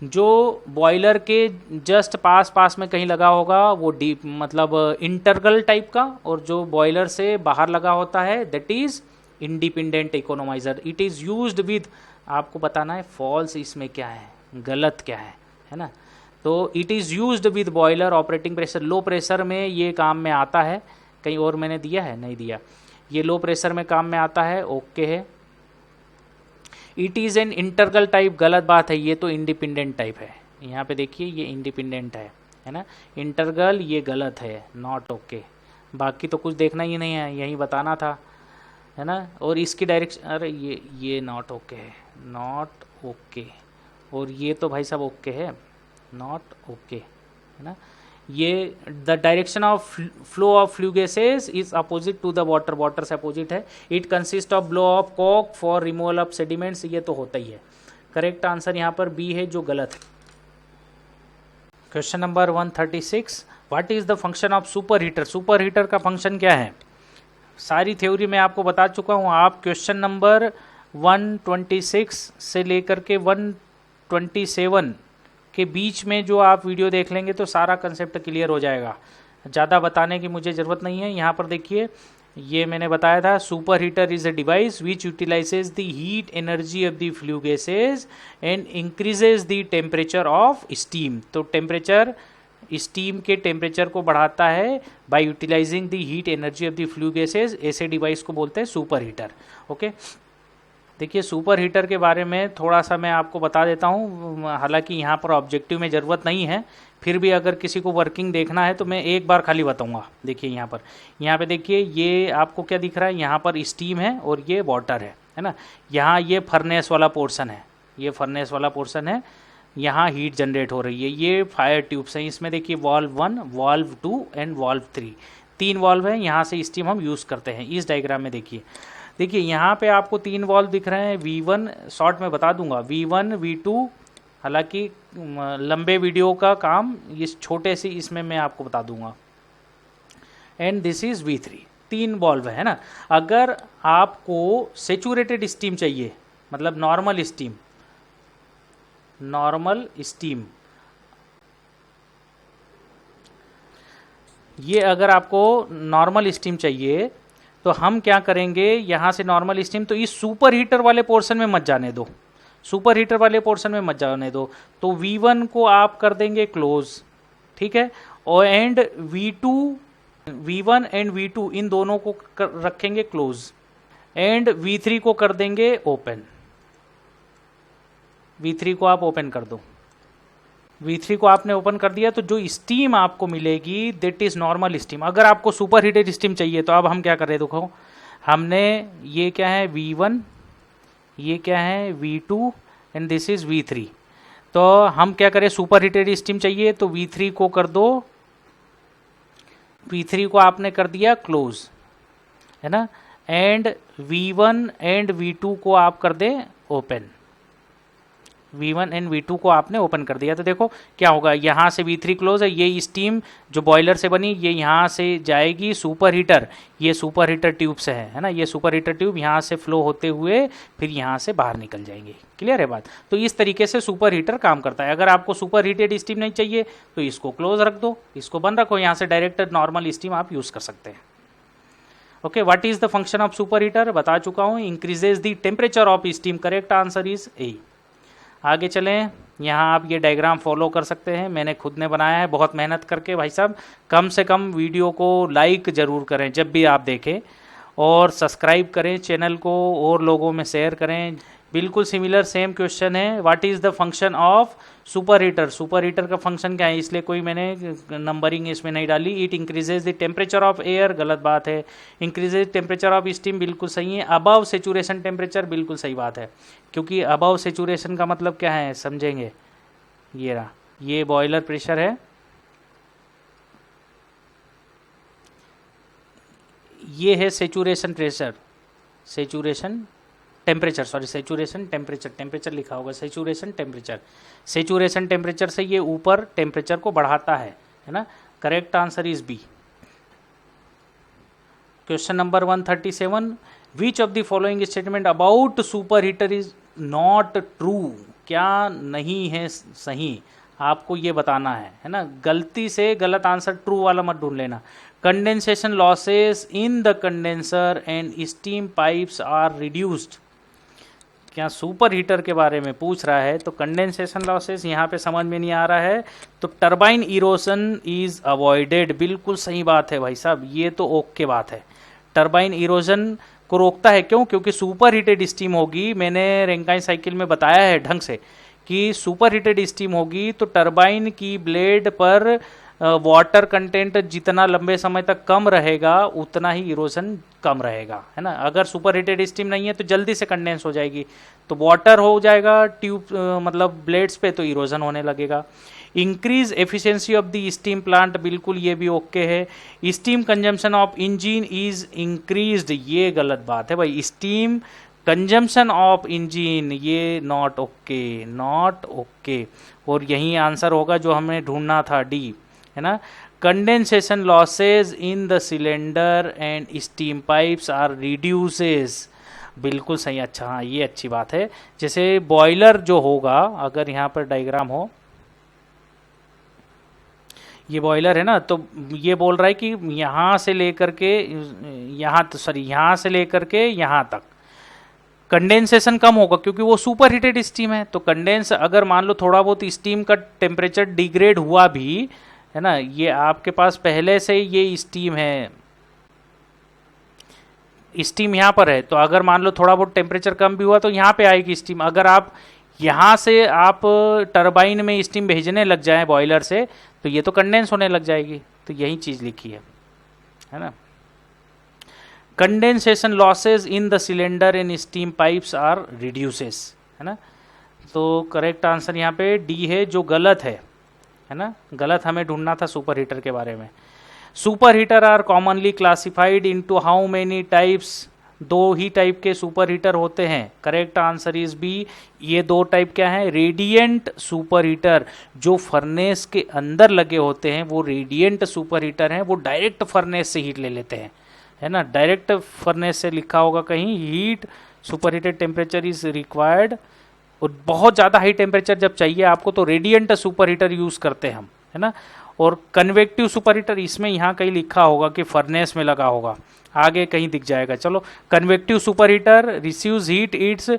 [SPEAKER 1] जो बॉयलर के जस्ट पास में कहीं लगा होगा वो डीप मतलब इंटरगल टाइप का, और जो बॉयलर से बाहर लगा होता है that is independent economiser. It is used with, आपको बताना है फॉल्स इसमें क्या है, गलत क्या है ना। तो it is used with boiler operating pressure, low pressure में ये काम में आता है। कहीं और मैंने दिया है, नहीं दिया। ये लो प्रेशर में काम में आता है, ओके है। It is an integral type, गलत बात है, ये तो इंडिपेंडेंट टाइप है। यहाँ पे देखिए ये इंडिपेंडेंट है ना। इंटरगल ये गलत है, नॉट ओके। बाकी तो कुछ देखना ही नहीं है, यही बताना था, है ना। और इसकी डायरेक्शन, अरे ये नॉट ओके है, नॉट ओके। और ये तो भाई साहब ओके है, नॉट ओके, है ना। ये the direction of flow of flue gases is opposite to the water, water से अपोजिट है। It consist of blow off cock for removal of sediments, ये तो होता ही है। करेक्ट आंसर यहाँ पर बी है, जो गलत है। Question number 136, what is the function of super heater. Super heater का फंक्शन क्या है, सारी थ्योरी मैं आपको बता चुका हूँ। आप क्वेश्चन नंबर 126 से लेकर के 127 के बीच में जो आप वीडियो देख लेंगे तो सारा कंसेप्ट क्लियर हो जाएगा। ज़्यादा बताने की मुझे ज़रूरत नहीं है। यहाँ पर देखिए, ये मैंने बताया था, super heater is a device which utilises the heat energy of the flue gases and increases the temperature of steam. तो टेम्परेचर, स्टीम के टेम्परेचर को बढ़ाता है by utilising the heat energy of the flue gases. ऐसे device को बोलते हैं super heater. Okay, देखिए सुपर हीटर के बारे में थोड़ा सा मैं आपको बता देता हूँ, हालांकि यहाँ पर ऑब्जेक्टिव में ज़रूरत नहीं है, फिर भी अगर किसी को वर्किंग देखना है तो मैं एक बार खाली बताऊँगा। देखिए यहाँ पे देखिए, ये आपको क्या दिख रहा है, यहाँ पर स्टीम है और ये वाटर है ना। यहाँ ये फर्नेस वाला पोर्शन है, ये फर्नेस वाला पोर्शन है, यहाँ हीट जनरेट हो रही है। ये फायर ट्यूब्स हैं, इसमें देखिए valve 1, valve 2 and valve 3, 3 valve हैं, यहाँ से स्टीम हम यूज़ करते हैं। इस डायग्राम में देखिए यहाँ पे आपको 3 वाल्व दिख रहे हैं। V1 शॉर्ट में बता दूंगा, V1 V2, हालांकि लंबे वीडियो का काम इस छोटे से इसमें मैं आपको बता दूंगा। And this is V3, 3 valve है ना। अगर आपको सेचुरेटेड स्टीम चाहिए, मतलब नॉर्मल स्टीम, ये अगर आपको नॉर्मल स्टीम चाहिए तो हम क्या करेंगे, यहाँ से नॉर्मल स्टीम, तो इस सुपर हीटर वाले पोर्शन में मत जाने दो, सुपर हीटर वाले पोर्शन में मत जाने दो। तो V1 को आप कर देंगे क्लोज, ठीक है, और एंड V1 एंड V2 इन दोनों को रखेंगे क्लोज, एंड V3 को कर देंगे ओपन। V3 को आप ओपन कर दो। V3 को आपने ओपन कर दिया तो जो स्टीम आपको मिलेगी दैट इज नॉर्मल स्टीम। अगर आपको सुपर हीटेड स्टीम चाहिए तो अब हम क्या कर रहे हैं, देखो हमने ये क्या है V1, ये क्या है V2 and this is V3। तो हम क्या करें, सुपर हीटेड स्टीम चाहिए तो V3 को कर दो, V3 को आपने कर दिया क्लोज, है ना, एंड V1 एंड V2 को आप कर दे ओपन। V1 एंड V2 को आपने ओपन कर दिया तो देखो क्या होगा, यहाँ से V3 क्लोज है, ये स्टीम जो बॉयलर से बनी ये यहाँ से जाएगी सुपर हीटर, ये सुपर हीटर ट्यूब से है ना, ये सुपर हीटर ट्यूब यहाँ से फ्लो होते हुए फिर यहाँ से बाहर निकल जाएंगे। क्लियर है बात। तो इस तरीके से सुपर हीटर काम करता है। अगर आपको सुपर हीटेड स्टीम नहीं चाहिए तो इसको क्लोज रख दो, इसको बंद रखो, यहाँ से डायरेक्ट नॉर्मल स्टीम आप यूज़ कर सकते हैं। Okay, what is the function of super heater बता चुका हूँ, increases the temperature of steam. Correct answer is ए। आगे चलें, यहाँ आप ये डायग्राम फॉलो कर सकते हैं, मैंने खुद ने बनाया है बहुत मेहनत करके। भाई साहब कम से कम वीडियो को लाइक ज़रूर करें जब भी आप देखें, और सब्सक्राइब करें चैनल को और लोगों में शेयर करें। बिल्कुल सिमिलर सेम क्वेश्चन है, what is the function of super heater. Super heater का फंक्शन क्या है, इसलिए कोई मैंने नंबरिंग इसमें नहीं डाली। It increases the temperature of air, गलत बात है। इंक्रीजेज टेम्परेचर ऑफ स्टीम, बिल्कुल सही है। अबव सेचुरेशन टेम्परेचर, बिल्कुल सही बात है, क्योंकि अबव सेचुरेशन का मतलब क्या है समझेंगे। ये रहा, ये बॉयलर प्रेशर है, ये है saturation pressure, saturation temperature, sorry saturation temperature, temperature लिखा होगा, सेचुरेशन टेम्परेचर, सेचुरेशन टेम्परेचर से ये ऊपर टेम्परेचर को बढ़ाता है ना। Correct answer is B. Question number 137, which of the following statement about super heater is not true, क्या नहीं है सही, आपको ये बताना है ना। गलती से गलत आंसर ट्रू वाला मत ढूंढ लेना। Condensation losses in the condenser and steam pipes are reduced, क्या सुपर हीटर के बारे में पूछ रहा है तो कंडेंसेशन लॉसेस यहाँ पे समझ में नहीं आ रहा है, तो टरबाइन इरोजन इज अवॉइडेड, बिल्कुल सही बात है भाई साहब, ये तो ओके बात है। टरबाइन इरोजन को रोकता है, क्यों? क्योंकि सुपर हीटेड स्टीम होगी, मैंने रैंकाइन साइकिल में बताया है ढंग से कि सुपर हीटेड स्टीम होगी तो टरबाइन की ब्लेड पर वाटर कंटेंट जितना लंबे समय तक कम रहेगा उतना ही इरोजन कम रहेगा, है ना। अगर सुपर हीटेड स्टीम नहीं है तो जल्दी से कंडेंस हो जाएगी, तो वाटर हो जाएगा ट्यूब मतलब ब्लेड्स पे, तो इरोजन होने लगेगा। Increase efficiency of the stem plant, बिल्कुल ये भी ओके है। Steam consumption of engine is increased, ये गलत बात है भाई, स्टीम कंजम्पशन ऑफ इंजन ये नॉट ओके, नॉट ओके। और यही आंसर होगा जो हमें ढूंढना था, डी, है ना। Condensation losses in the cylinder and steam pipes are reduces, बिल्कुल सही, अच्छा हाँ ये अच्छी बात है। जैसे बॉयलर जो होगा, अगर यहाँ पर डायग्राम हो, ये बॉयलर है ना, तो ये बोल रहा है कि यहाँ से लेकर के यहाँ, सॉरी यहाँ से लेकर के यहाँ तक कंडेंसेशन कम होगा क्योंकि वो सुपर हीटेड स्टीम है। तो कंडेंस अगर मान लो थोड़ा बहुत स्टीम का टेम्परेचर डिग्रेड हुआ भी, है ना, ये आपके पास पहले से ये स्टीम है, स्टीम यहाँ पर है, तो अगर मान लो थोड़ा बहुत टेम्परेचर कम भी हुआ तो यहाँ पे आएगी स्टीम। अगर आप यहाँ से आप टरबाइन में स्टीम भेजने लग जाए बॉयलर से, तो ये तो कंडेंस होने लग जाएगी, तो यही चीज़ लिखी है ना। Condensation losses in the cylinder and steam pipes are reduces, है ना। तो करेक्ट आंसर यहाँ पे डी है, जो गलत है ना, गलत हमें ढूंढना था सुपर हीटर के बारे में। Super heater are commonly classified into how many types, दो ही टाइप के सुपर हीटर होते हैं। करेक्ट आंसर इज बी, ये दो टाइप क्या है? रेडिएंट सुपर हीटर, जो फर्नेस के अंदर लगे होते हैं वो रेडिएंट सुपर हीटर हैं, वो डायरेक्ट फर्नेस से हीट ले लेते हैं, है ना। डायरेक्ट फर्नेस से लिखा होगा कहीं, heat super heated temperature is required, और बहुत ज़्यादा हाई टेम्परेचर जब चाहिए आपको तो रेडिएंट सुपर हीटर यूज़ करते हैं हम, है ना। और कन्वेक्टिव सुपर हीटर, इसमें यहाँ कहीं लिखा होगा कि फर्नेस में लगा होगा, आगे कहीं दिख जाएगा। चलो, convective super heater receives heat it's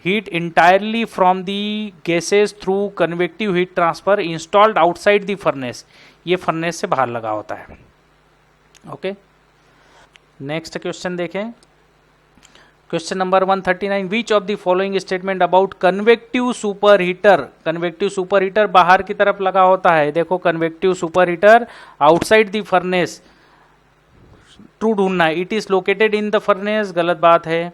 [SPEAKER 1] heat entirely from the gases through convective heat transfer installed outside the furnace, ये फर्नेस से बाहर लगा होता है। ओके, नेक्स्ट क्वेश्चन देखें, question number 139, which of the following statement about convective super heater, convective super heater बाहर की तरफ लगा होता है, देखो convective super heater outside the furnace, true ढूंढना है। It is located in the furnace, गलत बात है।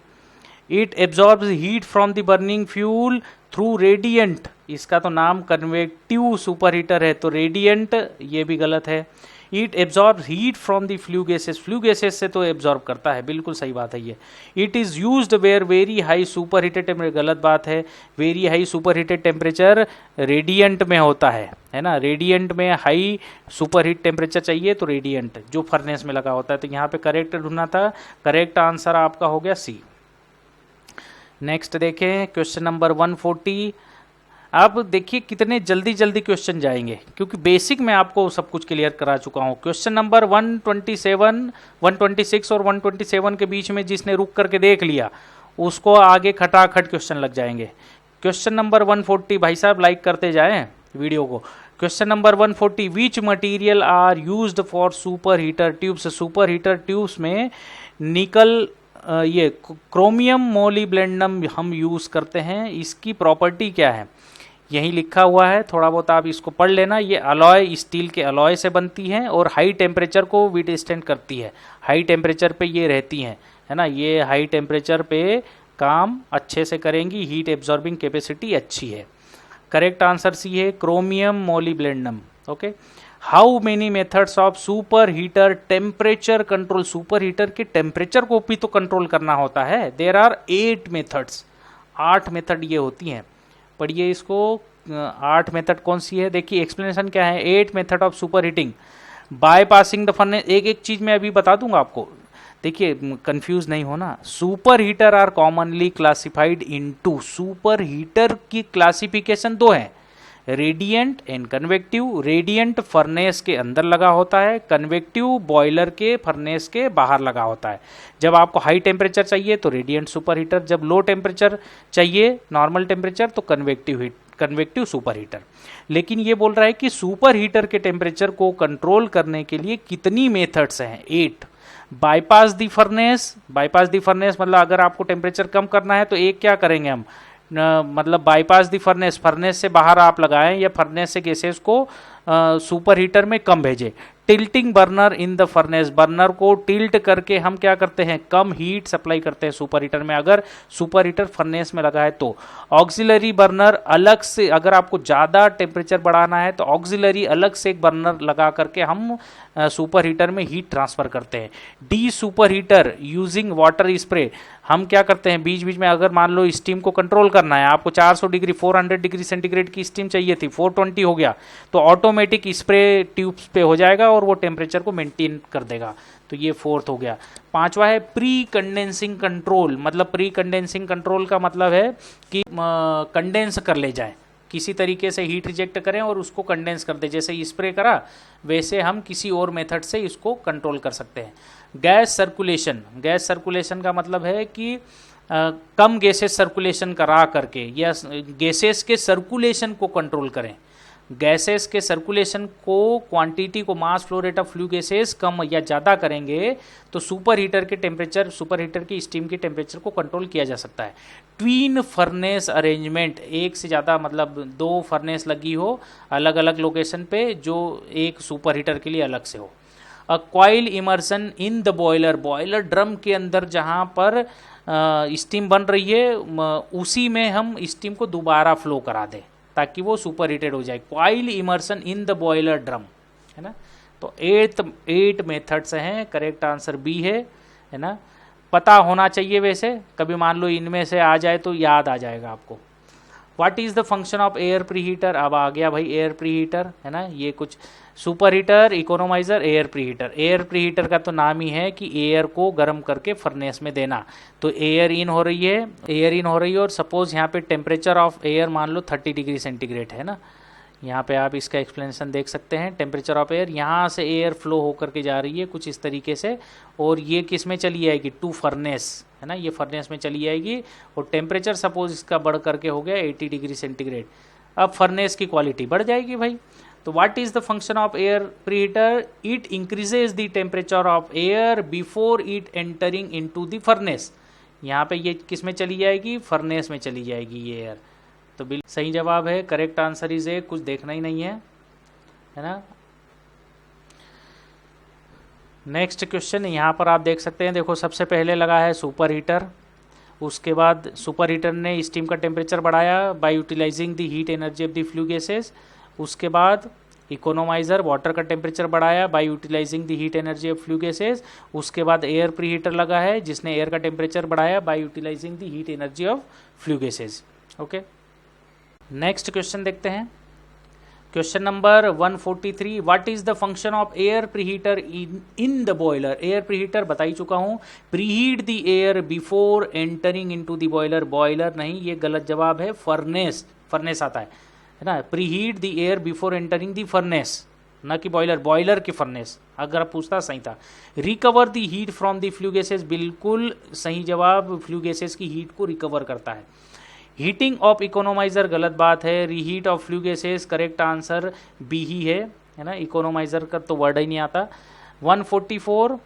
[SPEAKER 1] It absorbs heat from the burning fuel through radiant, इसका तो नाम कन्वेक्टिव सुपर हीटर है, तो रेडिएंट ये भी गलत है। It absorb heat from the flue gases, flue gases से तो एब्जॉर्ब करता है, बिल्कुल सही बात है ये। It is used where very high super heated temperature, गलत बात है। Very high super heated temperature radiant में होता है ना। रेडिएंट में हाई सुपर हीट टेम्परेचर चाहिए तो रेडिएंट जो फर्नेस में लगा होता है, तो यहाँ पे करेक्ट ढूंढना था। करेक्ट आंसर आपका हो गया सी। नेक्स्ट देखें, क्वेश्चन नंबर 140। अब देखिए कितने जल्दी जल्दी क्वेश्चन जाएंगे, क्योंकि बेसिक में आपको सब कुछ क्लियर करा चुका हूँ। क्वेश्चन नंबर 127, 126 और 127 के बीच में जिसने रुक करके देख लिया उसको आगे खटाखट क्वेश्चन लग जाएंगे। क्वेश्चन नंबर 140, भाई साहब लाइक करते जाएं वीडियो को। Question number 140, which material are used for super heater tubes, super heater tubes में निकल ये क्रोमियम मोलिब्लेंडम हम यूज़ करते हैं, इसकी प्रॉपर्टी क्या है यही लिखा हुआ है, थोड़ा बहुत आप इसको पढ़ लेना। ये अलॉय स्टील के अलॉय से बनती हैं और हाई टेम्परेचर को विथस्टैंड करती है, हाई टेम्परेचर पे ये रहती हैं, है ना। ये हाई टेम्परेचर पे काम अच्छे से करेंगी, हीट एब्जॉर्बिंग कैपेसिटी अच्छी है। करेक्ट आंसर सी है, chromium molybdenum, okay, how many methods of super heater temperature control, super heater के टेम्परेचर को भी तो कंट्रोल करना होता है। देर आर 8 मेथड्स, 8 मेथड ये होती हैं। पढ़िए इसको, 8 मेथड कौन सी है, देखिए एक्सप्लेनेशन क्या है। 8 method of super heating bypassing the furnace, एक एक चीज मैं अभी बता दूंगा आपको, देखिए कंफ्यूज नहीं होना। Super heater are commonly classified into, super heater की क्लासिफिकेशन दो है, radiant and convective. Radiant furnace के अंदर लगा होता है, कन्वेक्टिव बॉयलर के फर्नेस के बाहर लगा होता है। जब आपको हाई टेम्परेचर चाहिए तो रेडिएंट सुपर हीटर, जब लो टेम्परेचर चाहिए नॉर्मल टेम्परेचर तो कन्वेक्टिव सुपर हीटर। लेकिन ये बोल रहा है कि सुपर हीटर के टेम्परेचर को कंट्रोल करने के लिए कितनी मेथड्स हैं, 8। बाईपास दी फर्नेस, बाईपास दी फर्नेस मतलब अगर आपको टेम्परेचर कम करना है तो एक क्या करेंगे हम, मतलब बाईपास दी फर्नेस, फर्नेस से बाहर आप लगाएं या फर्नेस से गैसेस को सुपर हीटर में कम भेजें। Tilting burner in the furnace, burner को टिल्ट करके हम क्या करते हैं, कम हीट सप्लाई करते हैं सुपर हीटर में, अगर सुपर हीटर फर्नेस में लगा है तो। ऑक्सिलरी बर्नर अलग से, अगर आपको ज़्यादा टेम्परेचर बढ़ाना है तो ऑक्सिलरी अलग से एक बर्नर लगा करके हम सुपर हीटर में हीट ट्रांसफर करते हैं। D super heater using water spray, हम क्या करते हैं बीच बीच में, अगर मान लो स्टीम को कंट्रोल करना है, आपको 400 डिग्री 400 डिग्री सेंटीग्रेड की स्टीम चाहिए थी, 420 हो गया तो ऑटोमेटिक स्प्रे ट्यूब्स पे हो जाएगा और वो टेम्परेचर को मेंटेन कर देगा। तो ये 4th हो गया। 5वां है प्री कंडेंसिंग कंट्रोल, मतलब प्री कंडेंसिंग कंट्रोल का मतलब है कि कंडेंस कर ले जाए, किसी तरीके से हीट रिजेक्ट करें और उसको कंडेंस कर दे, जैसे स्प्रे करा वैसे हम किसी और मेथड से इसको कंट्रोल कर सकते हैं। गैस सर्कुलेशन, गैस सर्कुलेशन का मतलब है कि कम गैसेस सर्कुलेशन करा करके या गैसेस के सर्कुलेशन को कंट्रोल करें। गैसेस के सर्कुलेशन को, क्वांटिटी को, mass flow rate of flue gases कम या ज़्यादा करेंगे तो सुपर हीटर के टेम्परेचर, सुपर हीटर की स्टीम के टेम्परेचर को कंट्रोल किया जा सकता है। ट्वीन फर्नेस अरेंजमेंट, एक से ज़्यादा मतलब 2 फर्नेस लगी हो अलग अलग लोकेशन पे जो एक सुपर हीटर के लिए अलग से हो। A coil immersion in the boiler, boiler drum के अंदर जहाँ पर स्टीम बन रही है उसी में हम स्टीम को दोबारा फ्लो करा दें ताकि वो सुपर हीटेड हो जाए। Coil immersion in the boiler drum, है ना। तो 8 मेथड्स हैं, करेक्ट आंसर बी है ना। पता होना चाहिए वैसे, कभी मान लो इनमें से आ जाए तो याद आ जाएगा आपको। What is the function of air pre heater, अब आ गया भाई एयर प्री हीटर, है ना। ये कुछ super heater, economiser, air pre heater. Air pre heater का तो नाम ही है कि एयर को गर्म करके फर्नेस में देना। तो एयर इन हो रही है, एयर इन हो रही है और सपोज यहाँ पे टेम्परेचर ऑफ एयर मान लो 30 डिग्री सेंटीग्रेड है ना। यहाँ पे आप इसका एक्सप्लेनेशन देख सकते हैं। टेम्परेचर ऑफ एयर, यहाँ से एयर फ्लो होकर के जा रही है कुछ इस तरीके से और ये किस में चली जाएगी, टू फर्नेस, है ना। ये फर्नेस में चली जाएगी और टेम्परेचर सपोज इसका बढ़ करके हो गया 80 डिग्री सेंटीग्रेड। अब फर्नेस की क्वालिटी बढ़ जाएगी भाई। तो what is the function of air pre heater, it increases the temperature of air before it entering into the furnace. यहाँ पे ये किस में चली जाएगी, फर्नेस में चली जाएगी ये एयर। तो बिल्कुल सही जवाब है, करेक्ट आंसर इज ए, कुछ देखना ही नहीं है ना। नेक्स्ट क्वेश्चन यहाँ पर आप देख सकते हैं, देखो सबसे पहले लगा है सुपर हीटर, उसके बाद सुपर हीटर ने स्टीम का टेम्परेचर बढ़ाया by utilising the heat energy of the flue gases. उसके बाद इकोनोमाइजर वाटर का टेम्परेचर बढ़ाया by utilising the heat energy of flue gases. उसके बाद एयर प्री हीटर लगा है जिसने एयर का टेम्परेचर बढ़ाया by utilising the heat energy of flue gases. Okay, next question देखते हैं। Question number 143, what is the function of air preheater in the boiler. Air preheater बता ही चुका हूं, preheat the air before entering into the boiler. Boiler नहीं, ये गलत जवाब है, फर्नेस, फर्नेस आता है ना। Preheat the air before entering the furnace, ना कि बॉयलर, बॉयलर की फर्नेस। अगर आप पूछता सही था। Recover the heat from the flue gases, बिल्कुल सही जवाब, फ्लू गैसेस की हीट को रिकवर करता है। हीटिंग ऑफ इकोनोमाइजर गलत बात है, reheat of flue gases correct answer B ही है ना। इकोनोमाइजर का तो वर्ड ही नहीं आता। 144,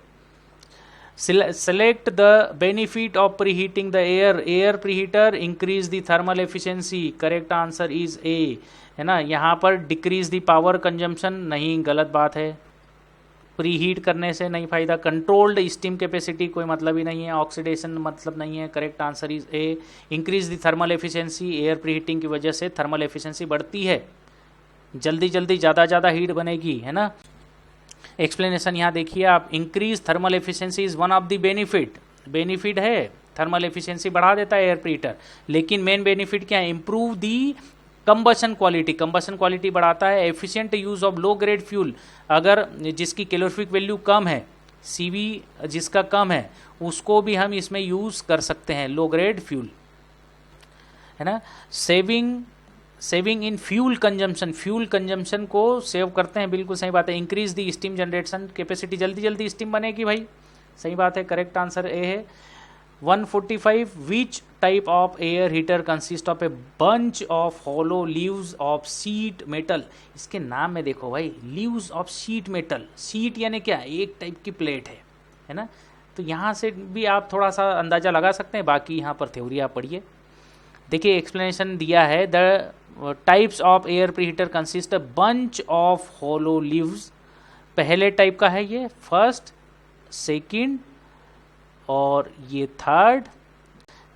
[SPEAKER 1] select the benefit of preheating the air. Air preheater increase the thermal efficiency, correct answer is A, है ना। यहाँ पर डिक्रीज द पावर कंजम्पशन, नहीं, गलत बात है। प्रीहीट करने से नहीं फायदा। कंट्रोल्ड स्टीम कैपेसिटी, कोई मतलब ही नहीं है। ऑक्सीडेशन मतलब नहीं है, correct answer is A. Increase the thermal efficiency, air preheating की वजह से थर्मल एफिशिएंसी बढ़ती है। जल्दी जल्दी ज़्यादा हीट बनेगी, है ना। एक्सप्लेनेशन यहाँ देखिए आप, increase thermal efficiency is one of the benefit है, थर्मल एफिशिएंसी बढ़ा देता है एयर प्रीहीटर, लेकिन मेन बेनिफिट क्या है, इंप्रूव दी कंबशन क्वालिटी बढ़ाता है, efficient use of low grade fuel, अगर जिसकी कैलोरीफिक वैल्यू कम है, सीवी जिसका कम है, उसको भी हम इसमें यूज कर सकते हैं, लो ग्रेड फ्यूल, है ना। सेविंग इन फ्यूल कंजम्पशन को सेव करते हैं, बिल्कुल सही बात है। Increase the steam generation capacity, जल्दी स्टीम बनेगी भाई, सही बात है, करेक्ट आंसर ए है। 145 विच type of air heater consist of a bunch of hollow leaves of sheet metal, इसके नाम में देखो भाई, leaves of sheet metal, sheet यानी क्या, एक टाइप की प्लेट है ना। तो यहाँ से भी आप थोड़ा सा अंदाजा लगा सकते हैं, बाकी यहाँ पर थ्योरी आप पढ़िए। देखिए एक्सप्लेनेशन दिया है, the types of air preheater consist a bunch of hollow leaves, पहले टाइप का है ये, फर्स्ट, सेकंड और ये थर्ड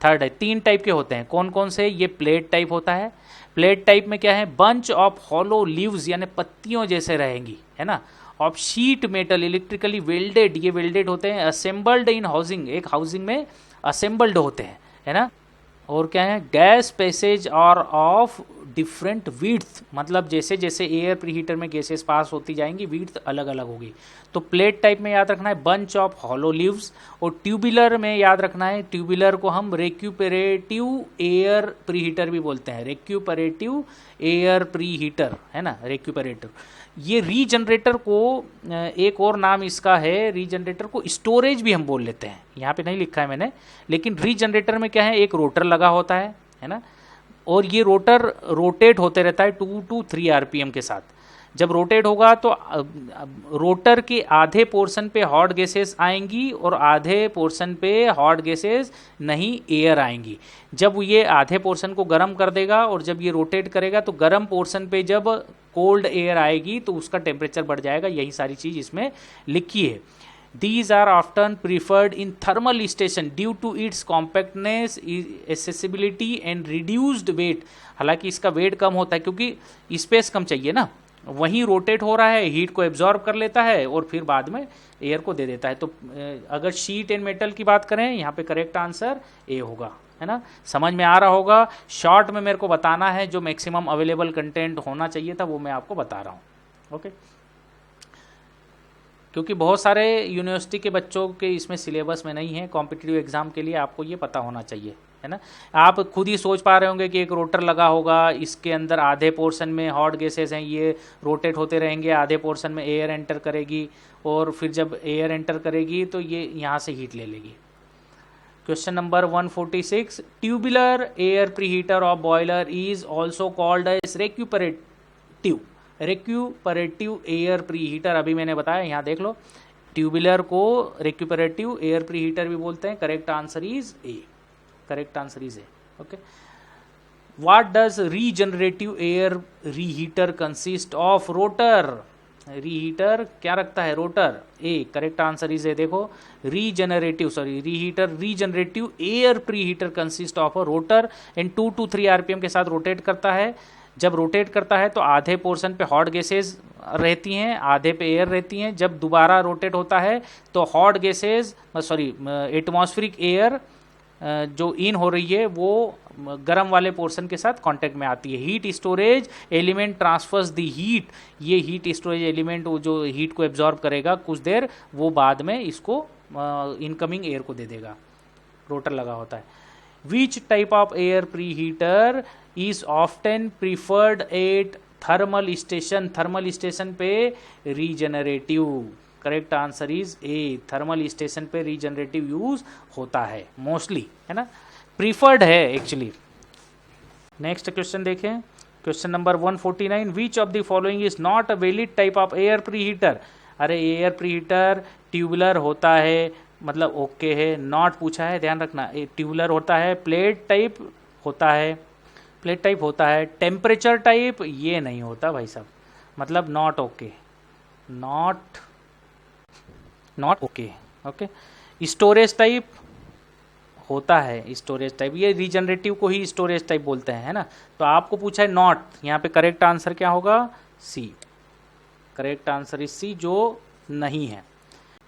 [SPEAKER 1] है, 3 टाइप के होते हैं। कौन कौन से, ये प्लेट टाइप होता है, प्लेट टाइप में क्या है, बंच ऑफ हॉलो लीव्स यानी पत्तियों जैसे रहेंगी, है ना, of sheet metal electrically welded, ये वेल्डेड होते हैं, असेंबल्ड इन हाउसिंग, एक हाउसिंग में असेंबल्ड होते हैं, है ना। और क्या है, गैस पैसेज और ऑफ डिफरेंट विड्थ, मतलब जैसे जैसे एयर प्रीहीटर में गैसेस पास होती जाएंगी विड्थ अलग अलग होगी। तो प्लेट टाइप में याद रखना है बंच ऑफ हॉलो लीव्स, और ट्यूबुलर में याद रखना है, ट्यूबुलर को हम रेक्यूपरेटिव एयर प्रीहीटर भी बोलते हैं, रेक्यूपरेटिव एयर प्रीहीटर, है ना, रेक्यूपरेटिव। ये रीजनरेटर को एक और नाम इसका है, रीजनरेटर को स्टोरेज भी हम बोल लेते हैं, यहाँ पे नहीं लिखा है मैंने, लेकिन रीजनरेटर में क्या है, एक रोटर लगा होता है ना, और ये रोटर रोटेट होते रहता है 2 to 3 RPM के साथ। जब रोटेट होगा तो रोटर के आधे पोर्शन पे हॉट गैसेस आएंगी और आधे पोर्शन पे हॉट गैसेस नहीं, एयर आएंगी। जब ये आधे पोर्शन को गर्म कर देगा और जब ये रोटेट करेगा तो गर्म पोर्शन पे जब कोल्ड एयर आएगी तो उसका टेम्परेचर बढ़ जाएगा, यही सारी चीज़ इसमें लिखी है। These are often preferred in thermal station due to its compactness, accessibility and reduced weight। हालांकि इसका वेट कम होता है क्योंकि स्पेस कम चाहिए ना, वहीं रोटेट हो रहा है, हीट को एब्जॉर्ब कर लेता है और फिर बाद में एयर को दे देता है। तो अगर शीट एंड मेटल की बात करें, यहाँ पे करेक्ट आंसर ए होगा, है ना। समझ में आ रहा होगा, शॉर्ट में मेरे को बताना है, जो मैक्सिमम अवेलेबल कंटेंट होना चाहिए था वो मैं आपको बता रहा हूँ, ओके। क्योंकि बहुत सारे यूनिवर्सिटी के बच्चों के इसमें सिलेबस में नहीं है, कॉम्पिटिटिव एग्जाम के लिए आपको ये पता होना चाहिए, है ना। आप खुद ही सोच पा रहे होंगे कि एक रोटर लगा होगा, इसके अंदर आधे पोर्शन में हॉट गैसेस हैं, ये रोटेट होते रहेंगे, आधे पोर्शन में एयर एंटर करेगी और फिर जब एयर एंटर करेगी तो ये यहाँ से हीट ले लेगी। Question number 146, tubular air preheater of boiler is also called as recuperative air preheater. अभी मैंने बताया, यहाँ देख लो, ट्यूबुलर को रेक्यूपरेटिव एयर प्रीहीटर भी बोलते हैं। Correct answer is A, okay. What does regenerative air reheater consist of? Rotor, reheater क्या रखता है? Rotor. A, correct answer is A. देखो, regenerative air preheater consist of a rotor and 2 to 3 RPM के साथ rotate करता है। जब rotate करता है तो आधे पोर्शन पे हॉट गैसेज रहती हैं, आधे पे एयर रहती हैं। जब दोबारा रोटेट होता है तो हॉट गैसेज एटमॉस्फेरिक एयर जो इन हो रही है वो गर्म वाले पोर्शन के साथ कांटेक्ट में आती है। Heat storage element transverse the heat, ये हीट स्टोरेज एलिमेंट जो हीट को एब्जॉर्ब करेगा कुछ देर, वो बाद में इसको इनकमिंग एयर को दे देगा। रोटर लगा होता है। Which type of air pre heater is often preferred at thermal station? Thermal station पे regenerative. Correct answer is A, thermal station पे रीजनरेटिव यूज होता है मोस्टली, है ना, प्रीफर्ड है एक्चुअली। नेक्स्ट क्वेश्चन देखें, question number 149, which of the following is not a valid type of air preheater? अरे air preheater tubular होता है, मतलब ओके है, नॉट पूछा है, ध्यान रखना। ट्यूबुलर होता है, प्लेट टाइप होता है, टेम्परेचर टाइप ये नहीं होता भाई साहब, मतलब not okay, not okay, okay. Storage type होता है, स्टोरेज टाइप, ये रीजनरेटिव को ही स्टोरेज टाइप बोलते हैं, है ना। तो आपको पूछा है नॉट, यहाँ पे करेक्ट आंसर क्या होगा? सी। करेक्ट आंसर इज सी, जो नहीं है।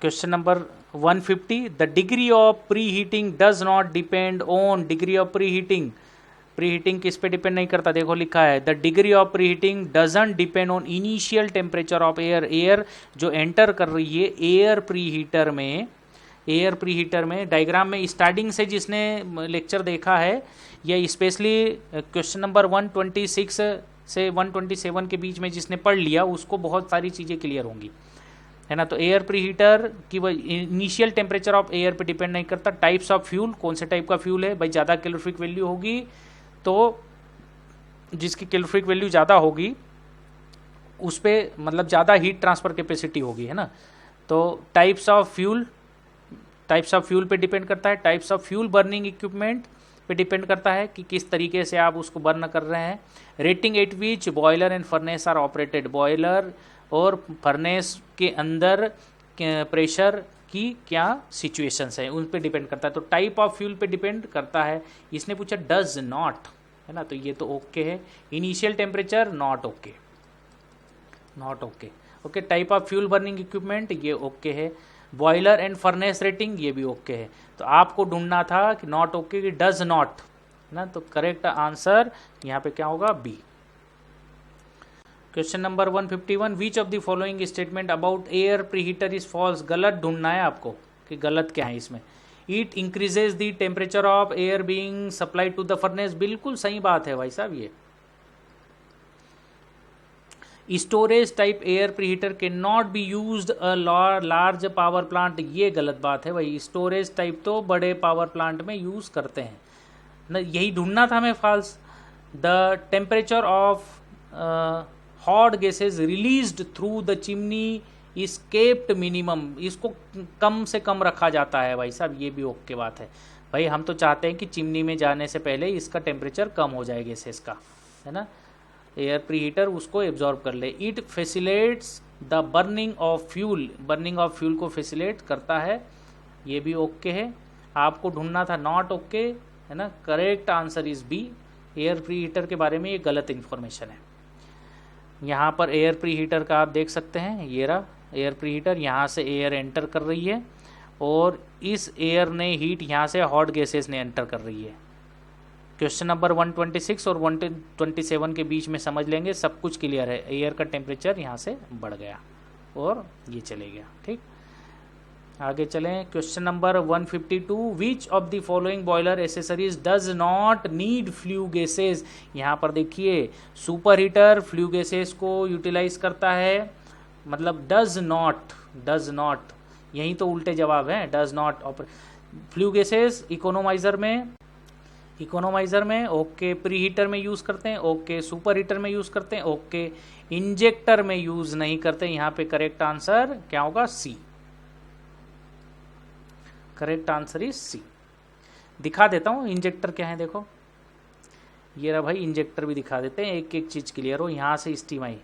[SPEAKER 1] Question number 150, the degree of pre heating does not depend on degree of pre heating. Pre heating किस पे डिपेंड नहीं करता, देखो लिखा है the degree of pre heating doesn't depend on initial temperature of air. Air जो enter कर रही है एयर प्री हीटर में, एयर प्री हीटर में, डायग्राम में स्टार्टिंग से जिसने लेक्चर देखा है या स्पेशली क्वेश्चन नंबर 126 से 127 के बीच में जिसने पढ़ लिया उसको बहुत सारी चीज़ें क्लियर होंगी, है ना। तो एयर प्री हीटर की इनिशियल टेम्परेचर ऑफ एयर पे डिपेंड नहीं करता। टाइप्स ऑफ फ्यूल, कौन से टाइप का फ्यूल है भाई, ज़्यादा कैलोरीफिक वैल्यू होगी तो जिसकी कैलोरीफिक वैल्यू ज़्यादा होगी उस पर मतलब ज़्यादा हीट ट्रांसफर कैपेसिटी होगी, है ना। तो टाइप्स ऑफ फ्यूल पे डिपेंड करता है। Types of fuel burning equipment पे डिपेंड करता है कि किस तरीके से आप उसको बर्न कर रहे हैं। Rating at which boiler and furnace are operated, boiler और फर्नेस के अंदर प्रेशर की क्या सिचुएशंस है उन पे डिपेंड करता है। तो टाइप ऑफ फ्यूल पे डिपेंड करता है। इसने पूछा डज नॉट, है ना, तो ये तो ओके है। Initial temperature not okay, not okay. Okay, type of fuel burning equipment ये ओके है। बॉयलर एंड फर्नेस रेटिंग ये भी ओके है। तो आपको ढूंढना था कि नॉट ओके कि डज नॉट, ना। तो करेक्ट आंसर यहाँ पे क्या होगा, B. Question number 151, which of the following statement about air preheater is false. गलत ढूंढना है आपको कि गलत क्या है इसमें। It increases the temperature of air being supplied to the furnace, बिल्कुल सही बात है भाई साहब ये। Storage type air preheater can not be used a large power plant, ये गलत बात है भाई। स्टोरेज टाइप तो बड़े पावर प्लांट में यूज करते हैं ना, यही ढूंढना था हमें false. The temperature of hot gases released through the chimney is kept minimum, इसको कम से कम रखा जाता है भाई साहब, ये भी ओके बात है। भाई हम तो चाहते हैं कि चिमनी में जाने से पहले इसका टेम्परेचर कम हो जाए गैसेस का, है ना। एयर प्रीहीटर उसको एब्जॉर्ब कर ले। It facilitates the burning of fuel, burning of fuel को फैसिलिटेट करता है, ये भी ओके है। आपको ढूंढना था नॉट ओके, है ना। Correct answer is B. Air preheater के बारे में ये गलत इन्फॉर्मेशन है। यहाँ पर एयर प्रीहीटर का आप देख सकते हैं, ये रहा एयर प्रीहीटर, यहाँ से एयर एंटर कर रही है और इस एयर ने हीट यहाँ से हॉट गैसेस ने एंटर कर रही है। क्वेश्चन नंबर 126 और 127 के बीच में समझ लेंगे, सब कुछ क्लियर है। एयर का टेम्परेचर यहाँ से बढ़ गया और ये चले गया, ठीक। आगे चलें। Question number 152, which of the following boiler accessories does not need flu gases. यहाँ पर देखिए सुपर हीटर फ्लू गैसेज को यूटिलाइज करता है, मतलब डज नॉट, यही तो उल्टे जवाब है। Does not flu gases economiser में ओके, प्री हीटर में यूज़ करते हैं ओके, सुपर हीटर में यूज़ करते हैं ओके, इंजेक्टर में यूज़ नहीं करते। यहाँ पे करेक्ट आंसर क्या होगा, C. Correct answer is C. दिखा देता हूँ इंजेक्टर क्या है, देखो ये रहा भाई, इंजेक्टर भी दिखा देते हैं, एक एक चीज़ क्लियर हो। यहाँ से स्टीम आई।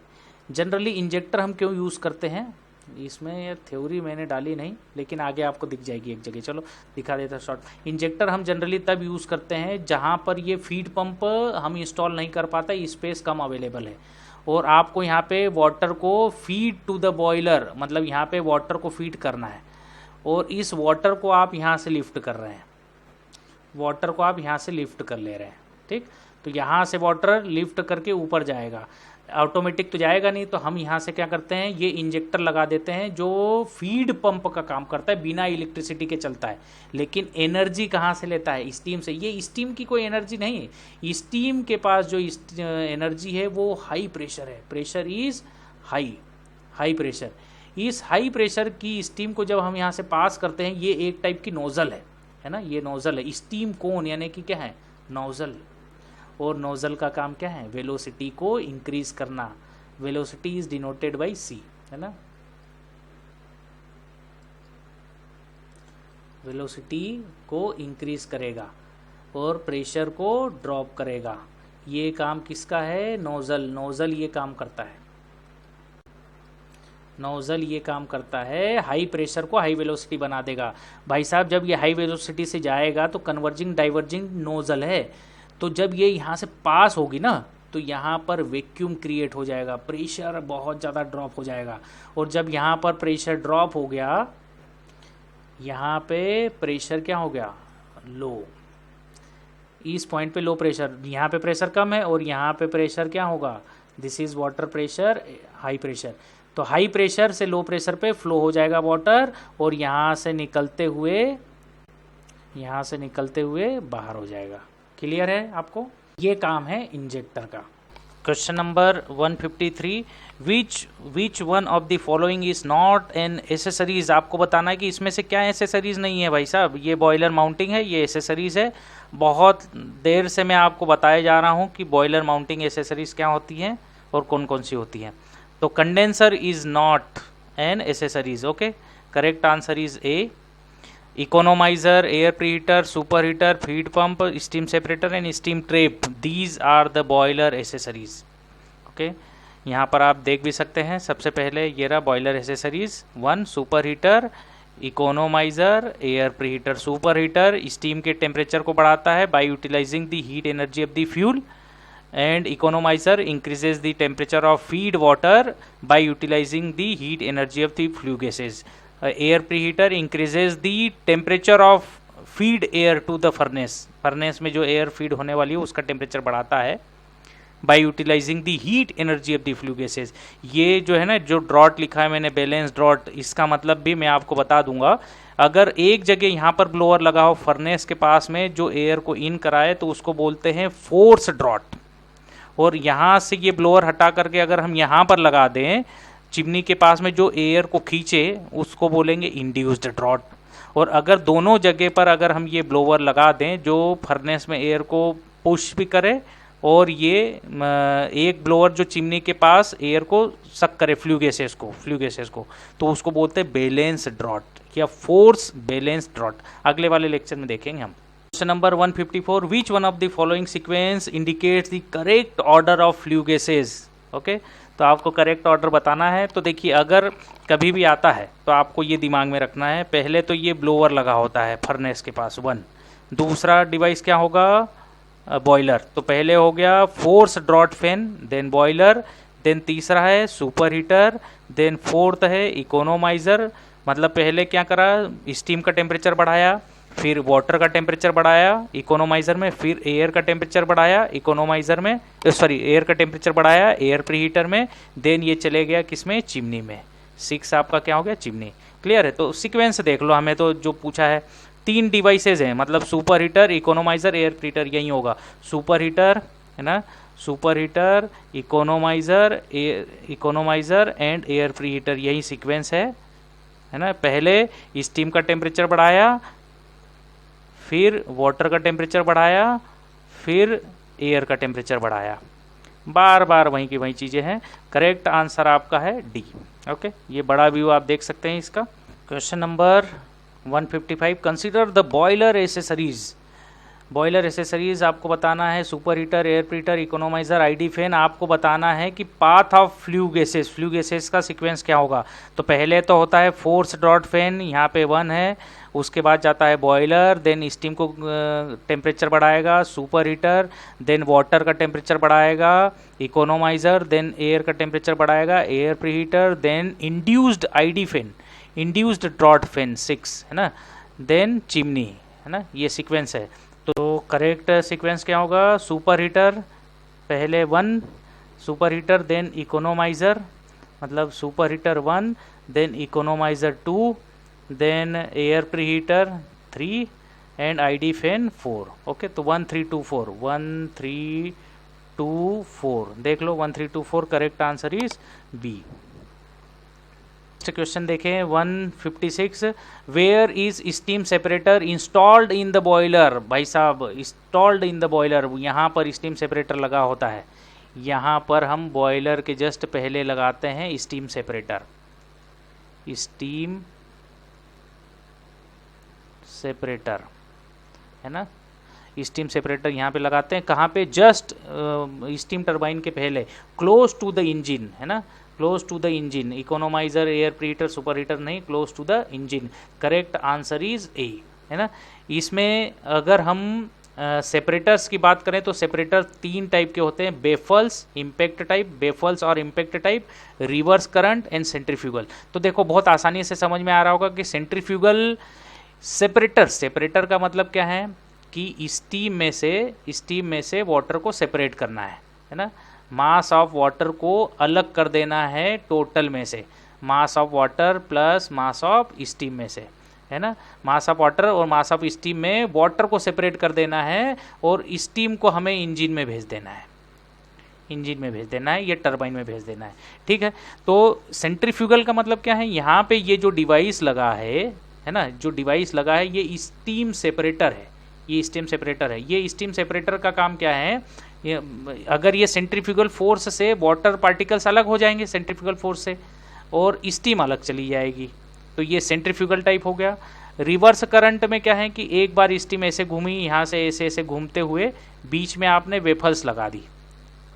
[SPEAKER 1] जनरली इंजेक्टर हम क्यों यूज़ करते हैं, इसमें ये थ्योरी मैंने डाली नहीं, लेकिन आगे आपको दिख जाएगी एक जगह। चलो दिखा देता शॉर्ट। इंजेक्टर हम जनरली तब यूज़ करते हैं जहाँ पर ये फीड पंप हम इंस्टॉल नहीं कर पाता, स्पेस कम अवेलेबल है, और आपको यहाँ पे वाटर को फीड टू द बॉयलर, मतलब यहाँ पे वाटर को फीड करना है और इस वाटर को आप यहाँ से लिफ्ट कर रहे हैं, वाटर को आप यहाँ से लिफ्ट कर ले रहे हैं, ठीक। तो यहाँ से वाटर लिफ्ट करके ऊपर जाएगा, ऑटोमेटिक तो जाएगा नहीं, तो हम यहाँ से क्या करते हैं, ये इंजेक्टर लगा देते हैं जो फीड पंप का काम करता है, बिना इलेक्ट्रिसिटी के चलता है। लेकिन एनर्जी कहाँ से लेता है, स्टीम से। ये स्टीम की कोई एनर्जी नहीं है, स्टीम के पास जो एनर्जी है वो हाई प्रेशर है, प्रेशर इज हाई प्रेशर। इस हाई प्रेशर की स्टीम को जब हम यहाँ से पास करते हैं, ये एक टाइप की नोज़ल है ना, ये नोज़ल है। स्टीम कोन यानी कि क्या है, नोज़ल, और नोज़ल का काम क्या है, वेलोसिटी को इंक्रीज करना। वेलोसिटी इज डिनोटेड बाय सी, है ना। वेलोसिटी को इंक्रीज करेगा और प्रेशर को ड्रॉप करेगा। ये काम किसका है, नोज़ल ये काम करता है, नोज़ल ये काम करता है, हाई प्रेशर को हाई वेलोसिटी बना देगा। भाई साहब जब ये हाई वेलोसिटी से जाएगा तो कन्वर्जिंग डाइवर्जिंग नोज़ल है, तो जब ये यहाँ से पास होगी ना, तो यहाँ पर वैक्यूम क्रिएट हो जाएगा, प्रेशर बहुत ज़्यादा ड्रॉप हो जाएगा। और जब यहाँ पर प्रेशर ड्रॉप हो गया, यहाँ पे प्रेशर क्या हो गया, लो। इस पॉइंट पे लो प्रेशर, यहाँ पे प्रेशर कम है और यहाँ पे प्रेशर क्या होगा, this is water pressure, high pressure. तो हाई प्रेशर से लो प्रेशर पे फ्लो हो जाएगा वाटर और यहाँ से निकलते हुए बाहर हो जाएगा। क्लियर है आपको? ये काम है इंजेक्टर का। Question number 153, which one of the following is not an accessories. आपको बताना है कि इसमें से क्या एसेसरीज नहीं है भाई साहब। ये बॉयलर माउंटिंग है, ये एसेसरीज है। बहुत देर से मैं आपको बताया जा रहा हूँ कि बॉयलर माउंटिंग एसेसरीज क्या होती हैं और कौन कौन सी होती हैं। तो condenser is not an accessories. Okay, correct answer is A. Economiser, air preheater, super heater, feed pump, steam separator and steam trap, these are the boiler accessories. Okay, यहाँ पर आप देख भी सकते हैं। सबसे पहले ये रहा boiler accessories 1, super heater, economiser, air preheater. Super heater steam के टेम्परेचर को बढ़ाता है by utilising the heat energy of the fuel, and economizer increases the temperature of feed water by utilizing the heat energy of the flue gases. Air preheater increases the temperature of feed air to the furnace. furnace में जो air feed होने वाली है उसका temperature बढ़ाता है by utilizing the heat energy of the flue gases. ये जो है ना, जो ड्रॉट लिखा है मैंने, बैलेंस ड्रॉट, इसका मतलब भी मैं आपको बता दूंगा। अगर एक जगह यहाँ पर ब्लोअर लगा हो फर्नेस के पास में जो एयर को इन कराए तो उसको बोलते हैं फोर्स ड्रॉट। और यहाँ से ये ब्लोअर हटा करके अगर हम यहाँ पर लगा दें चिमनी के पास में जो एयर को खींचे उसको बोलेंगे इंड्यूस्ड ड्रॉट। और अगर दोनों जगह पर अगर हम ये ब्लोअर लगा दें जो फर्नेस में एयर को पुश भी करे और ये एक ब्लोअर जो चिमनी के पास एयर को सक करे फ्लू गैसेस को, तो उसको बोलते हैं बैलेंस ड्रॉट या फोर्स बैलेंस ड्रॉट। अगले वाले लेक्चर में देखेंगे हम। Question number 154, which one of the following sequence indicates the correct order of flue gases. Okay, तो आपको करेक्ट ऑर्डर बताना है। तो देखिए, अगर कभी भी आता है तो आपको ये दिमाग में रखना है, पहले तो ये ब्लोअर लगा होता है फर्नेस के पास 1, दूसरा डिवाइस क्या होगा, बॉयलर। तो पहले हो गया force draught fan, then boiler, then तीसरा है सुपर हीटर, देन फोर्थ है इकोनोमाइजर। मतलब पहले क्या करा, स्टीम का टेम्परेचर बढ़ाया, फिर वाटर का टेम्परेचर बढ़ाया इकोनोमाइजर में, फिर एयर का टेम्परेचर बढ़ाया इकोनोमाइजर में, एयर का टेम्परेचर बढ़ाया एयर प्रीहीटर में, देन ये चले गया किसमें, चिमनी में। 6 आपका क्या हो गया, चिमनी। क्लियर है? तो सीक्वेंस देख लो, हमें तो जो पूछा है 3 डिवाइसेज हैं, मतलब super heater, economiser, air preheater, यही होगा। सुपर हीटर है ना, super heater, economiser and air preheater, यही सीक्वेंस है ना। पहले स्टीम का टेम्परेचर बढ़ाया, फिर वाटर का टेम्परेचर बढ़ाया, फिर एयर का टेम्परेचर बढ़ाया, बार बार वहीं की वहीं चीज़ें हैं। करेक्ट आंसर आपका है डी। ओके, ये बड़ा व्यू आप देख सकते हैं इसका। Question number 155, consider the boiler accessories. Boiler accessories आपको बताना है super heater, air preheater, economiser, ID fan. आपको बताना है कि पाथ ऑफ फ्लू गैसेस का सीक्वेंस क्या होगा। तो पहले तो होता है फोर्स ड्रॉट फैन, यहाँ पे 1 है, उसके बाद जाता है बॉयलर, देन स्टीम को टेम्परेचर बढ़ाएगा सुपर हीटर, देन वाटर का टेम्परेचर बढ़ाएगा इकोनोमाइजर, देन एयर का टेम्परेचर बढ़ाएगा air preheater, then induced ID fan, induced draught fan 6 है ना, देन चिमनी है ना। ये सीक्वेंस है। तो करेक्ट सीक्वेंस क्या होगा, सुपर हीटर पहले 1, सुपर हीटर देन इकोनोमाइजर, मतलब super heater 1, then economiser 2, then air preheater 3 and ID fan 4। Okay, तो 1 3 2 4, 1 3 2 4 देख लो, 1 3 2 4 correct answer is B. Question देखें 156, where is steam separator installed in the boiler. भाई साहब, इंस्टॉल्ड इन द बॉयलर, यहाँ पर steam separator लगा होता है। यहाँ पर हम बॉयलर के जस्ट पहले लगाते हैं स्टीम सेपरेटर, स्टीम सेपरेटर है ना। स्टीम सेपरेटर यहाँ पे लगाते हैं, कहाँ पे, जस्ट स्टीम टरबाइन के पहले, क्लोज टू द इंजन है ना, close to the engine. Economiser, air preheater, super heater नहीं, close to the engine. Correct answer is A है ना। इसमें अगर हम सेपरेटर्स की बात करें तो सेपरेटर 3 टाइप के होते हैं, बेफल्स, इम्पैक्ट टाइप, बेफल्स और impact type, reverse current and centrifugal. तो देखो बहुत आसानी से समझ में आ रहा होगा कि सेंट्रीफ्यूगल सेपरेटर का मतलब क्या है कि स्टीम में से वाटर को सेपरेट करना है ना, मास ऑफ वाटर को अलग कर देना है टोटल में से, mass of water plus mass of steam में से, है ना, मास ऑफ वाटर और मास ऑफ स्टीम में वाटर को सेपरेट कर देना है और स्टीम को हमें इंजन में भेज देना है, ये टरबाइन में भेज देना है। ठीक है, तो सेंट्रीफ्यूगल का मतलब क्या है, यहाँ पे ये जो डिवाइस लगा है ना, जो डिवाइस लगा है ये स्टीम सेपरेटर है, ये स्टीम सेपरेटर का काम क्या है, अगर ये सेंट्रीफ्यूगल फोर्स से वाटर पार्टिकल्स अलग हो जाएंगे सेंट्रीफ्यूगल फोर्स से और स्टीम अलग चली जाएगी, तो ये सेंट्रीफ्यूगल टाइप हो गया। रिवर्स करंट में क्या है कि एक बार स्टीम ऐसे घूमी, यहाँ से ऐसे घूमते हुए बीच में आपने वेफल्स लगा दी,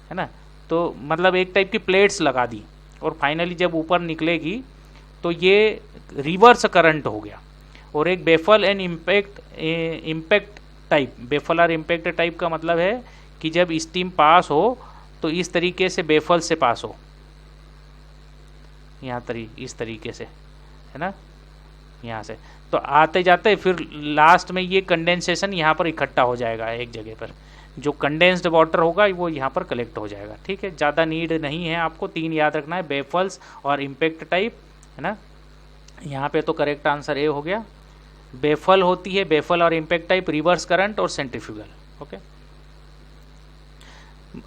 [SPEAKER 1] है ना, तो मतलब एक टाइप की प्लेट्स लगा दी और फाइनली जब ऊपर निकलेगी तो ये रिवर्स करंट हो गया। और एक baffle and impact type, baffle और इम्पैक्ट टाइप का मतलब है कि जब स्टीम पास हो तो इस तरीके से बेफल से पास हो, इस तरीके से, है ना, यहाँ से, तो आते जाते फिर लास्ट में ये कंडेंसेशन यहाँ पर इकट्ठा हो जाएगा एक जगह पर, जो कंडेंस्ड वाटर होगा वो यहाँ पर कलेक्ट हो जाएगा। ठीक है, ज़्यादा नीड नहीं है, आपको 3 याद रखना है, बेफल्स और इम्पैक्ट टाइप, है ना। यहाँ पे तो करेक्ट आंसर ए हो गया, बेफल होती है, बेफल और इम्पैक्ट टाइप, रिवर्स करंट और सेंट्रीफ्यूगल। ओके,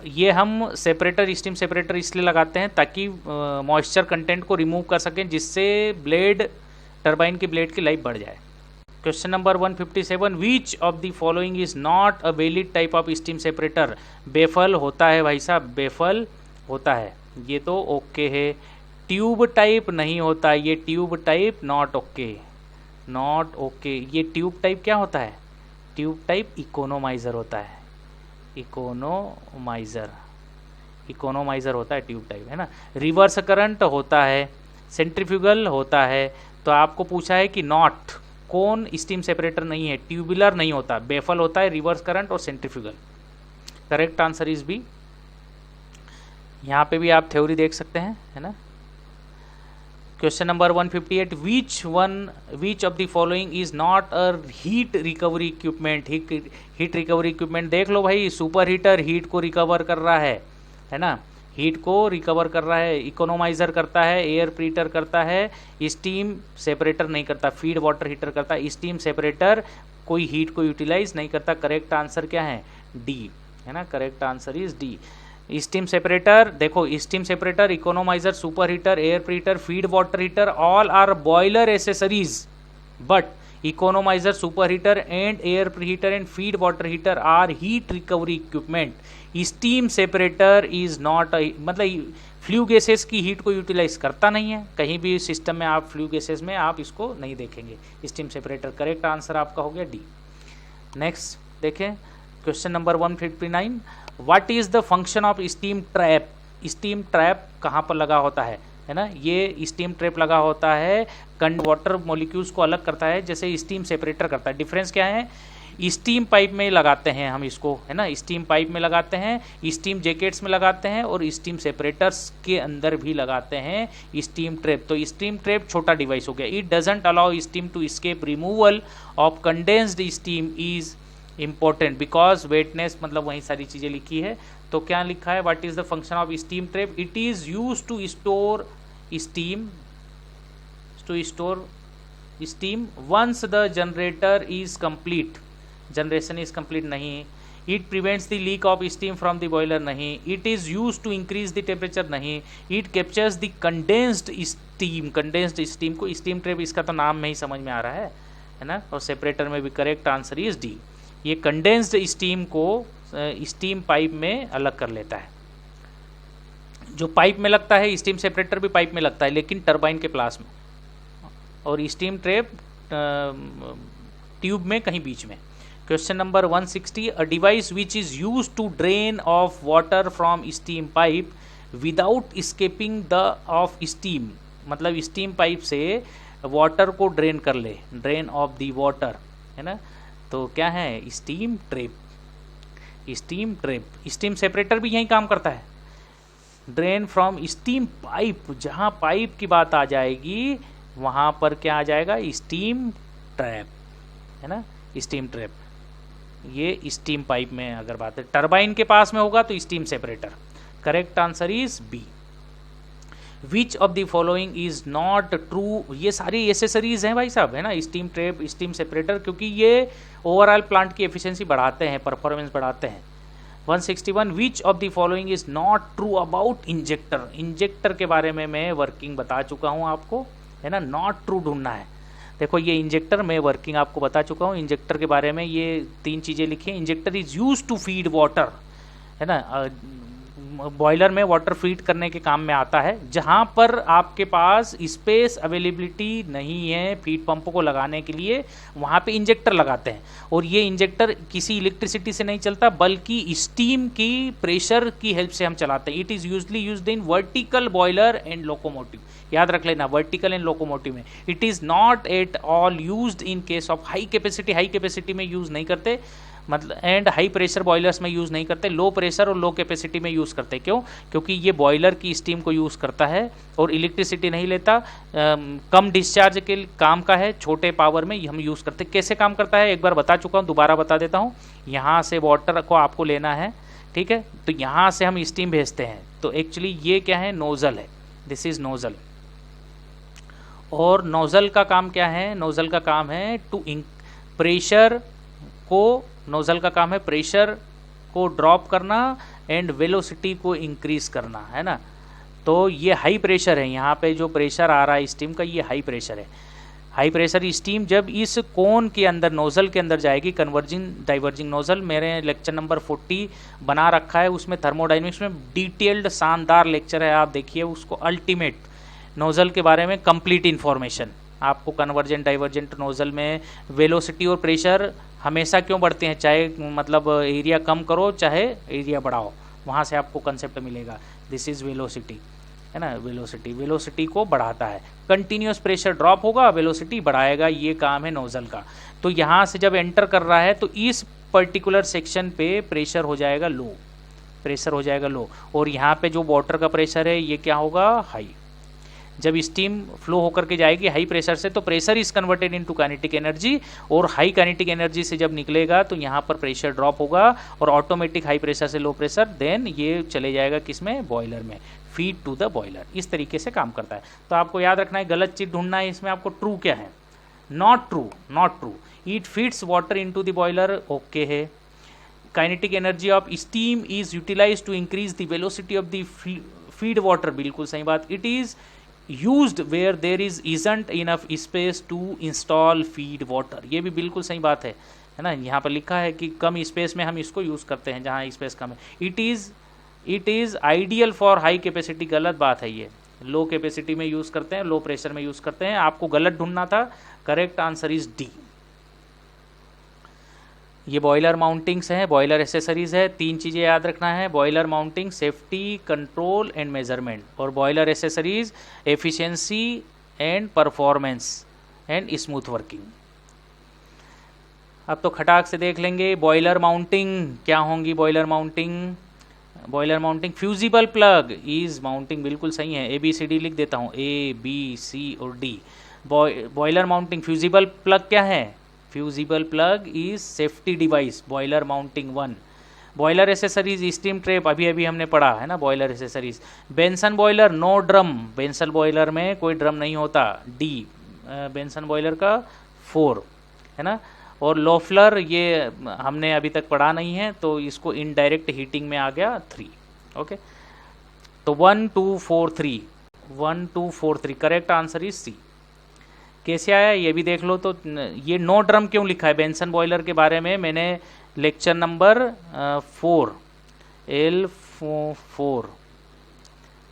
[SPEAKER 1] ये हम सेपरेटर, स्टीम सेपरेटर इसलिए लगाते हैं ताकि मॉइस्चर कंटेंट को रिमूव कर सकें, जिससे टरबाइन की ब्लेड की लाइफ बढ़ जाए। Question number 157, which of the following is not a valid type of steam separator. Baffle होता है भाई साहब, बेफल होता है, ये तो ओके है। ट्यूब टाइप नहीं होता, ये tube type not okay, not okay. ये ट्यूब टाइप क्या होता है, ट्यूब टाइप इकोनोमाइजर होता है, इकोनोमाइजर होता है ट्यूब टाइप, है ना। रिवर्स करंट होता है, सेंट्रीफ्यूगल होता है। तो आपको पूछा है कि नॉट, कौन स्टीम सेपरेटर नहीं है, ट्यूबुलर नहीं होता, बेफल होता है, रिवर्स करंट और centrifugal. Correct answer is B. यहाँ पे भी आप थ्योरी देख सकते हैं, है ना। Question number 158, which of the following is not a heat recovery equipment. Heat recovery equipment देख लो भाई, सुपर हीटर हीट को रिकवर कर रहा है ना, हीट को रिकवर कर रहा है, इकोनोमाइजर करता है, एयर प्रीटर करता है, स्टीम सेपरेटर नहीं करता, फीड वाटर हीटर करता है, स्टीम सेपरेटर कोई हीट को यूटिलाइज नहीं करता। करेक्ट आंसर क्या है, डी, है ना, correct answer is D. Steam separator देखो, steam separator, economiser, super heater, air preheater, feed water heater, all are boiler accessories, but economiser, super heater and air preheater and feed water heater are heat recovery equipment. Steam separator is not, मतलब flue gases की heat को utilise करता नहीं है, कहीं भी system में आप फ्लू गैसेस में आप इसको नहीं देखेंगे, स्टीम सेपरेटर। करेक्ट आंसर आपका हो गया डी। नेक्स्ट देखें question number 159, what is the function of steam trap. Steam trap कहाँ पर लगा होता है ना, ये स्टीम ट्रैप लगा होता है, वाटर मॉलिक्यूल्स को अलग करता है जैसे स्टीम सेपरेटर करता है। डिफरेंस क्या है, स्टीम पाइप में लगाते हैं हम इसको, है ना, स्टीम पाइप में लगाते हैं, स्टीम जैकेट्स में लगाते हैं और स्टीम सेपरेटर्स के अंदर भी लगाते हैं स्टीम ट्रैप। तो स्टीम ट्रैप छोटा डिवाइस हो गया। It doesn't allow steam to escape, removal of condensed steam is important because wetness, मतलब वही सारी चीज़ें लिखी है। तो क्या लिखा है, what is the function of steam trap, it is use to store steam once the generator is complete, generation is complete नहीं। It prevents the leak of steam from the boiler नहीं। It is use to increase the temperature नहीं। It captures the condensed steam को steam trap, इसका तो नाम में ही समझ में आ रहा है ना। और सेपरेटर में भी करेक्ट आंसर इज डी, ये कंडेंस्ड स्टीम को स्टीम पाइप में अलग कर लेता है। जो पाइप में लगता है, स्टीम सेपरेटर भी पाइप में लगता है लेकिन टरबाइन के प्लास में, और स्टीम ट्रैप ट्यूब में कहीं बीच में। Question number 160, a device which is use to drain off water from steam pipe without escaping the of steam, मतलब स्टीम पाइप से वाटर को ड्रेन कर ले, ड्रेन ऑफ द वाटर, है ना। तो क्या है, steam trap. Steam trap, steam separator भी यही काम करता है। ड्रेन फ्रॉम स्टीम पाइप, जहाँ पाइप की बात आ जाएगी वहाँ पर क्या आ जाएगा, स्टीम ट्रैप, है ना, स्टीम ट्रैप। ये स्टीम पाइप में अगर बात है, टरबाइन के पास में होगा तो steam separator. Correct answer is B. Which of the following is not true, ये सारी एसेसरीज हैं भाई साहब, है ना, स्टीम ट्रैप, स्टीम सेपरेटर, क्योंकि ये ओवरऑल प्लांट की एफिशिएंसी बढ़ाते हैं, परफॉर्मेंस बढ़ाते हैं। 161 विच of the following is not true about injector, injector के बारे में मैं वर्किंग बता चुका हूँ आपको, है ना, नॉट ट्रू ढूंढना है। देखो ये इंजेक्टर में वर्किंग आपको बता चुका हूँ। इंजेक्टर के बारे में ये 3 चीज़ें लिखी हैं। Injector is use to feed water, है ना, बॉयलर में वाटर फीड करने के काम में आता है। जहाँ पर आपके पास स्पेस अवेलेबिलिटी नहीं है फीड पंप को लगाने के लिए, वहाँ पे इंजेक्टर लगाते हैं। और ये इंजेक्टर किसी इलेक्ट्रिसिटी से नहीं चलता, बल्कि स्टीम की प्रेशर की हेल्प से हम चलाते हैं। It is usually used in vertical boiler and locomotive, याद रख लेना, वर्टिकल एंड लोकोमोटिव में। It is not at all used in case of high capacity, high capacity में यूज़ नहीं करते, मतलब एंड हाई प्रेशर बॉयलर्स में यूज़ नहीं करते, लो प्रेशर और लो कैपेसिटी में यूज़ करते। क्यों? क्योंकि ये बॉयलर की स्टीम को यूज़ करता है और इलेक्ट्रिसिटी नहीं लेता, कम डिस्चार्ज के काम का है, छोटे पावर में हम यूज़ करते। कैसे काम करता है एक बार बता चुका हूँ, दोबारा बता देता हूँ। यहाँ से वाटर को आपको लेना है, ठीक है, तो यहाँ से हम स्टीम भेजते हैं। तो एक्चुअली ये क्या है, नोज़ल है, दिस इज़ नोज़ल। और नोज़ल का काम क्या है, नोज़ल का काम है टू प्रेशर को, नोज़ल का काम है प्रेशर को ड्रॉप करना एंड वेलोसिटी को इंक्रीज करना, है ना। तो ये हाई प्रेशर है, यहाँ पे जो प्रेशर आ रहा है स्टीम का, ये हाई प्रेशर है। हाई प्रेशर स्टीम जब इस कोन के अंदर, नोज़ल के अंदर जाएगी, कन्वर्जिंग डाइवर्जिंग नोज़ल, मेरे लेक्चर नंबर 40 बना रखा है, उसमें थर्मोडाइनमिक्स में डिटेल्ड शानदार लेक्चर है, आप देखिए उसको। अल्टीमेट नोज़ल के बारे में कंप्लीट इन्फॉर्मेशन आपको, कन्वर्जेंट डाइवर्जेंट नोज़ल में वेलोसिटी और प्रेशर हमेशा क्यों बढ़ते हैं, चाहे मतलब एरिया कम करो चाहे एरिया बढ़ाओ, वहाँ से आपको कंसेप्ट मिलेगा। दिस इज़ वेलोसिटी, है ना, वेलोसिटी, वेलोसिटी को बढ़ाता है। कंटिन्यूस प्रेशर ड्रॉप होगा, वेलोसिटी बढ़ाएगा, ये काम है नोज़ल का। तो यहाँ से जब एंटर कर रहा है तो इस पर्टिकुलर सेक्शन पे प्रेशर हो जाएगा लो, प्रेशर हो जाएगा लो, और यहाँ पे जो वाटर का प्रेशर है ये क्या होगा, हाई। जब स्टीम फ्लो होकर के जाएगी हाई प्रेशर से, तो pressure is converted into kinetic energy, और हाई काइनेटिक एनर्जी से जब निकलेगा तो यहाँ पर प्रेशर ड्रॉप होगा, और ऑटोमेटिक हाई प्रेशर से लो प्रेशर, देन ये चले जाएगा किसमें, बॉयलर में, फीड टू द बॉयलर। इस तरीके से काम करता है। तो आपको याद रखना है, गलत चीज़ ढूंढना है इसमें आपको। ट्रू क्या है, not true, not true. It feeds water into the boiler, okay है। Kinetic energy of steam is utilise to increase the velocity of the feed water, बिल्कुल सही बात। It is used where there is isn't enough space to install feed water, ये भी बिल्कुल सही बात है ना। यहाँ पर लिखा है कि कम स्पेस में हम इसको यूज़ करते हैं, जहाँ स्पेस कम है। It is ideal for high capacity, गलत बात है ये। लो कैपेसिटी में यूज़ करते हैं, लो प्रेशर में यूज़ करते हैं। आपको गलत ढूंढना था, करेक्ट आंसर इज डी। ये बॉयलर माउंटिंग्स हैं, बॉयलर एसेसरीज है। 3 चीज़ें याद रखना है, boiler mounting, safety, control and measurement, और boiler accessories efficiency and performance and smooth working. अब तो खटाक से देख लेंगे बॉयलर माउंटिंग क्या होंगी। Boiler mounting, boiler mounting fusible plug is mounting, बिल्कुल सही है। ABCD लिख देता हूँ, A, B, C और D। Boiler mounting, fusible plug क्या है, fusible plug is safety device, boiler mounting 1। Boiler accessories, steam trap, अभी अभी हमने पढ़ा है ना, boiler accessories. Benson boiler, no drum, Benson boiler में कोई ड्रम नहीं होता, D। बेंसन बॉयलर का 4, है ना। और लोफलर, ये हमने अभी तक पढ़ा नहीं है, तो इसको इनडायरेक्ट हीटिंग में आ गया 3, ओके। तो 1 2 4 3, 1 2 4 3, करेक्ट आंसर इज C। कैसे आया ये भी देख लो। तो ये नो ड्रम क्यों लिखा है, बेंसन बॉयलर के बारे में मैंने lecture number 4 L4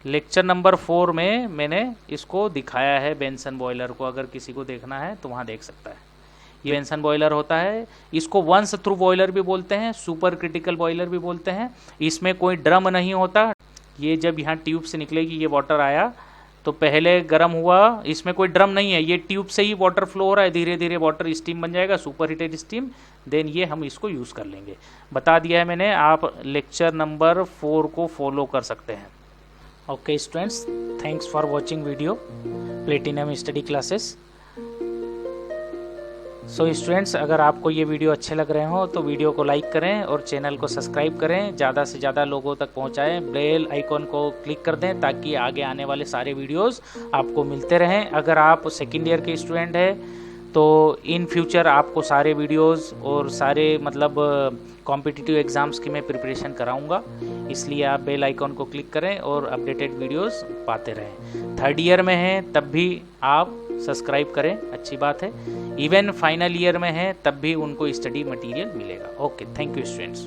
[SPEAKER 1] lecture number 4 में मैंने इसको दिखाया है, बेंसन बॉयलर को। अगर किसी को देखना है तो वहाँ देख सकता है। ये बेंसन बॉयलर होता है, इसको वंस थ्रू बॉयलर भी बोलते हैं, सुपर क्रिटिकल बॉयलर भी बोलते हैं। इसमें कोई ड्रम नहीं होता, ये जब यहाँ ट्यूब से निकलेगी, ये वाटर आया तो पहले गर्म हुआ, इसमें कोई ड्रम नहीं है, ये ट्यूब से ही वाटर फ्लो हो रहा है, धीरे धीरे वाटर स्टीम बन जाएगा, सुपर हीटेड स्टीम, देन ये हम इसको यूज़ कर लेंगे। बता दिया है मैंने, आप लेक्चर नंबर 4 को फॉलो कर सकते हैं। Okay students, thanks for watching video platinum study classes. So students, अगर आपको ये वीडियो अच्छे लग रहे हो तो वीडियो को लाइक करें और चैनल को सब्सक्राइब करें, ज़्यादा से ज़्यादा लोगों तक पहुंचाएं, बेल आइकॉन को क्लिक कर दें ताकि आगे आने वाले सारे वीडियोस आपको मिलते रहें। अगर आप सेकेंड ईयर के स्टूडेंट हैं तो इन फ्यूचर आपको सारे वीडियोस और सारे मतलब कॉम्पिटिटिव एग्ज़ाम्स की मैं प्रिपरेशन कराऊंगा, इसलिए आप बेल आइकॉन को क्लिक करें और अपडेटेड वीडियोस पाते रहें। थर्ड ईयर में हैं तब भी आप सब्सक्राइब करें, अच्छी बात है। इवन फाइनल ईयर में हैं तब भी उनको स्टडी मटेरियल मिलेगा। Okay, thank you students.